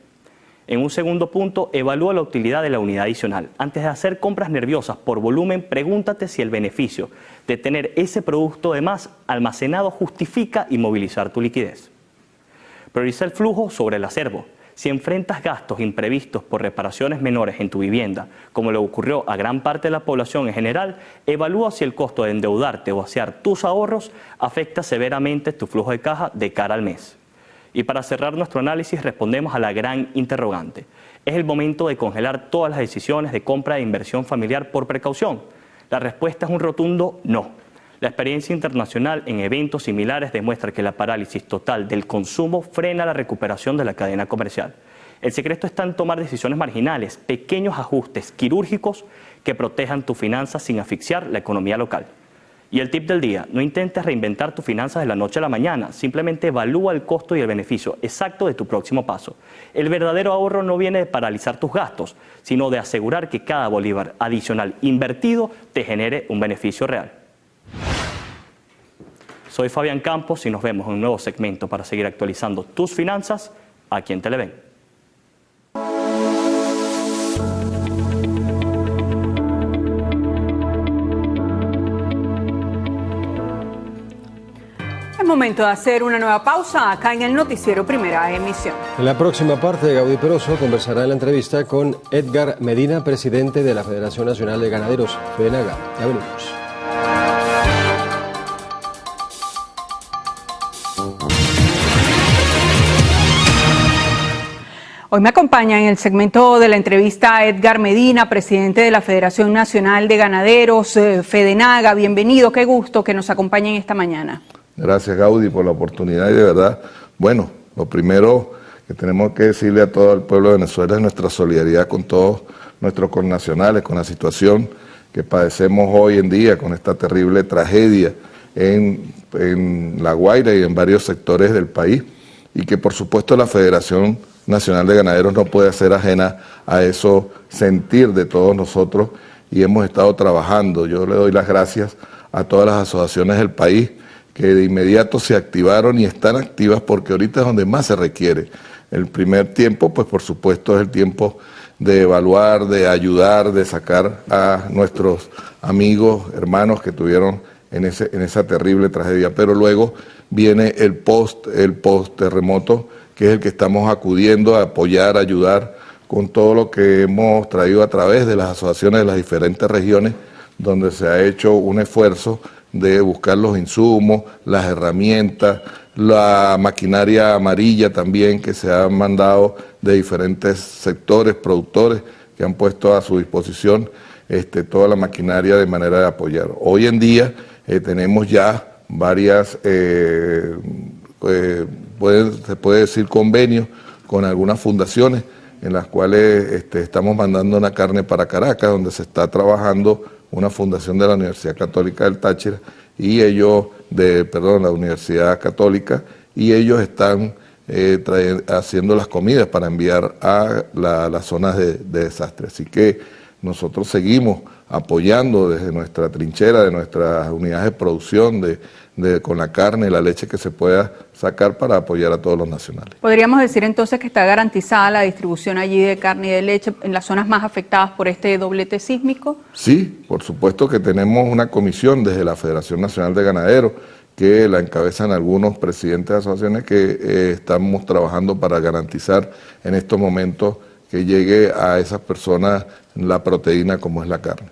En un segundo punto, evalúa la utilidad de la unidad adicional. Antes de hacer compras nerviosas por volumen, pregúntate si el beneficio de tener ese producto de más almacenado justifica inmovilizar tu liquidez. Prioriza el flujo sobre el acervo. Si enfrentas gastos imprevistos por reparaciones menores en tu vivienda, como le ocurrió a gran parte de la población en general, evalúa si el costo de endeudarte o vaciar tus ahorros afecta severamente tu flujo de caja de cara al mes. Y para cerrar nuestro análisis respondemos a la gran interrogante. ¿Es el momento de congelar todas las decisiones de compra e inversión familiar por precaución? La respuesta es un rotundo no. La experiencia internacional en eventos similares demuestra que la parálisis total del consumo frena la recuperación de la cadena comercial. El secreto está en tomar decisiones marginales, pequeños ajustes quirúrgicos que protejan tus finanzas sin asfixiar la economía local. Y el tip del día, no intentes reinventar tus finanzas de la noche a la mañana, simplemente evalúa el costo y el beneficio exacto de tu próximo paso. El verdadero ahorro no viene de paralizar tus gastos, sino de asegurar que cada bolívar adicional invertido te genere un beneficio real. Soy Fabián Campos y nos vemos en un nuevo segmento para seguir actualizando tus finanzas aquí en Televen. Es momento de hacer una nueva pausa acá en el noticiero Primera Emisión. En la próxima parte, Gaudí Peroso conversará en la entrevista con Edgar Medina, presidente de la Federación Nacional de Ganaderos, FEDENAGA. Ya venimos. Hoy me acompaña en el segmento de la entrevista Edgar Medina, presidente de la Federación Nacional de Ganaderos, FEDENAGA. Bienvenido, qué gusto que nos acompañen esta mañana. Gracias, Gaudí, por la oportunidad y de verdad, bueno, lo primero que tenemos que decirle a todo el pueblo de Venezuela es nuestra solidaridad con todos nuestros connacionales, con la situación que padecemos hoy en día, con esta terrible tragedia en La Guaira y en varios sectores del país, y que por supuesto la Federación Nacional de Ganaderos no puede ser ajena a eso sentir de todos nosotros, y hemos estado trabajando. Yo le doy las gracias a todas las asociaciones del país que de inmediato se activaron y están activas, porque ahorita es donde más se requiere. El primer tiempo, pues por supuesto, es el tiempo de evaluar, de ayudar, de sacar a nuestros amigos, hermanos que tuvieron en esa terrible tragedia, pero luego viene el post terremoto, que es el que estamos acudiendo a apoyar, a ayudar con todo lo que hemos traído a través de las asociaciones de las diferentes regiones, donde se ha hecho un esfuerzo de buscar los insumos, las herramientas, la maquinaria amarilla también que se ha mandado de diferentes sectores, productores que han puesto a su disposición toda la maquinaria de manera de apoyar. Hoy en día tenemos ya varias, se puede decir convenios con algunas fundaciones en las cuales estamos mandando una carne para Caracas, donde se está trabajando una fundación de la Universidad Católica del Táchira y ellos, la Universidad Católica, y ellos están haciendo las comidas para enviar a las zonas de desastre. Así que nosotros seguimos apoyando desde nuestra trinchera, de nuestras unidades de producción, con la carne y la leche que se pueda sacar para apoyar a todos los nacionales. ¿Podríamos decir entonces que está garantizada la distribución allí de carne y de leche en las zonas más afectadas por este doblete sísmico? Sí, por supuesto que tenemos una comisión desde la Federación Nacional de Ganaderos que la encabezan algunos presidentes de asociaciones que estamos trabajando para garantizar en estos momentos que llegue a esas personas la proteína como es la carne.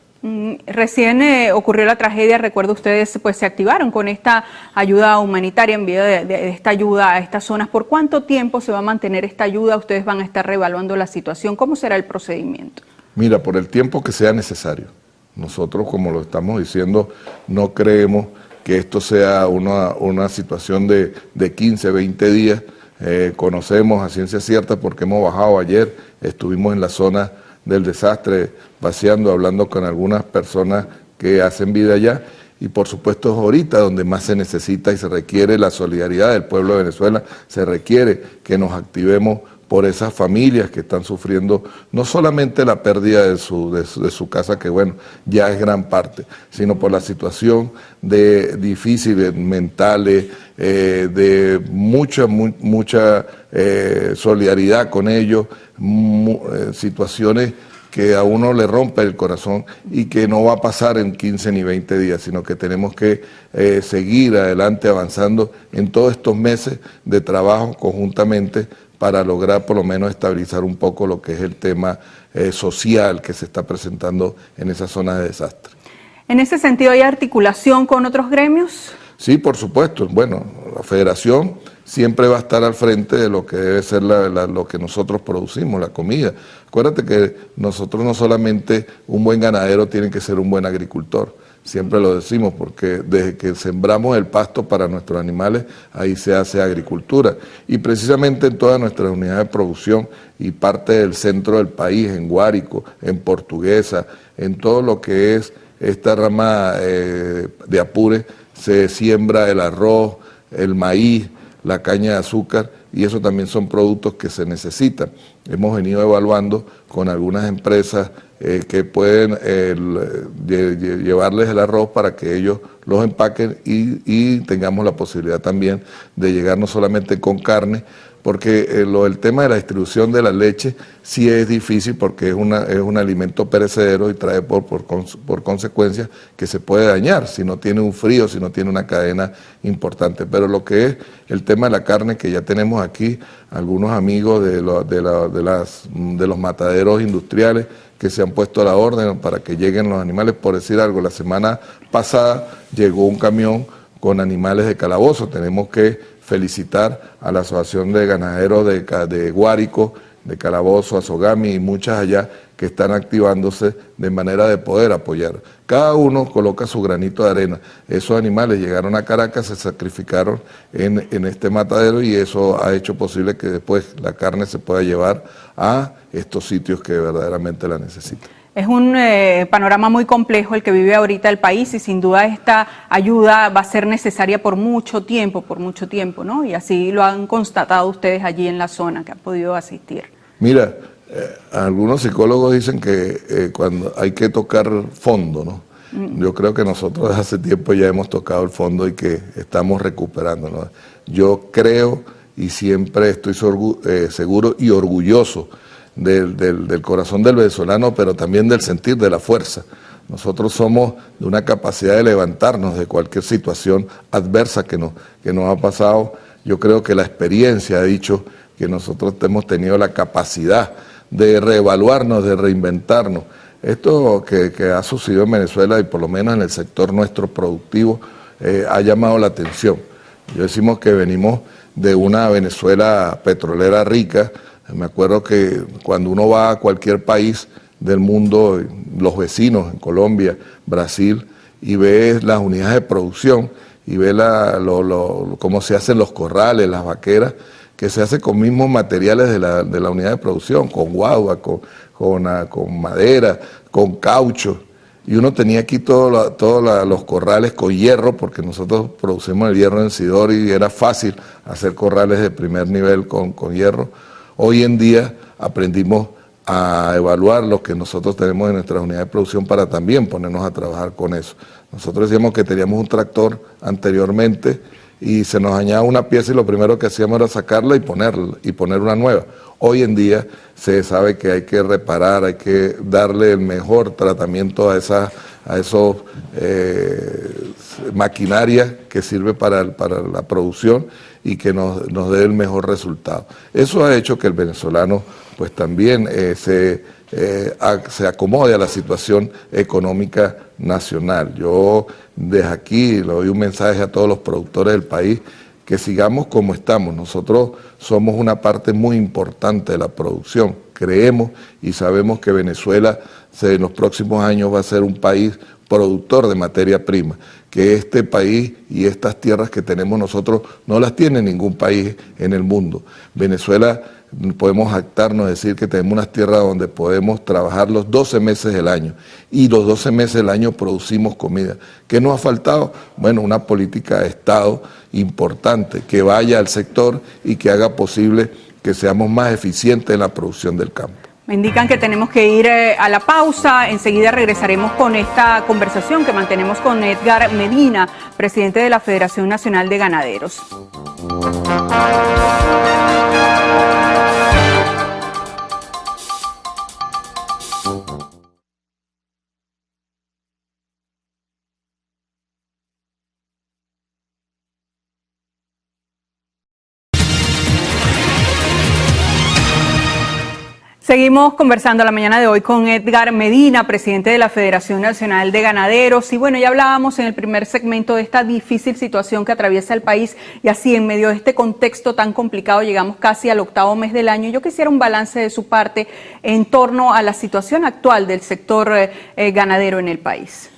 Recién ocurrió la tragedia, recuerdo ustedes pues se activaron con esta ayuda humanitaria, envío de esta ayuda a estas zonas. ¿Por cuánto tiempo se va a mantener esta ayuda? ¿Ustedes van a estar reevaluando la situación? ¿Cómo será el procedimiento? Mira, por el tiempo que sea necesario. Nosotros, como lo estamos diciendo, no creemos que esto sea una situación de 15, 20 días. Conocemos a ciencia cierta porque hemos bajado ayer, estuvimos en la zona del desastre, vaciando, hablando con algunas personas que hacen vida allá, y por supuesto es ahorita donde más se necesita y se requiere la solidaridad del pueblo de Venezuela, se requiere que nos activemos por esas familias que están sufriendo no solamente la pérdida de su casa, que bueno, ya es gran parte, sino por la situación difícil, mentales, de mucha solidaridad con ellos, situaciones que a uno le rompe el corazón y que no va a pasar en 15 ni 20 días, sino que tenemos que seguir adelante avanzando en todos estos meses de trabajo conjuntamente para lograr por lo menos estabilizar un poco lo que es el tema social que se está presentando en esas zonas de desastre. ¿En ese sentido hay articulación con otros gremios? Sí, por supuesto. Bueno, la federación siempre va a estar al frente de lo que debe ser lo que nosotros producimos, la comida. Acuérdate que nosotros no solamente un buen ganadero tiene que ser un buen agricultor, siempre lo decimos, porque desde que sembramos el pasto para nuestros animales, ahí se hace agricultura. Y precisamente en todas nuestras unidades de producción y parte del centro del país, en Guárico, en Portuguesa, en todo lo que es esta rama de Apure, se siembra el arroz, el maíz, la caña de azúcar, y eso también son productos que se necesitan. Hemos venido evaluando con algunas empresas que pueden llevarles el arroz para que ellos los empaquen y tengamos la posibilidad también de llegar no solamente con carne, porque el tema de la distribución de la leche sí es difícil porque es un alimento perecedero y trae por consecuencia que se puede dañar si no tiene un frío, si no tiene una cadena importante. Pero lo que es el tema de la carne, que ya tenemos aquí algunos amigos de los mataderos industriales que se han puesto a la orden para que lleguen los animales. Por decir algo, la semana pasada llegó un camión con animales de calabozo. Tenemos que felicitar a la Asociación de Ganaderos de Guárico, de Calabozo, Azogami y muchas allá que están activándose de manera de poder apoyar. Cada uno coloca su granito de arena. Esos animales llegaron a Caracas, se sacrificaron en este matadero y eso ha hecho posible que después la carne se pueda llevar a estos sitios que verdaderamente la necesitan. Es un panorama muy complejo el que vive ahorita el país y sin duda esta ayuda va a ser necesaria por mucho tiempo, ¿no? Y así lo han constatado ustedes allí en la zona que han podido asistir. Mira, algunos psicólogos dicen que cuando hay que tocar fondo, ¿no? Yo creo que nosotros desde hace tiempo ya hemos tocado el fondo y que estamos recuperando, ¿no? Yo creo y siempre estoy seguro y orgulloso del corazón del venezolano, pero también del sentir, de la fuerza. Nosotros somos de una capacidad de levantarnos de cualquier situación adversa que nos ha pasado. Yo creo que la experiencia ha dicho que nosotros hemos tenido la capacidad de reevaluarnos, de reinventarnos. Esto que ha sucedido en Venezuela y por lo menos en el sector nuestro productivo ha llamado la atención. Yo decimos que venimos de una Venezuela petrolera rica. Me acuerdo que cuando uno va a cualquier país del mundo, los vecinos, en Colombia, Brasil, y ve las unidades de producción y ve cómo se hacen los corrales, las vaqueras, que se hace con mismos materiales de la unidad de producción, con guagua, con madera, con caucho. Y uno tenía aquí todos los corrales con hierro, porque nosotros producimos el hierro en Sidor y era fácil hacer corrales de primer nivel con hierro. Hoy en día aprendimos a evaluar lo que nosotros tenemos en nuestras unidades de producción para también ponernos a trabajar con eso. Nosotros decíamos que teníamos un tractor anteriormente y se nos dañaba una pieza y lo primero que hacíamos era sacarla y poner una nueva. Hoy en día se sabe que hay que reparar, hay que darle el mejor tratamiento a esos maquinaria que sirve para la producción y que nos dé el mejor resultado. Eso ha hecho que el venezolano pues también se acomode a la situación económica nacional. Yo desde aquí le doy un mensaje a todos los productores del país que sigamos como estamos. Nosotros somos una parte muy importante de la producción. Creemos y sabemos que Venezuela en los próximos años va a ser un país productor de materia prima, que este país y estas tierras que tenemos nosotros no las tiene ningún país en el mundo. Venezuela, podemos jactarnos, decir que tenemos unas tierras donde podemos trabajar los 12 meses del año y los 12 meses del año producimos comida. ¿Qué nos ha faltado? Bueno, una política de Estado importante que vaya al sector y que haga posible que seamos más eficientes en la producción del campo. Me indican que tenemos que ir a la pausa. Enseguida regresaremos con esta conversación que mantenemos con Edgar Medina, presidente de la Federación Nacional de Ganaderos. Seguimos conversando la mañana de hoy con Edgar Medina, presidente de la Federación Nacional de Ganaderos. Y bueno, ya hablábamos en el primer segmento de esta difícil situación que atraviesa el país y así en medio de este contexto tan complicado llegamos casi al 8º mes del año. Yo quisiera un balance de su parte en torno a la situación actual del sector ganadero en el país.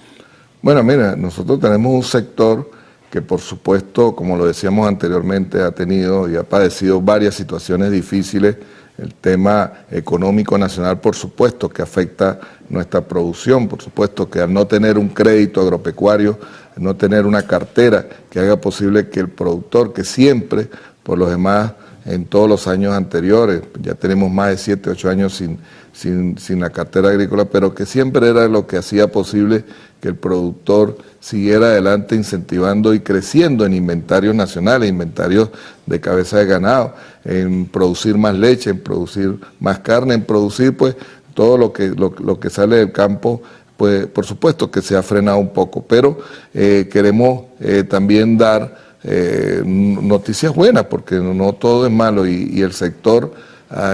Bueno, mira, nosotros tenemos un sector que por supuesto, como lo decíamos anteriormente, ha tenido y ha padecido varias situaciones difíciles. El tema económico nacional, por supuesto, que afecta nuestra producción, por supuesto que al no tener un crédito agropecuario, no tener una cartera que haga posible que el productor, que siempre, por los demás, en todos los años anteriores, ya tenemos más de 7, 8 años sin la cartera agrícola, pero que siempre era lo que hacía posible que el productor siguiera adelante incentivando y creciendo en inventarios nacionales, inventarios de cabeza de ganado, en producir más leche, en producir más carne, en producir pues todo lo que sale del campo, pues por supuesto que se ha frenado un poco, pero queremos también dar noticias buenas, porque no todo es malo y el sector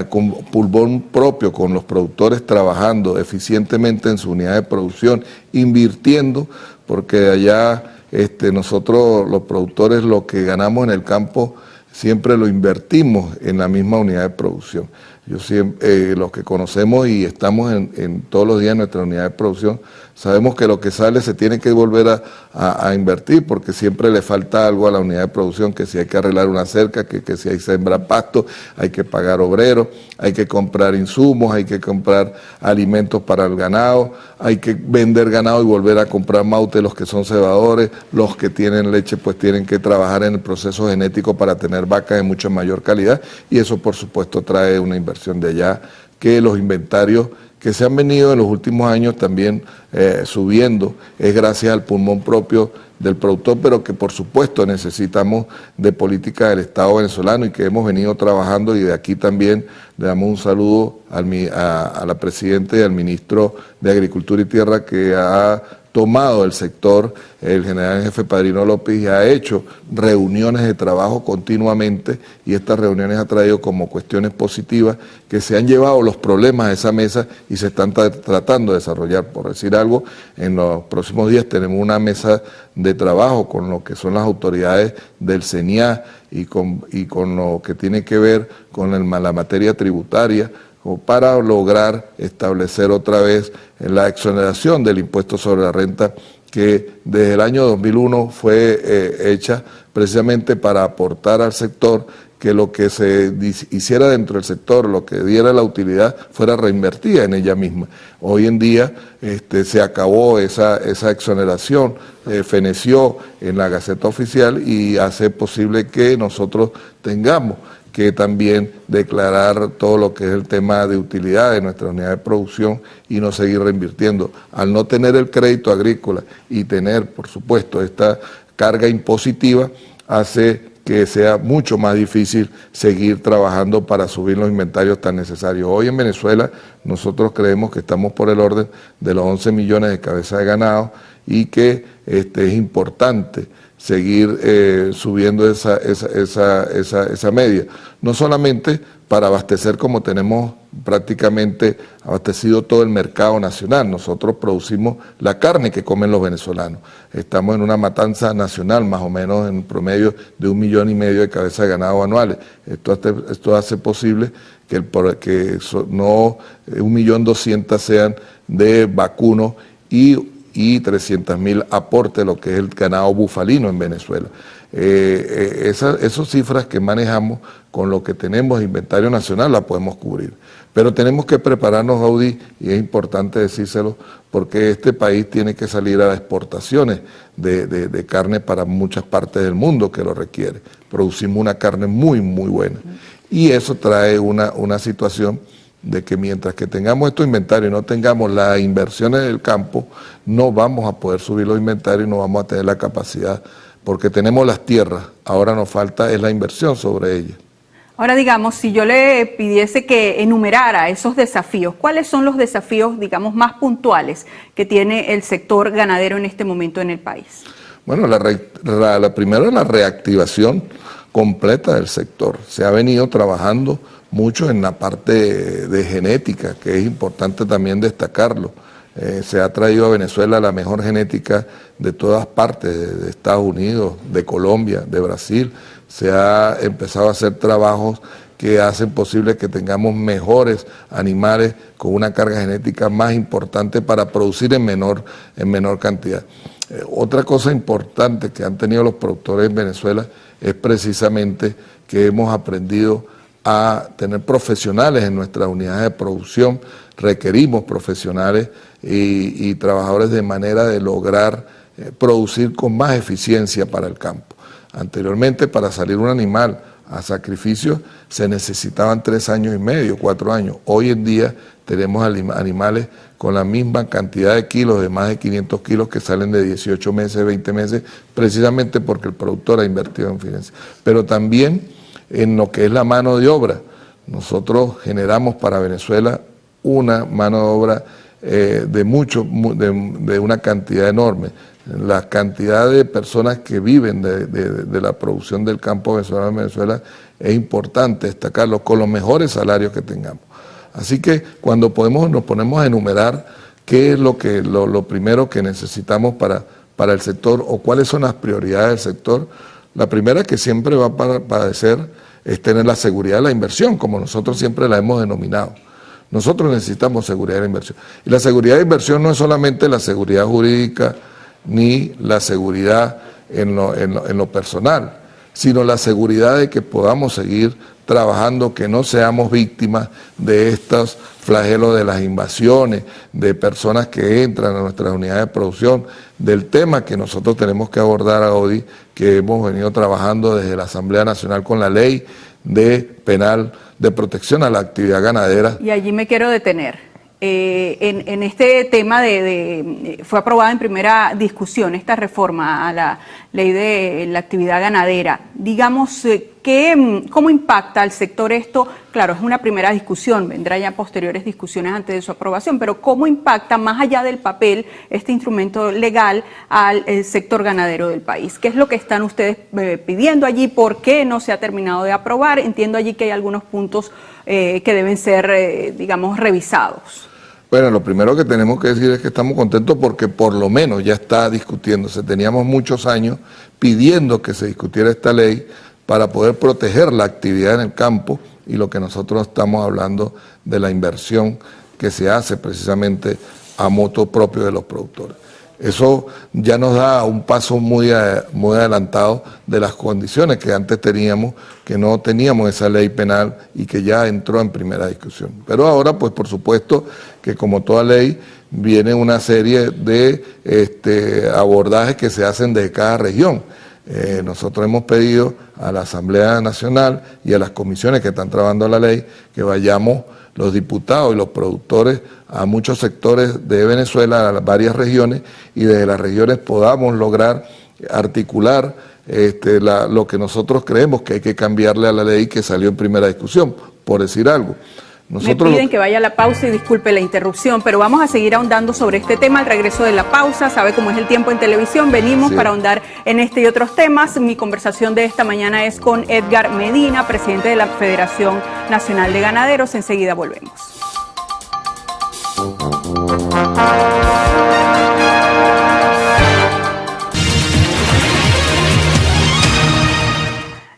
con pulmón propio, con los productores trabajando eficientemente en su unidad de producción, invirtiendo, porque allá nosotros los productores lo que ganamos en el campo siempre lo invertimos en la misma unidad de producción. Yo siempre, los que conocemos y estamos en todos los días en nuestra unidad de producción, sabemos que lo que sale se tiene que volver a invertir, porque siempre le falta algo a la unidad de producción, que si hay que arreglar una cerca, que si hay sembrar pasto, hay que pagar obreros, hay que comprar insumos, hay que comprar alimentos para el ganado, hay que vender ganado y volver a comprar maute los que son cebadores, los que tienen leche pues tienen que trabajar en el proceso genético para tener vacas de mucha mayor calidad, y eso por supuesto trae una inversión de allá, que los inventarios que se han venido en los últimos años también subiendo, es gracias al pulmón propio del productor, pero que por supuesto necesitamos de política del Estado venezolano y que hemos venido trabajando, y de aquí también le damos un saludo a la Presidenta y al Ministro de Agricultura y Tierra, que ha tomado el sector, el general jefe Padrino López, y ha hecho reuniones de trabajo continuamente, y estas reuniones han traído como cuestiones positivas que se han llevado los problemas a esa mesa y se están tratando de desarrollar. Por decir algo, en los próximos días tenemos una mesa de trabajo con lo que son las autoridades del CENIA y con lo que tiene que ver con la materia tributaria, para lograr establecer otra vez la exoneración del impuesto sobre la renta, que desde el año 2001 fue hecha precisamente para aportar al sector, que lo que se hiciera dentro del sector, lo que diera la utilidad, fuera reinvertida en ella misma. Hoy en día se acabó esa exoneración, feneció en la Gaceta Oficial, y hace posible que nosotros tengamos que también declarar todo lo que es el tema de utilidad de nuestra unidad de producción y no seguir reinvirtiendo. Al no tener el crédito agrícola y tener, por supuesto, esta carga impositiva, hace que sea mucho más difícil seguir trabajando para subir los inventarios tan necesarios. Hoy en Venezuela nosotros creemos que estamos por el orden de los 11 millones de cabezas de ganado, y que es importante seguir subiendo esa media, no solamente para abastecer, como tenemos prácticamente abastecido todo el mercado nacional. Nosotros producimos la carne que comen los venezolanos. Estamos en una matanza nacional, más o menos en promedio de 1,5 millones de cabezas de ganado anuales. Esto hace posible que no 1.200.000 sean de vacuno y 300.000 aporte lo que es el ganado bufalino en Venezuela. Esas cifras que manejamos con lo que tenemos de inventario nacional la podemos cubrir. Pero tenemos que prepararnos, Gaudí, y es importante decírselo, porque este país tiene que salir a las exportaciones de carne para muchas partes del mundo que lo requiere. Producimos una carne muy, muy buena. Y eso trae una situación de que mientras que tengamos estos inventarios y no tengamos las inversiones del campo, no vamos a poder subir los inventarios y no vamos a tener la capacidad, porque tenemos las tierras, ahora nos falta es la inversión sobre ellas. Ahora, digamos, si yo le pidiese que enumerara esos desafíos, ¿cuáles son los desafíos, digamos, más puntuales que tiene el sector ganadero en este momento en el país? Bueno, la primera es la reactivación completa del sector. Se ha venido trabajando mucho en la parte de genética, que es importante también destacarlo. Se ha traído a Venezuela la mejor genética de todas partes, de Estados Unidos, de Colombia, de Brasil. Se ha empezado a hacer trabajos que hacen posible que tengamos mejores animales con una carga genética más importante para producir en menor cantidad. Otra cosa importante que han tenido los productores en Venezuela es precisamente que hemos aprendido a tener profesionales en nuestras unidades de producción. Requerimos profesionales y trabajadores de manera de lograr producir con más eficiencia para el campo. Anteriormente, para salir un animal a sacrificio se necesitaban 3 años y medio, 4 años. Hoy en día tenemos animales con la misma cantidad de kilos, de más de 500 kilos, que salen de 18 meses, 20 meses, precisamente porque el productor ha invertido en finanzas. Pero también en lo que es la mano de obra. Nosotros generamos para Venezuela una mano de obra de una cantidad enorme. La cantidad de personas que viven de la producción del campo venezolano en Venezuela es importante destacarlo, con los mejores salarios que tengamos. Así que cuando nos ponemos a enumerar qué es lo primero que necesitamos para el sector o cuáles son las prioridades del sector, la primera que siempre va a padecer es tener la seguridad de la inversión, como nosotros siempre la hemos denominado. Nosotros necesitamos seguridad de la inversión. Y la seguridad de inversión no es solamente la seguridad jurídica ni la seguridad en lo personal, sino la seguridad de que podamos seguir trabajando, que no seamos víctimas de estos flagelos de las invasiones, de personas que entran a nuestras unidades de producción, del tema que nosotros tenemos que abordar a ODI, que hemos venido trabajando desde la Asamblea Nacional con la ley penal de protección a la actividad ganadera. Y allí me quiero detener. En este tema fue aprobada en primera discusión esta reforma a la ley de la actividad ganadera. Digamos, ¿cómo impacta al sector esto? Claro, es una primera discusión, vendrán ya posteriores discusiones antes de su aprobación, pero ¿cómo impacta más allá del papel este instrumento legal al sector ganadero del país? ¿Qué es lo que están ustedes pidiendo allí? ¿Por qué no se ha terminado de aprobar? Entiendo allí que hay algunos puntos que deben ser, digamos, revisados. Bueno, lo primero que tenemos que decir es que estamos contentos porque por lo menos ya está discutiéndose. Teníamos muchos años pidiendo que se discutiera esta ley para poder proteger la actividad en el campo y lo que nosotros estamos hablando de la inversión que se hace precisamente a moto propio de los productores. Eso ya nos da un paso muy adelantado de las condiciones que antes teníamos, que no teníamos esa ley penal y que ya entró en primera discusión. Pero ahora, pues por supuesto que como toda ley, viene una serie de abordajes que se hacen de cada región. Nosotros hemos pedido a la Asamblea Nacional y a las comisiones que están trabajando la ley que vayamos los diputados y los productores a muchos sectores de Venezuela, a varias regiones, y desde las regiones podamos lograr articular lo que nosotros creemos que hay que cambiarle a la ley que salió en primera discusión, por decir algo. Me piden que vaya a la pausa y disculpe la interrupción, pero vamos a seguir ahondando sobre este tema al regreso de la pausa. Sabe cómo es el tiempo en televisión, venimos para ahondar en este y otros temas. Mi conversación de esta mañana es con Edgar Medina, presidente de la Federación Nacional de Ganaderos. Enseguida volvemos.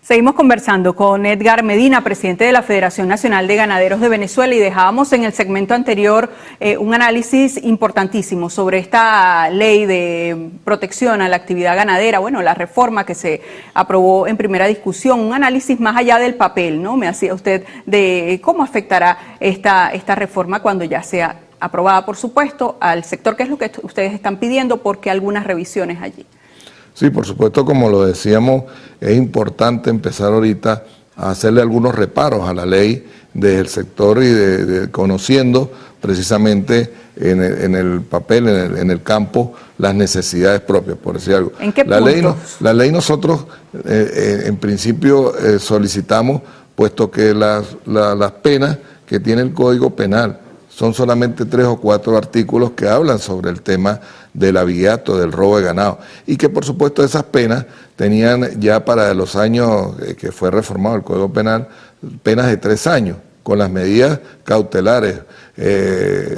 Seguimos conversando con Edgar Medina, presidente de la Federación Nacional de Ganaderos de Venezuela, y dejábamos en el segmento anterior un análisis importantísimo sobre esta ley de protección a la actividad ganadera, bueno, la reforma que se aprobó en primera discusión, un análisis más allá del papel, ¿no? Me hacía usted de cómo afectará esta reforma cuando ya sea aprobada, por supuesto, al sector, que es lo que ustedes están pidiendo, porque algunas revisiones allí. Sí, por supuesto, como lo decíamos, es importante empezar ahorita a hacerle algunos reparos a la ley del sector y conociendo precisamente en el papel, en el campo, las necesidades propias, por decir algo. ¿En qué puntos? La ley nosotros en principio solicitamos, puesto que las penas que tiene el Código Penal son solamente 3 o 4 artículos que hablan sobre el tema del abigeato, del robo de ganado, y que por supuesto esas penas tenían ya para los años que fue reformado el Código Penal, penas de 3 años, con las medidas cautelares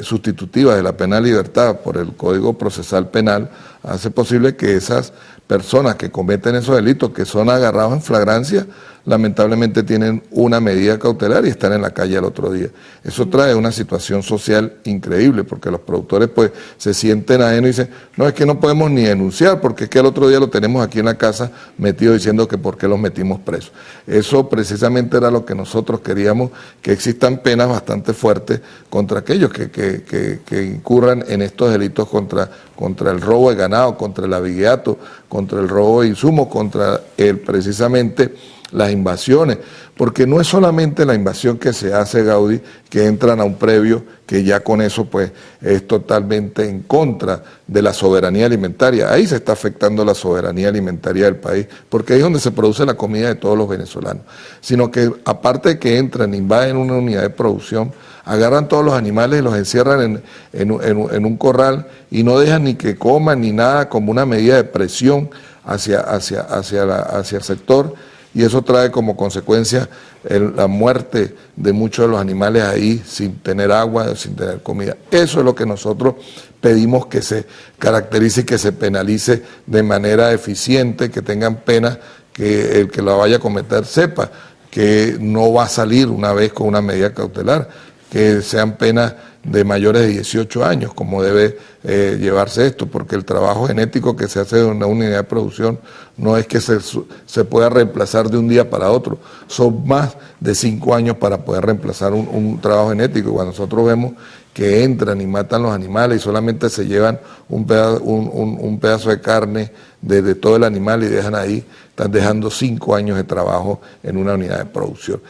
sustitutivas de la pena de libertad por el Código Procesal Penal, hace posible que esas personas que cometen esos delitos, que son agarrados en flagrancia, lamentablemente tienen una medida cautelar y están en la calle al otro día. Eso trae una situación social increíble, porque los productores pues se sienten ajenos y dicen, no, es que no podemos ni denunciar, porque es que al otro día lo tenemos aquí en la casa metido diciendo que por qué los metimos presos. Eso precisamente era lo que nosotros queríamos, que existan penas bastante fuertes contra aquellos que incurran en estos delitos contra el robo de ganado, contra el abigeato, contra el robo de insumos, contra precisamente las invasiones, porque no es solamente la invasión que se hace, Gaudí, que entran a un previo que ya con eso pues es totalmente en contra de la soberanía alimentaria. Ahí se está afectando la soberanía alimentaria del país, porque ahí es donde se produce la comida de todos los venezolanos, sino que aparte de que entran, invaden una unidad de producción, agarran todos los animales y los encierran en un corral y no dejan ni que coman ni nada, como una medida de presión hacia el sector, y eso trae como consecuencia la muerte de muchos de los animales ahí sin tener agua, sin tener comida. Eso es lo que nosotros pedimos que se caracterice y que se penalice de manera eficiente, que tengan pena, que el que la vaya a cometer sepa que no va a salir una vez con una medida cautelar, que sean penas de mayores de 18 años, como debe llevarse esto, porque el trabajo genético que se hace en una unidad de producción no es que se pueda reemplazar de un día para otro, son más de 5 años para poder reemplazar un trabajo genético. Cuando nosotros vemos que entran y matan los animales y solamente se llevan un pedazo de carne de todo el animal y dejan ahí, están dejando 5 años de trabajo en una unidad de producción.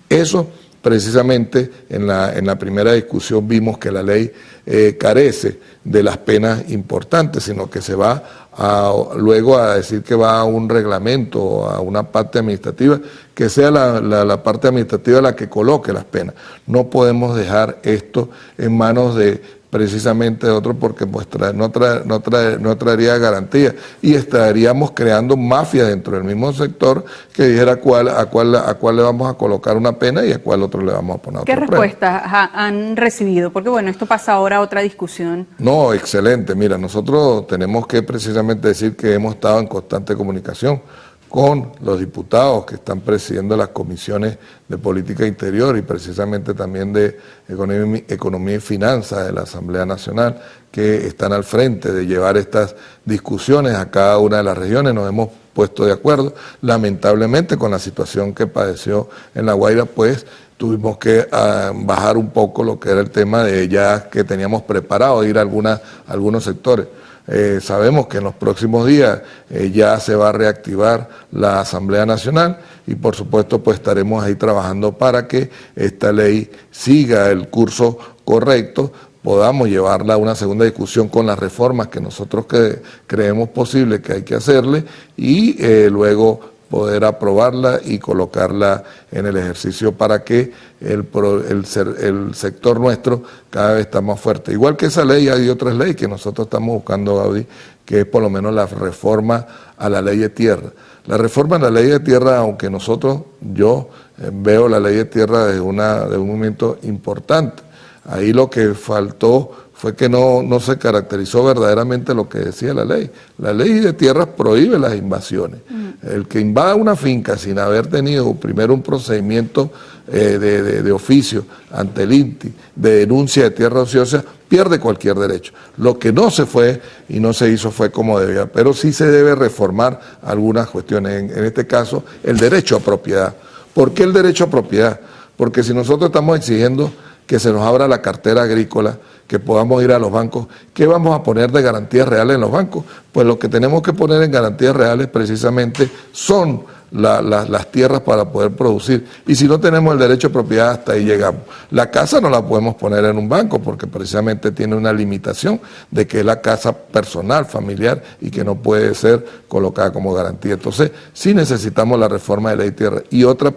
Eso precisamente en la primera discusión vimos que la ley carece de las penas importantes, sino que se va luego a decir que va a un reglamento, a una parte administrativa, que sea la parte administrativa la que coloque las penas. No podemos dejar esto en manos de precisamente de otros, porque pues no traería garantía y estaríamos creando mafia dentro del mismo sector que dijera a cuál le vamos a colocar una pena y a cuál otro le vamos a poner otra pena. ¿Qué respuestas han recibido? Porque bueno, esto pasa ahora a otra discusión. No, excelente. Mira, nosotros tenemos que precisamente decir que hemos estado en constante comunicación con los diputados que están presidiendo las comisiones de política interior y precisamente también de economía y finanzas de la Asamblea Nacional, que están al frente de llevar estas discusiones a cada una de las regiones. Nos hemos puesto de acuerdo. Lamentablemente, con la situación que padeció en La Guaira, pues tuvimos que bajar un poco lo que era el tema de ya que teníamos preparado de ir a algunos sectores. Sabemos que en los próximos días ya se va a reactivar la Asamblea Nacional y por supuesto pues estaremos ahí trabajando para que esta ley siga el curso correcto, podamos llevarla a una segunda discusión con las reformas que nosotros creemos posible que hay que hacerle y luego poder aprobarla y colocarla en el ejercicio para que el sector nuestro cada vez está más fuerte. Igual que esa ley, hay otras leyes que nosotros estamos buscando, Gaudí, que es por lo menos la reforma a la ley de tierra. La reforma a la ley de tierra, aunque yo veo la ley de tierra de un momento importante, ahí lo que faltó fue que no se caracterizó verdaderamente lo que decía la ley. La ley de tierras prohíbe las invasiones. El que invada una finca sin haber tenido primero un procedimiento de oficio ante el INTI, de denuncia de tierra ociosa, pierde cualquier derecho. Lo que no se fue y no se hizo fue como debía, pero sí se debe reformar algunas cuestiones. En este caso, el derecho a propiedad. ¿Por qué el derecho a propiedad? Porque si nosotros estamos exigiendo que se nos abra la cartera agrícola, que podamos ir a los bancos, ¿qué vamos a poner de garantías reales en los bancos? Pues lo que tenemos que poner en garantías reales precisamente son las tierras para poder producir. Y si no tenemos el derecho a propiedad, hasta ahí llegamos. La casa no la podemos poner en un banco porque precisamente tiene una limitación de que es la casa personal, familiar y que no puede ser colocada como garantía. Entonces, sí necesitamos la reforma de ley de tierra. Y otra,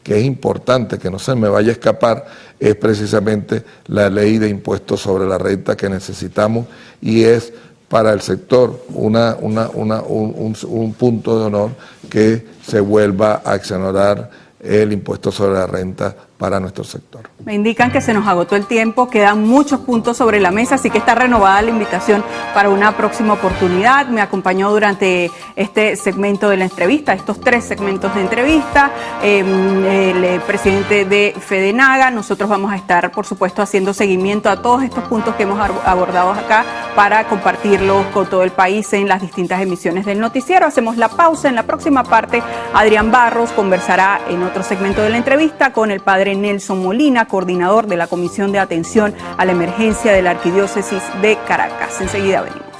que es importante, que no se me vaya a escapar, es precisamente la ley de impuestos sobre la renta que necesitamos y es para el sector un punto de honor que se vuelva a exonerar el impuesto sobre la renta para nuestro sector. Me indican que se nos agotó el tiempo, quedan muchos puntos sobre la mesa, así que está renovada la invitación para una próxima oportunidad. Me acompañó durante este segmento de la entrevista, estos 3 segmentos de entrevista, el presidente de FEDENAGA. Nosotros vamos a estar, por supuesto, haciendo seguimiento a todos estos puntos que hemos abordado acá para compartirlos con todo el país en las distintas emisiones del noticiero. Hacemos la pausa. En la próxima parte, Adrián Barros conversará en otro segmento de la entrevista con el padre Nelson Molina, coordinador de la Comisión de Atención a la Emergencia de la Arquidiócesis de Caracas. Enseguida venimos.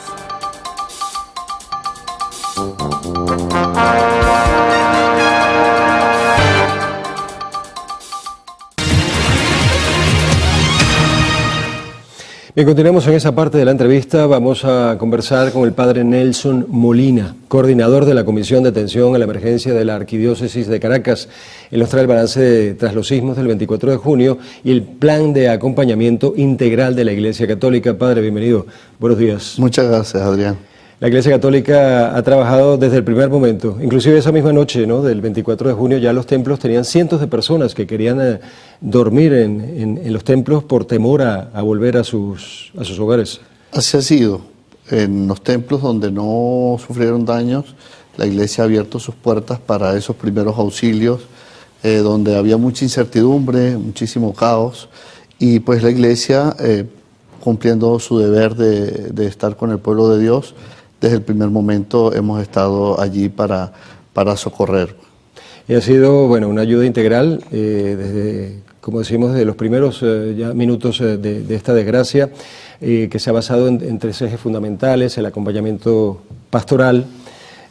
Bien, continuamos en esa parte de la entrevista. Vamos a conversar con el padre Nelson Molina, coordinador de la Comisión de Atención a la Emergencia de la Arquidiócesis de Caracas. Él nos trae el balance tras los sismos del 24 de junio y el plan de acompañamiento integral de la Iglesia Católica. Padre, bienvenido. Buenos días. Muchas gracias, Adrián. La Iglesia Católica ha trabajado desde el primer momento, inclusive esa misma noche, ¿no?, del 24 de junio, ya los templos tenían cientos de personas que querían dormir en los templos por temor a volver a sus hogares. Así ha sido. En los templos donde no sufrieron daños, la Iglesia ha abierto sus puertas para esos primeros auxilios, donde había mucha incertidumbre, muchísimo caos, y pues la Iglesia, cumpliendo su deber de estar con el pueblo de Dios, desde el primer momento hemos estado allí para socorrer. Y ha sido, bueno, una ayuda integral desde, como decimos, de los primeros ya minutos de esta desgracia, que se ha basado en 3 ejes fundamentales: el acompañamiento pastoral,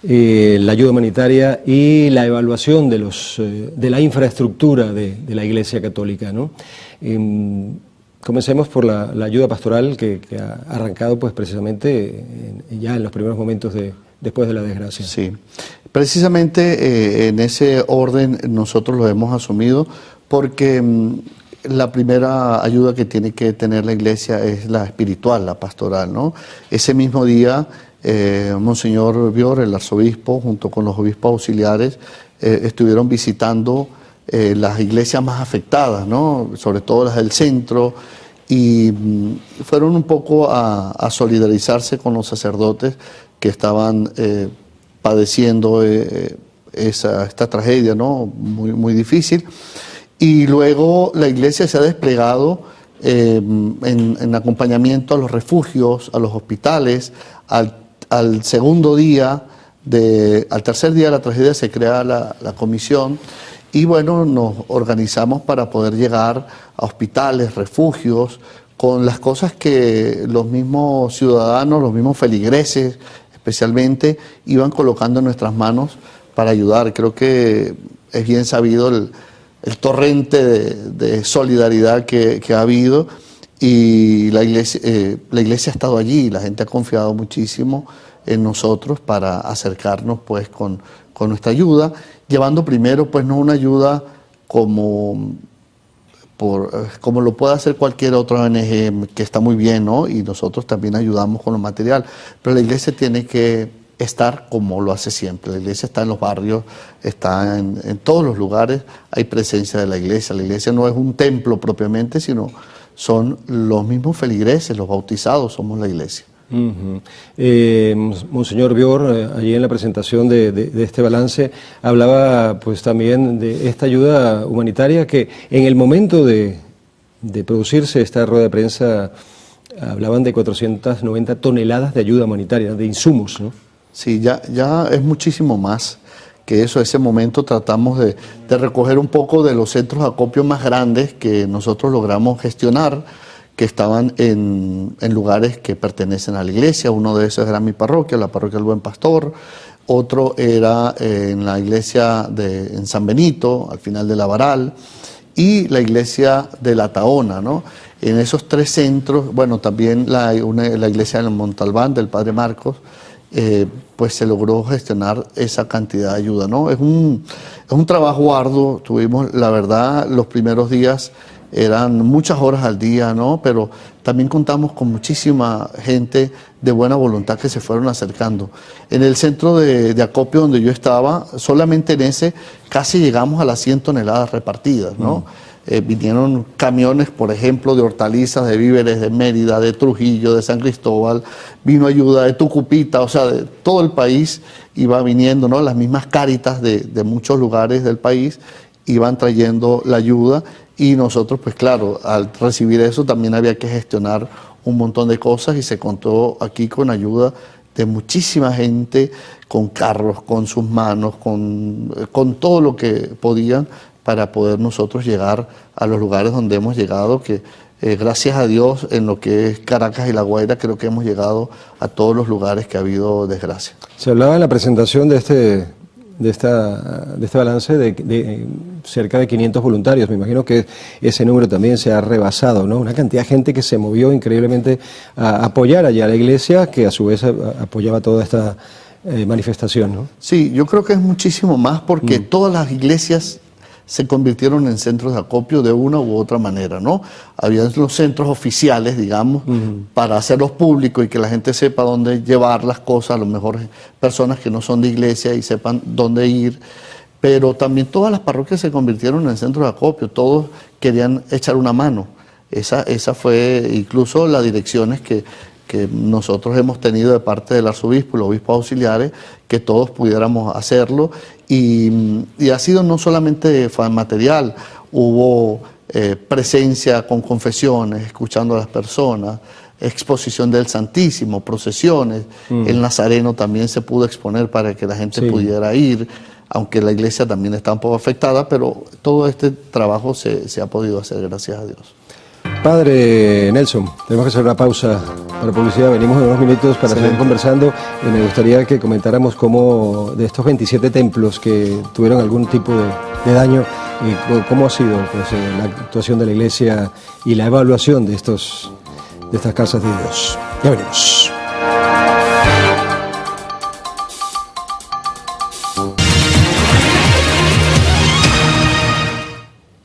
la ayuda humanitaria y la evaluación de la infraestructura de la Iglesia Católica, ¿no? Comencemos por la ayuda pastoral que ha arrancado pues precisamente ya en los primeros momentos después de la desgracia. Sí, precisamente en ese orden nosotros lo hemos asumido porque la primera ayuda que tiene que tener la Iglesia es la espiritual, la pastoral, ¿no? Ese mismo día, Monseñor Bior, el arzobispo, junto con los obispos auxiliares, estuvieron visitando las iglesias más afectadas, ¿no?, sobre todo las del centro, y fueron un poco a solidarizarse con los sacerdotes que estaban padeciendo esta tragedia, ¿no?, muy difícil. Y luego la Iglesia se ha desplegado en acompañamiento a los refugios, a los hospitales. Al segundo día, al tercer día de la tragedia se crea la comisión. Y bueno, nos organizamos para poder llegar a hospitales, refugios, con las cosas que los mismos ciudadanos, los mismos feligreses especialmente, iban colocando en nuestras manos para ayudar. Creo que es bien sabido el torrente de solidaridad que ha habido, y la iglesia ha estado allí, la gente ha confiado muchísimo en nosotros para acercarnos pues con nuestra ayuda, llevando primero pues no una ayuda como lo puede hacer cualquier otra ONG, que está muy bien, ¿no?, y nosotros también ayudamos con lo material, pero la Iglesia tiene que estar como lo hace siempre. La Iglesia está en los barrios, está en todos los lugares, hay presencia de la Iglesia. La Iglesia no es un templo propiamente, sino son los mismos feligreses, los bautizados, somos la Iglesia. Monseñor Bior, allí en la presentación de este balance, hablaba pues también de esta ayuda humanitaria que en el momento de producirse esta rueda de prensa hablaban de 490 toneladas de ayuda humanitaria, de insumos, ¿no? Sí, ya es muchísimo más que eso. Ese momento tratamos de recoger un poco de los centros de acopio más grandes que nosotros logramos gestionar, que estaban en lugares que pertenecen a la iglesia. Uno de esos era mi parroquia, la parroquia del Buen Pastor. Otro era en la iglesia en San Benito, al final de la Varal, y la iglesia de La Tahona, ¿no? En esos 3 centros, bueno, también la iglesia del Montalbán, del Padre Marcos, pues se logró gestionar esa cantidad de ayuda, ¿no? Es un trabajo arduo. Tuvimos, la verdad, los primeros días eran muchas horas al día, ¿no? Pero también contamos con muchísima gente de buena voluntad que se fueron acercando. En el centro de acopio donde yo estaba, solamente en ese casi llegamos a las 100 toneladas repartidas, ¿no? Vinieron camiones, por ejemplo, de hortalizas, de víveres de Mérida, de Trujillo, de San Cristóbal, vino ayuda de Tucupita, o sea, de todo el país iba viniendo, ¿no? Las mismas Cáritas de muchos lugares del país iban trayendo la ayuda y nosotros, pues claro, al recibir eso también había que gestionar un montón de cosas y se contó aquí con ayuda de muchísima gente, con carros, con sus manos, con todo lo que podían para poder nosotros llegar a los lugares donde hemos llegado, que gracias a Dios en lo que es Caracas y La Guaira creo que hemos llegado a todos los lugares que ha habido desgracia. Se hablaba en la presentación de este balance de cerca de 500 voluntarios. Me imagino que ese número también se ha rebasado, ¿no? Una cantidad de gente que se movió increíblemente a apoyar allá a la iglesia, que a su vez apoyaba toda esta manifestación, ¿no? Sí, yo creo que es muchísimo más porque todas las iglesias se convirtieron en centros de acopio de una u otra manera, ¿no? Había los centros oficiales, digamos, para hacerlos públicos y que la gente sepa dónde llevar las cosas, a lo mejor personas que no son de iglesia y sepan dónde ir, pero también todas las parroquias se convirtieron en centros de acopio, todos querían echar una mano. Esa fue incluso las direcciones que nosotros hemos tenido de parte del arzobispo y los obispos auxiliares, que todos pudiéramos hacerlo, y ha sido no solamente material, hubo presencia con confesiones, escuchando a las personas, exposición del Santísimo, procesiones, el Nazareno también se pudo exponer para que la gente pudiera ir, aunque la iglesia también está un poco afectada, pero todo este trabajo se ha podido hacer, gracias a Dios. Padre Nelson, tenemos que hacer una pausa para publicidad, venimos en unos minutos para seguir conversando y me gustaría que comentáramos cómo de estos 27 templos que tuvieron algún tipo de daño, cómo ha sido pues, la actuación de la iglesia y la evaluación de estas casas de Dios. Ya venimos.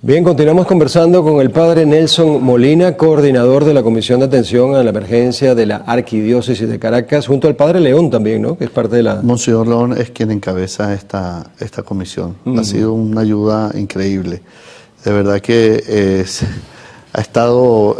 Bien, continuamos conversando con el padre Nelson Molina, coordinador de la Comisión de Atención a la Emergencia de la Arquidiócesis de Caracas, junto al padre León también, ¿no? Que es parte de la... Monseñor León es quien encabeza esta comisión. Ha sido una ayuda increíble. De verdad que ha estado,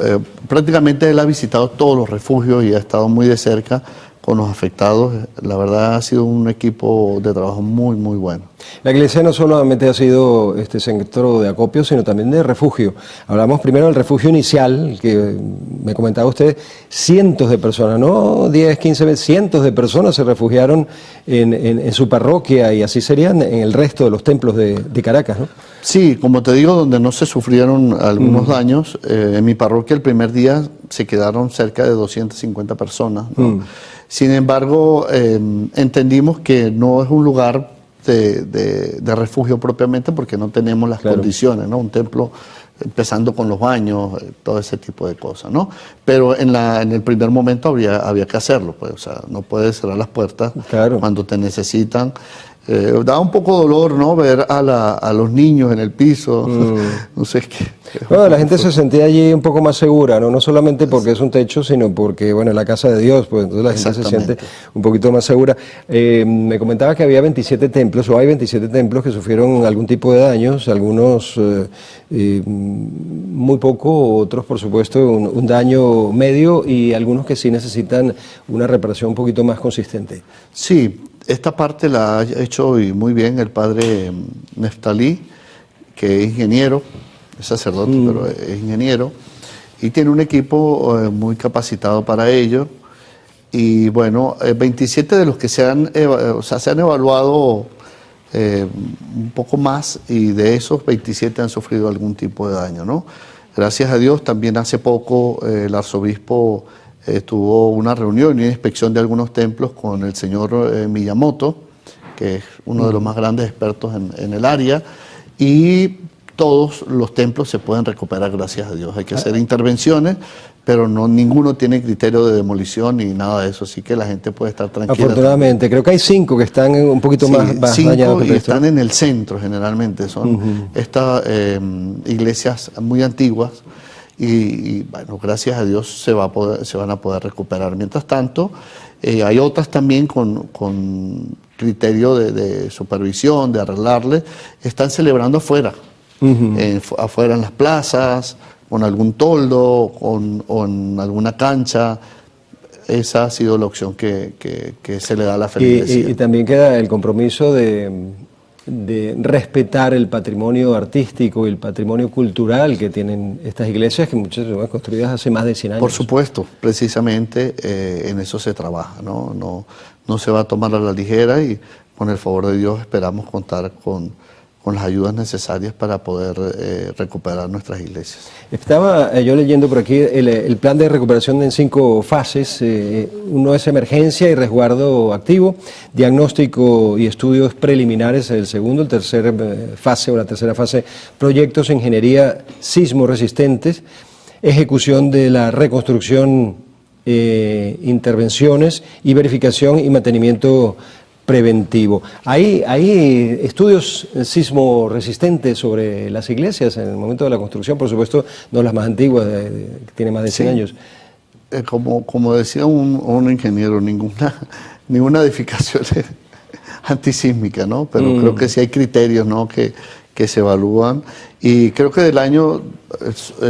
prácticamente él ha visitado todos los refugios y ha estado muy de cerca con los afectados. La verdad ha sido un equipo de trabajo muy, muy bueno. La iglesia no solamente ha sido este centro de acopio, sino también de refugio. Hablamos primero del refugio inicial, que me comentaba usted, cientos de personas, no 10, 15, cientos de personas se refugiaron en su parroquia y así serían en el resto de los templos de Caracas, ¿no? Sí, como te digo, donde no se sufrieron algunos daños, en mi parroquia el primer día se quedaron cerca de 250 personas, ¿no? Sin embargo, entendimos que no es un lugar de refugio propiamente porque no tenemos las condiciones, ¿no? Un templo empezando con los baños, todo ese tipo de cosas, ¿no? Pero en el primer momento había que hacerlo, pues, o sea, no puedes cerrar las puertas cuando te necesitan. Da un poco dolor, ¿no? Ver a los niños en el piso, no sé qué. Bueno, la gente se sentía allí un poco más segura, ¿no? No solamente porque es un techo, sino porque, bueno, es la casa de Dios, pues entonces la gente se siente un poquito más segura. Me comentaba que había 27 templos, o hay 27 templos que sufrieron algún tipo de daños, algunos muy poco, otros, por supuesto, un daño medio, y algunos que sí necesitan una reparación un poquito más consistente. Sí. Esta parte la ha hecho muy bien el padre Neftalí, que es ingeniero, es sacerdote, pero es ingeniero, y tiene un equipo muy capacitado para ello. Y bueno, 27 de los que se han evaluado un poco más, y de esos 27 han sufrido algún tipo de daño, ¿no? Gracias a Dios, también hace poco el arzobispo tuvo una reunión y una inspección de algunos templos con el señor Miyamoto, que es uno de los más grandes expertos en el área, y todos los templos se pueden recuperar, gracias a Dios. Hay que hacer intervenciones, pero ninguno tiene criterio de demolición ni nada de eso, así que la gente puede estar tranquila. Afortunadamente, creo que hay 5 que están un poquito más dañados. 5 y están en el centro generalmente, son estas iglesias muy antiguas. Y bueno, gracias a Dios se van a poder recuperar. Mientras tanto, hay otras también con criterio de supervisión, de arreglarle, están celebrando afuera, afuera en las plazas, con algún toldo o en alguna cancha. Esa ha sido la opción que se le da a la feligresía. Y también queda el compromiso de respetar el patrimonio artístico y el patrimonio cultural que tienen estas iglesias, que muchas fueron construidas hace más de 100 años. Por supuesto, precisamente en eso se trabaja, ¿no? No se va a tomar a la ligera, y con el favor de Dios esperamos contar con las ayudas necesarias para poder recuperar nuestras iglesias. Estaba yo leyendo por aquí el plan de recuperación en 5 fases. Uno es emergencia y resguardo activo, diagnóstico y estudios preliminares el segundo, la tercera fase, proyectos de ingeniería sismo resistentes, ejecución de la reconstrucción, intervenciones y verificación y mantenimiento preventivo. ¿Hay estudios sismo resistentes sobre las iglesias en el momento de la construcción? Por supuesto, no las más antiguas, que tienen más de 100 años. Como decía un ingeniero, ninguna edificación es antisísmica, ¿no? Pero creo que sí hay criterios, ¿no?, que se evalúan, y creo que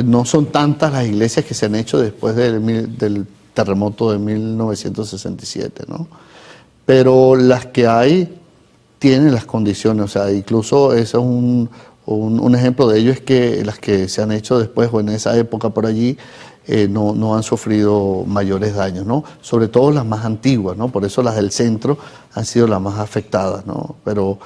no son tantas las iglesias que se han hecho después del terremoto de 1967, ¿no? Pero las que hay tienen las condiciones, o sea, incluso eso es un ejemplo de ello, es que las que se han hecho después o en esa época por allí no han sufrido mayores daños, ¿no? Sobre todo las más antiguas, ¿no? Por eso las del centro han sido las más afectadas, ¿no? Pero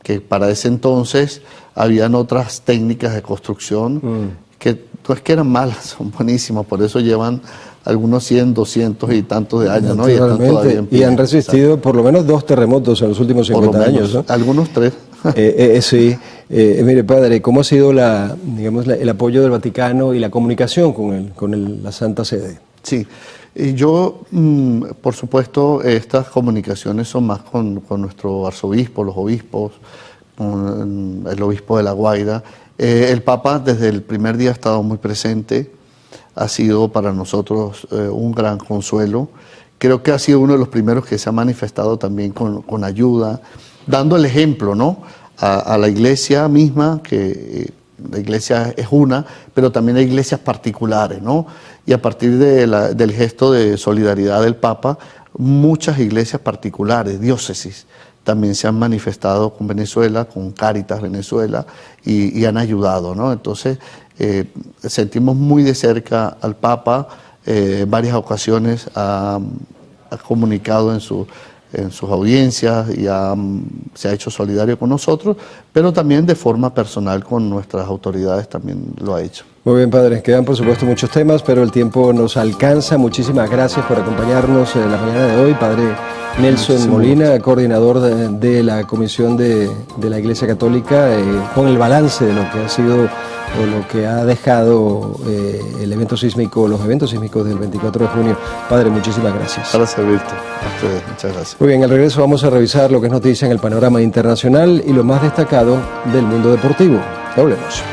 que para ese entonces habían otras técnicas de construcción que no es que eran malas, son buenísimas, por eso llevan algunos 100, 200 y tantos de años, ¿no? Y están todavía en pie. Y han resistido por lo menos 2 terremotos en los últimos 50 años, ¿no? Algunos 3. Sí. Mire, padre, ¿cómo ha sido el apoyo del Vaticano y la comunicación con la Santa Sede? Sí, y yo, por supuesto, estas comunicaciones son más con nuestro arzobispo, los obispos, con el obispo de La Guaira. El Papa desde el primer día ha estado muy presente. Ha sido para nosotros un gran consuelo. Creo que ha sido uno de los primeros que se ha manifestado también con ayuda, dando el ejemplo, ¿no?, a la iglesia misma, que la iglesia es una, pero también hay iglesias particulares, ¿no? Y a partir del gesto de solidaridad del Papa, muchas iglesias particulares, diócesis, también se han manifestado con Venezuela, con Cáritas Venezuela, y han ayudado, ¿no? Entonces, sentimos muy de cerca al Papa. En varias ocasiones ha comunicado en sus audiencias y se ha hecho solidario con nosotros, pero también de forma personal con nuestras autoridades también lo ha hecho. Muy bien, padre, quedan por supuesto muchos temas, pero el tiempo nos alcanza. Muchísimas gracias por acompañarnos en la mañana de hoy, padre Nelson Molina, coordinador de la Comisión de la Iglesia Católica, con el balance de lo que ha sido o lo que ha dejado el evento sísmico, los eventos sísmicos del 24 de junio. Padre, muchísimas gracias. Para servirte a ustedes, muchas gracias. Muy bien, al regreso vamos a revisar lo que es noticia en el panorama internacional y lo más destacado del mundo deportivo. Ya volvemos.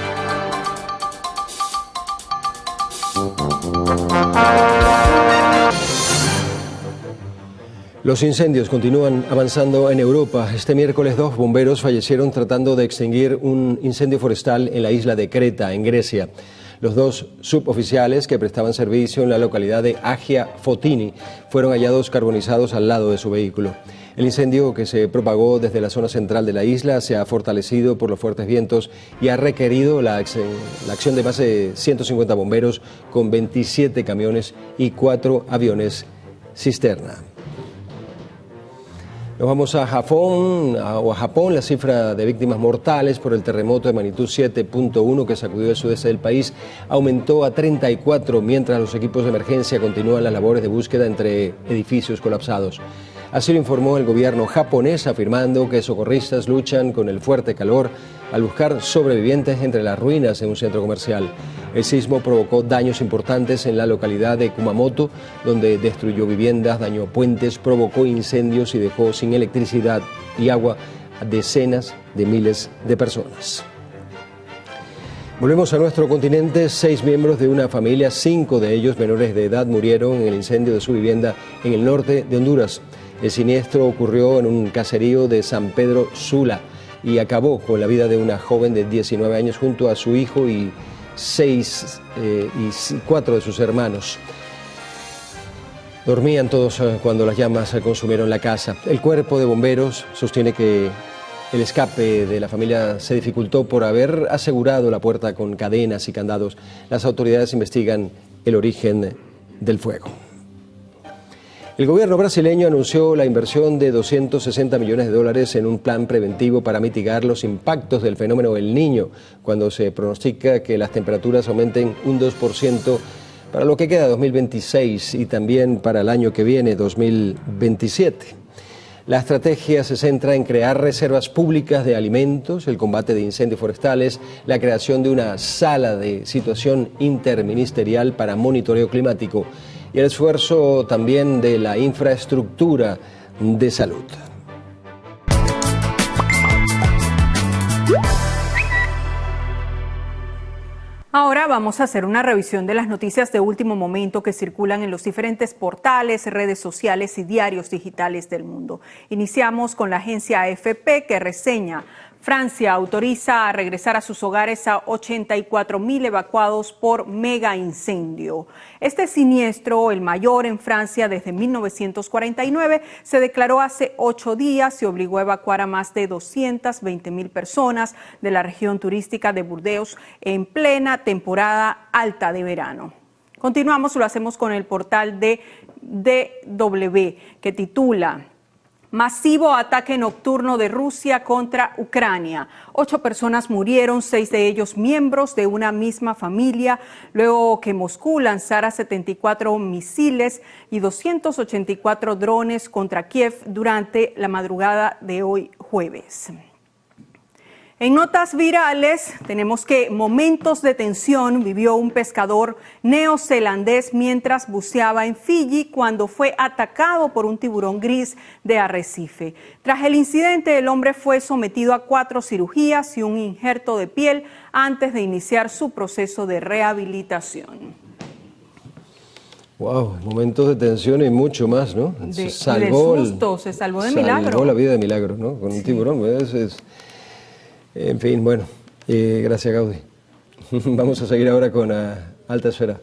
Los incendios continúan avanzando en Europa. Este miércoles 2 bomberos fallecieron tratando de extinguir un incendio forestal en la isla de Creta, en Grecia. Los 2 suboficiales que prestaban servicio en la localidad de Agia Fotini fueron hallados carbonizados al lado de su vehículo. El incendio, que se propagó desde la zona central de la isla, se ha fortalecido por los fuertes vientos y ha requerido la acción de más de 150 bomberos con 27 camiones y 4 aviones cisterna. Nos vamos a Japón. La cifra de víctimas mortales por el terremoto de magnitud 7.1 que sacudió el sudeste del país aumentó a 34, mientras los equipos de emergencia continúan las labores de búsqueda entre edificios colapsados. Así lo informó el gobierno japonés, afirmando que socorristas luchan con el fuerte calor al buscar sobrevivientes entre las ruinas de un centro comercial. El sismo provocó daños importantes en la localidad de Kumamoto, donde destruyó viviendas, dañó puentes, provocó incendios y dejó sin electricidad y agua a decenas de miles de personas. Volvemos a nuestro continente. 6 miembros de una familia, 5 de ellos menores de edad, murieron en el incendio de su vivienda en el norte de Honduras. El siniestro ocurrió en un caserío de San Pedro Sula. y acabó con la vida de una joven de 19 años junto a su hijo y 4 de sus hermanos. Dormían todos cuando las llamas consumieron la casa. El cuerpo de bomberos sostiene que el escape de la familia se dificultó por haber asegurado la puerta con cadenas y candados. Las autoridades investigan el origen del fuego. El gobierno brasileño anunció la inversión de $260 millones en un plan preventivo para mitigar los impactos del fenómeno El Niño, cuando se pronostica que las temperaturas aumenten un 2% para lo que queda 2026 y también para el año que viene, 2027. La estrategia se centra en crear reservas públicas de alimentos, el combate de incendios forestales, la creación de una sala de situación interministerial para monitoreo climático y el esfuerzo también de la infraestructura de salud. Ahora vamos a hacer una revisión de las noticias de último momento que circulan en los diferentes portales, redes sociales y diarios digitales del mundo. Iniciamos con la agencia AFP que reseña: Francia autoriza a regresar a sus hogares a 84.000 evacuados por mega incendio. Este siniestro, el mayor en Francia desde 1949, se declaró hace 8 días y obligó a evacuar a más de 220.000 personas de la región turística de Burdeos en plena temporada alta de verano. Continuamos, lo hacemos con el portal de DW, que titula: Masivo ataque nocturno de Rusia contra Ucrania. 8 personas murieron, 6 de ellos miembros de una misma familia, luego que Moscú lanzara 74 misiles y 284 drones contra Kiev durante la madrugada de hoy jueves. En notas virales tenemos que momentos de tensión vivió un pescador neozelandés mientras buceaba en Fiyi cuando fue atacado por un tiburón gris de arrecife. Tras el incidente, el hombre fue sometido a 4 cirugías y un injerto de piel antes de iniciar su proceso de rehabilitación. Wow, momentos de tensión y mucho más, ¿no? Se salvó de milagro. Salvó la vida de milagro, ¿no? Con un tiburón, en fin, bueno, gracias Gaudí. Vamos a seguir ahora con Alta Esfera.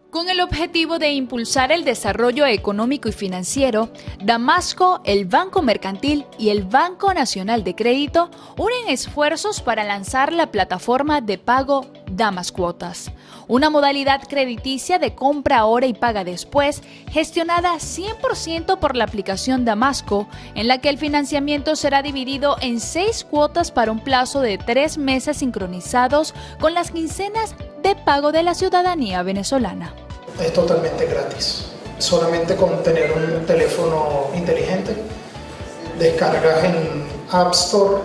Con el objetivo de impulsar el desarrollo económico y financiero, Damasco, el Banco Mercantil y el Banco Nacional de Crédito unen esfuerzos para lanzar la plataforma de pago Damascuotas, una modalidad crediticia de compra ahora y paga después, gestionada 100% por la aplicación Damasco, en la que el financiamiento será dividido en 6 cuotas para un plazo de 3 meses sincronizados con las quincenas de pago de la ciudadanía venezolana. Es totalmente gratis, solamente con tener un teléfono inteligente, descargas en App Store,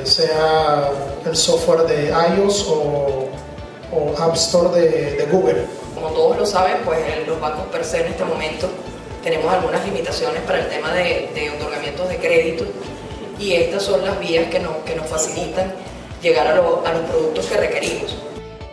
sea el software de iOS o App Store de Google. Como todos lo saben, pues los bancos per se en este momento tenemos algunas limitaciones para el tema de otorgamientos de crédito y estas son las vías que nos facilitan llegar a los productos que requerimos.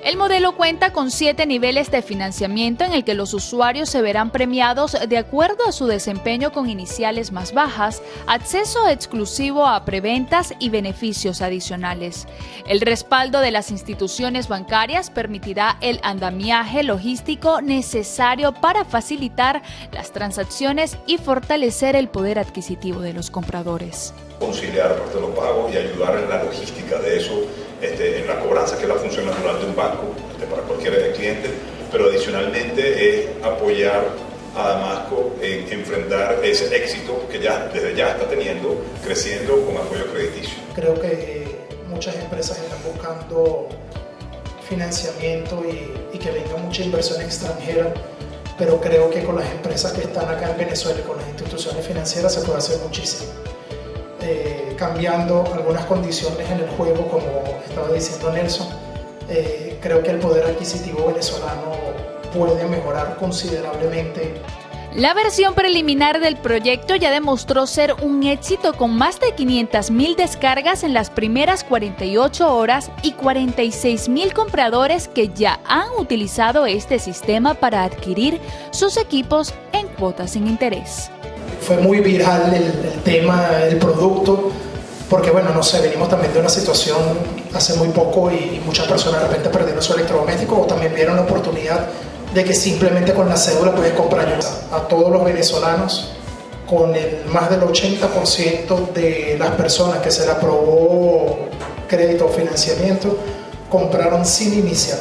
El modelo cuenta con 7 niveles de financiamiento en el que los usuarios se verán premiados de acuerdo a su desempeño con iniciales más bajas, acceso exclusivo a preventas y beneficios adicionales. El respaldo de las instituciones bancarias permitirá el andamiaje logístico necesario para facilitar las transacciones y fortalecer el poder adquisitivo de los compradores. Conciliar parte de los pagos y ayudar en la logística de eso, en la cobranza, que es la función natural de un banco para cualquier cliente, pero adicionalmente es apoyar a Damasco en enfrentar ese éxito que desde ya está teniendo, creciendo con apoyo crediticio. Creo que muchas empresas están buscando financiamiento y que venga mucha inversión extranjera, pero creo que con las empresas que están acá en Venezuela y con las instituciones financieras se puede hacer muchísimo. Cambiando algunas condiciones en el juego, como estaba diciendo Nelson, creo que el poder adquisitivo venezolano puede mejorar considerablemente. La versión preliminar del proyecto ya demostró ser un éxito con más de 500,000 descargas en las primeras 48 horas y 46,000 compradores que ya han utilizado este sistema para adquirir sus equipos en cuotas sin interés. Fue muy viral el tema, el producto, porque bueno, no sé, venimos también de una situación hace muy poco y muchas personas de repente perdieron su electrodoméstico o también vieron la oportunidad de que simplemente con la cédula puedes comprar. A todos los venezolanos, con más del 80% de las personas que se le aprobó crédito o financiamiento, compraron sin inicial.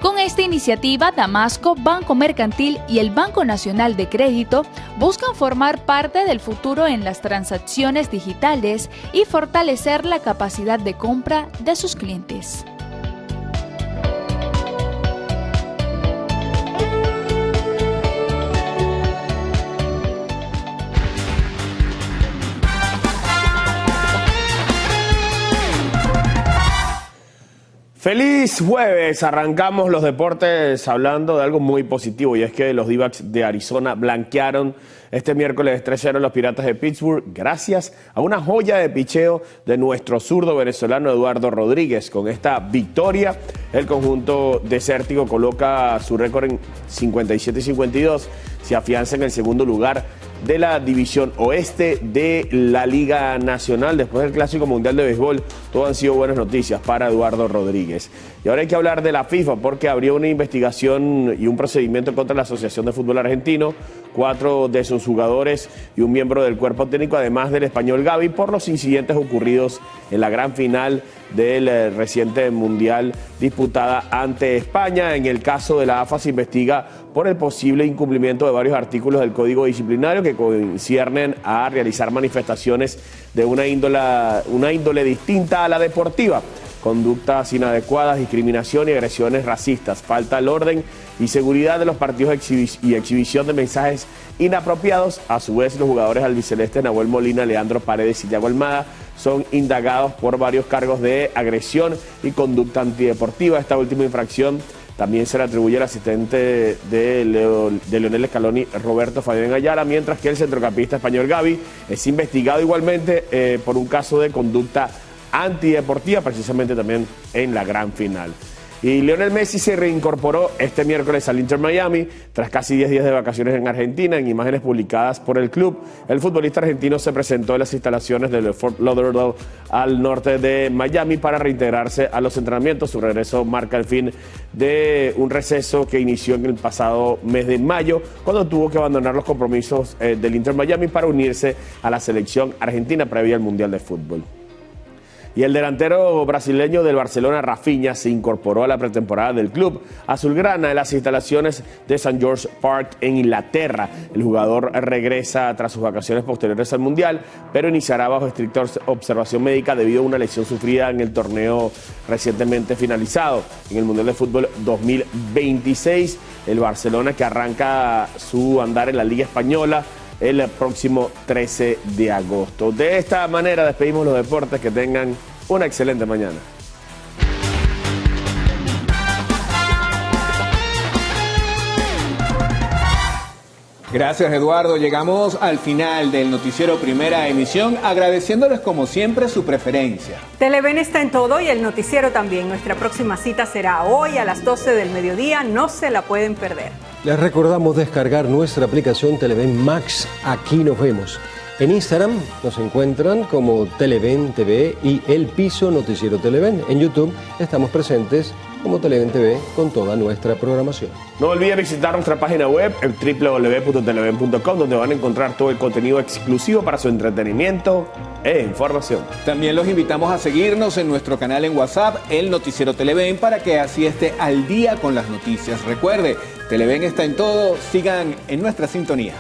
Con esta iniciativa, Damasco, Banco Mercantil y el Banco Nacional de Crédito buscan formar parte del futuro en las transacciones digitales y fortalecer la capacidad de compra de sus clientes. Feliz jueves, arrancamos los deportes hablando de algo muy positivo y es que los D-backs de Arizona blanquearon este miércoles 3-0 los Piratas de Pittsburgh gracias a una joya de picheo de nuestro zurdo venezolano Eduardo Rodríguez. Con esta victoria, el conjunto desértico coloca su récord en 57-52, se afianza en el segundo lugar de la División Oeste de la Liga Nacional. Después del Clásico Mundial de Béisbol, todo han sido buenas noticias para Eduardo Rodríguez. Y ahora hay que hablar de la FIFA porque abrió una investigación y un procedimiento contra la Asociación de Fútbol Argentino, 4 de sus jugadores y un miembro del cuerpo técnico, además del español Gavi, por los incidentes ocurridos en la gran final del reciente Mundial disputada ante España. En el caso de la AFA se investiga por el posible incumplimiento de varios artículos del Código Disciplinario que conciernen a realizar manifestaciones de una índole distinta a la deportiva. Conductas inadecuadas, discriminación y agresiones racistas, falta al orden y seguridad de los partidos y exhibición de mensajes inapropiados. A su vez, los jugadores albicelestes Nahuel Molina, Leandro Paredes y Thiago Almada son indagados por varios cargos de agresión y conducta antideportiva. Esta última infracción también se le atribuye al asistente de Lionel Scaloni, Roberto Fabián Ayala, mientras que el centrocampista español Gavi es investigado igualmente por un caso de conducta antideportiva, precisamente también en la gran final. Y Lionel Messi se reincorporó este miércoles al Inter Miami tras casi 10 días de vacaciones en Argentina. En imágenes publicadas por el club, el futbolista argentino se presentó en las instalaciones del Fort Lauderdale al norte de Miami para reintegrarse a los entrenamientos. Su regreso marca el fin de un receso que inició en el pasado mes de mayo, cuando tuvo que abandonar los compromisos del Inter Miami para unirse a la selección argentina previa al Mundial de Fútbol. Y el delantero brasileño del Barcelona, Rafinha, se incorporó a la pretemporada del club azulgrana en las instalaciones de St. George Park en Inglaterra. El jugador regresa tras sus vacaciones posteriores al Mundial, pero iniciará bajo estricta observación médica debido a una lesión sufrida en el torneo recientemente finalizado. En el Mundial de Fútbol 2026, el Barcelona, que arranca su andar en la Liga Española el próximo 13 de agosto. De esta manera despedimos los deportes. Que tengan una excelente mañana. Gracias, Eduardo. Llegamos al final del noticiero Primera Emisión, agradeciéndoles como siempre su preferencia. Televen está en todo y el noticiero también. Nuestra próxima cita será hoy a las 12 del mediodía. No se la pueden perder. Les recordamos descargar nuestra aplicación Televen Max. Aquí nos vemos. En Instagram nos encuentran como Televen TV y El Piso Noticiero Televen. En YouTube estamos presentes como Televen TV con toda nuestra programación. No olviden visitar nuestra página web, el www.televen.com, donde van a encontrar todo el contenido exclusivo para su entretenimiento e información. También los invitamos a seguirnos en nuestro canal en WhatsApp, El Noticiero Televen, para que así esté al día con las noticias. Recuerde, Televen está en todo. Sigan en nuestra sintonía.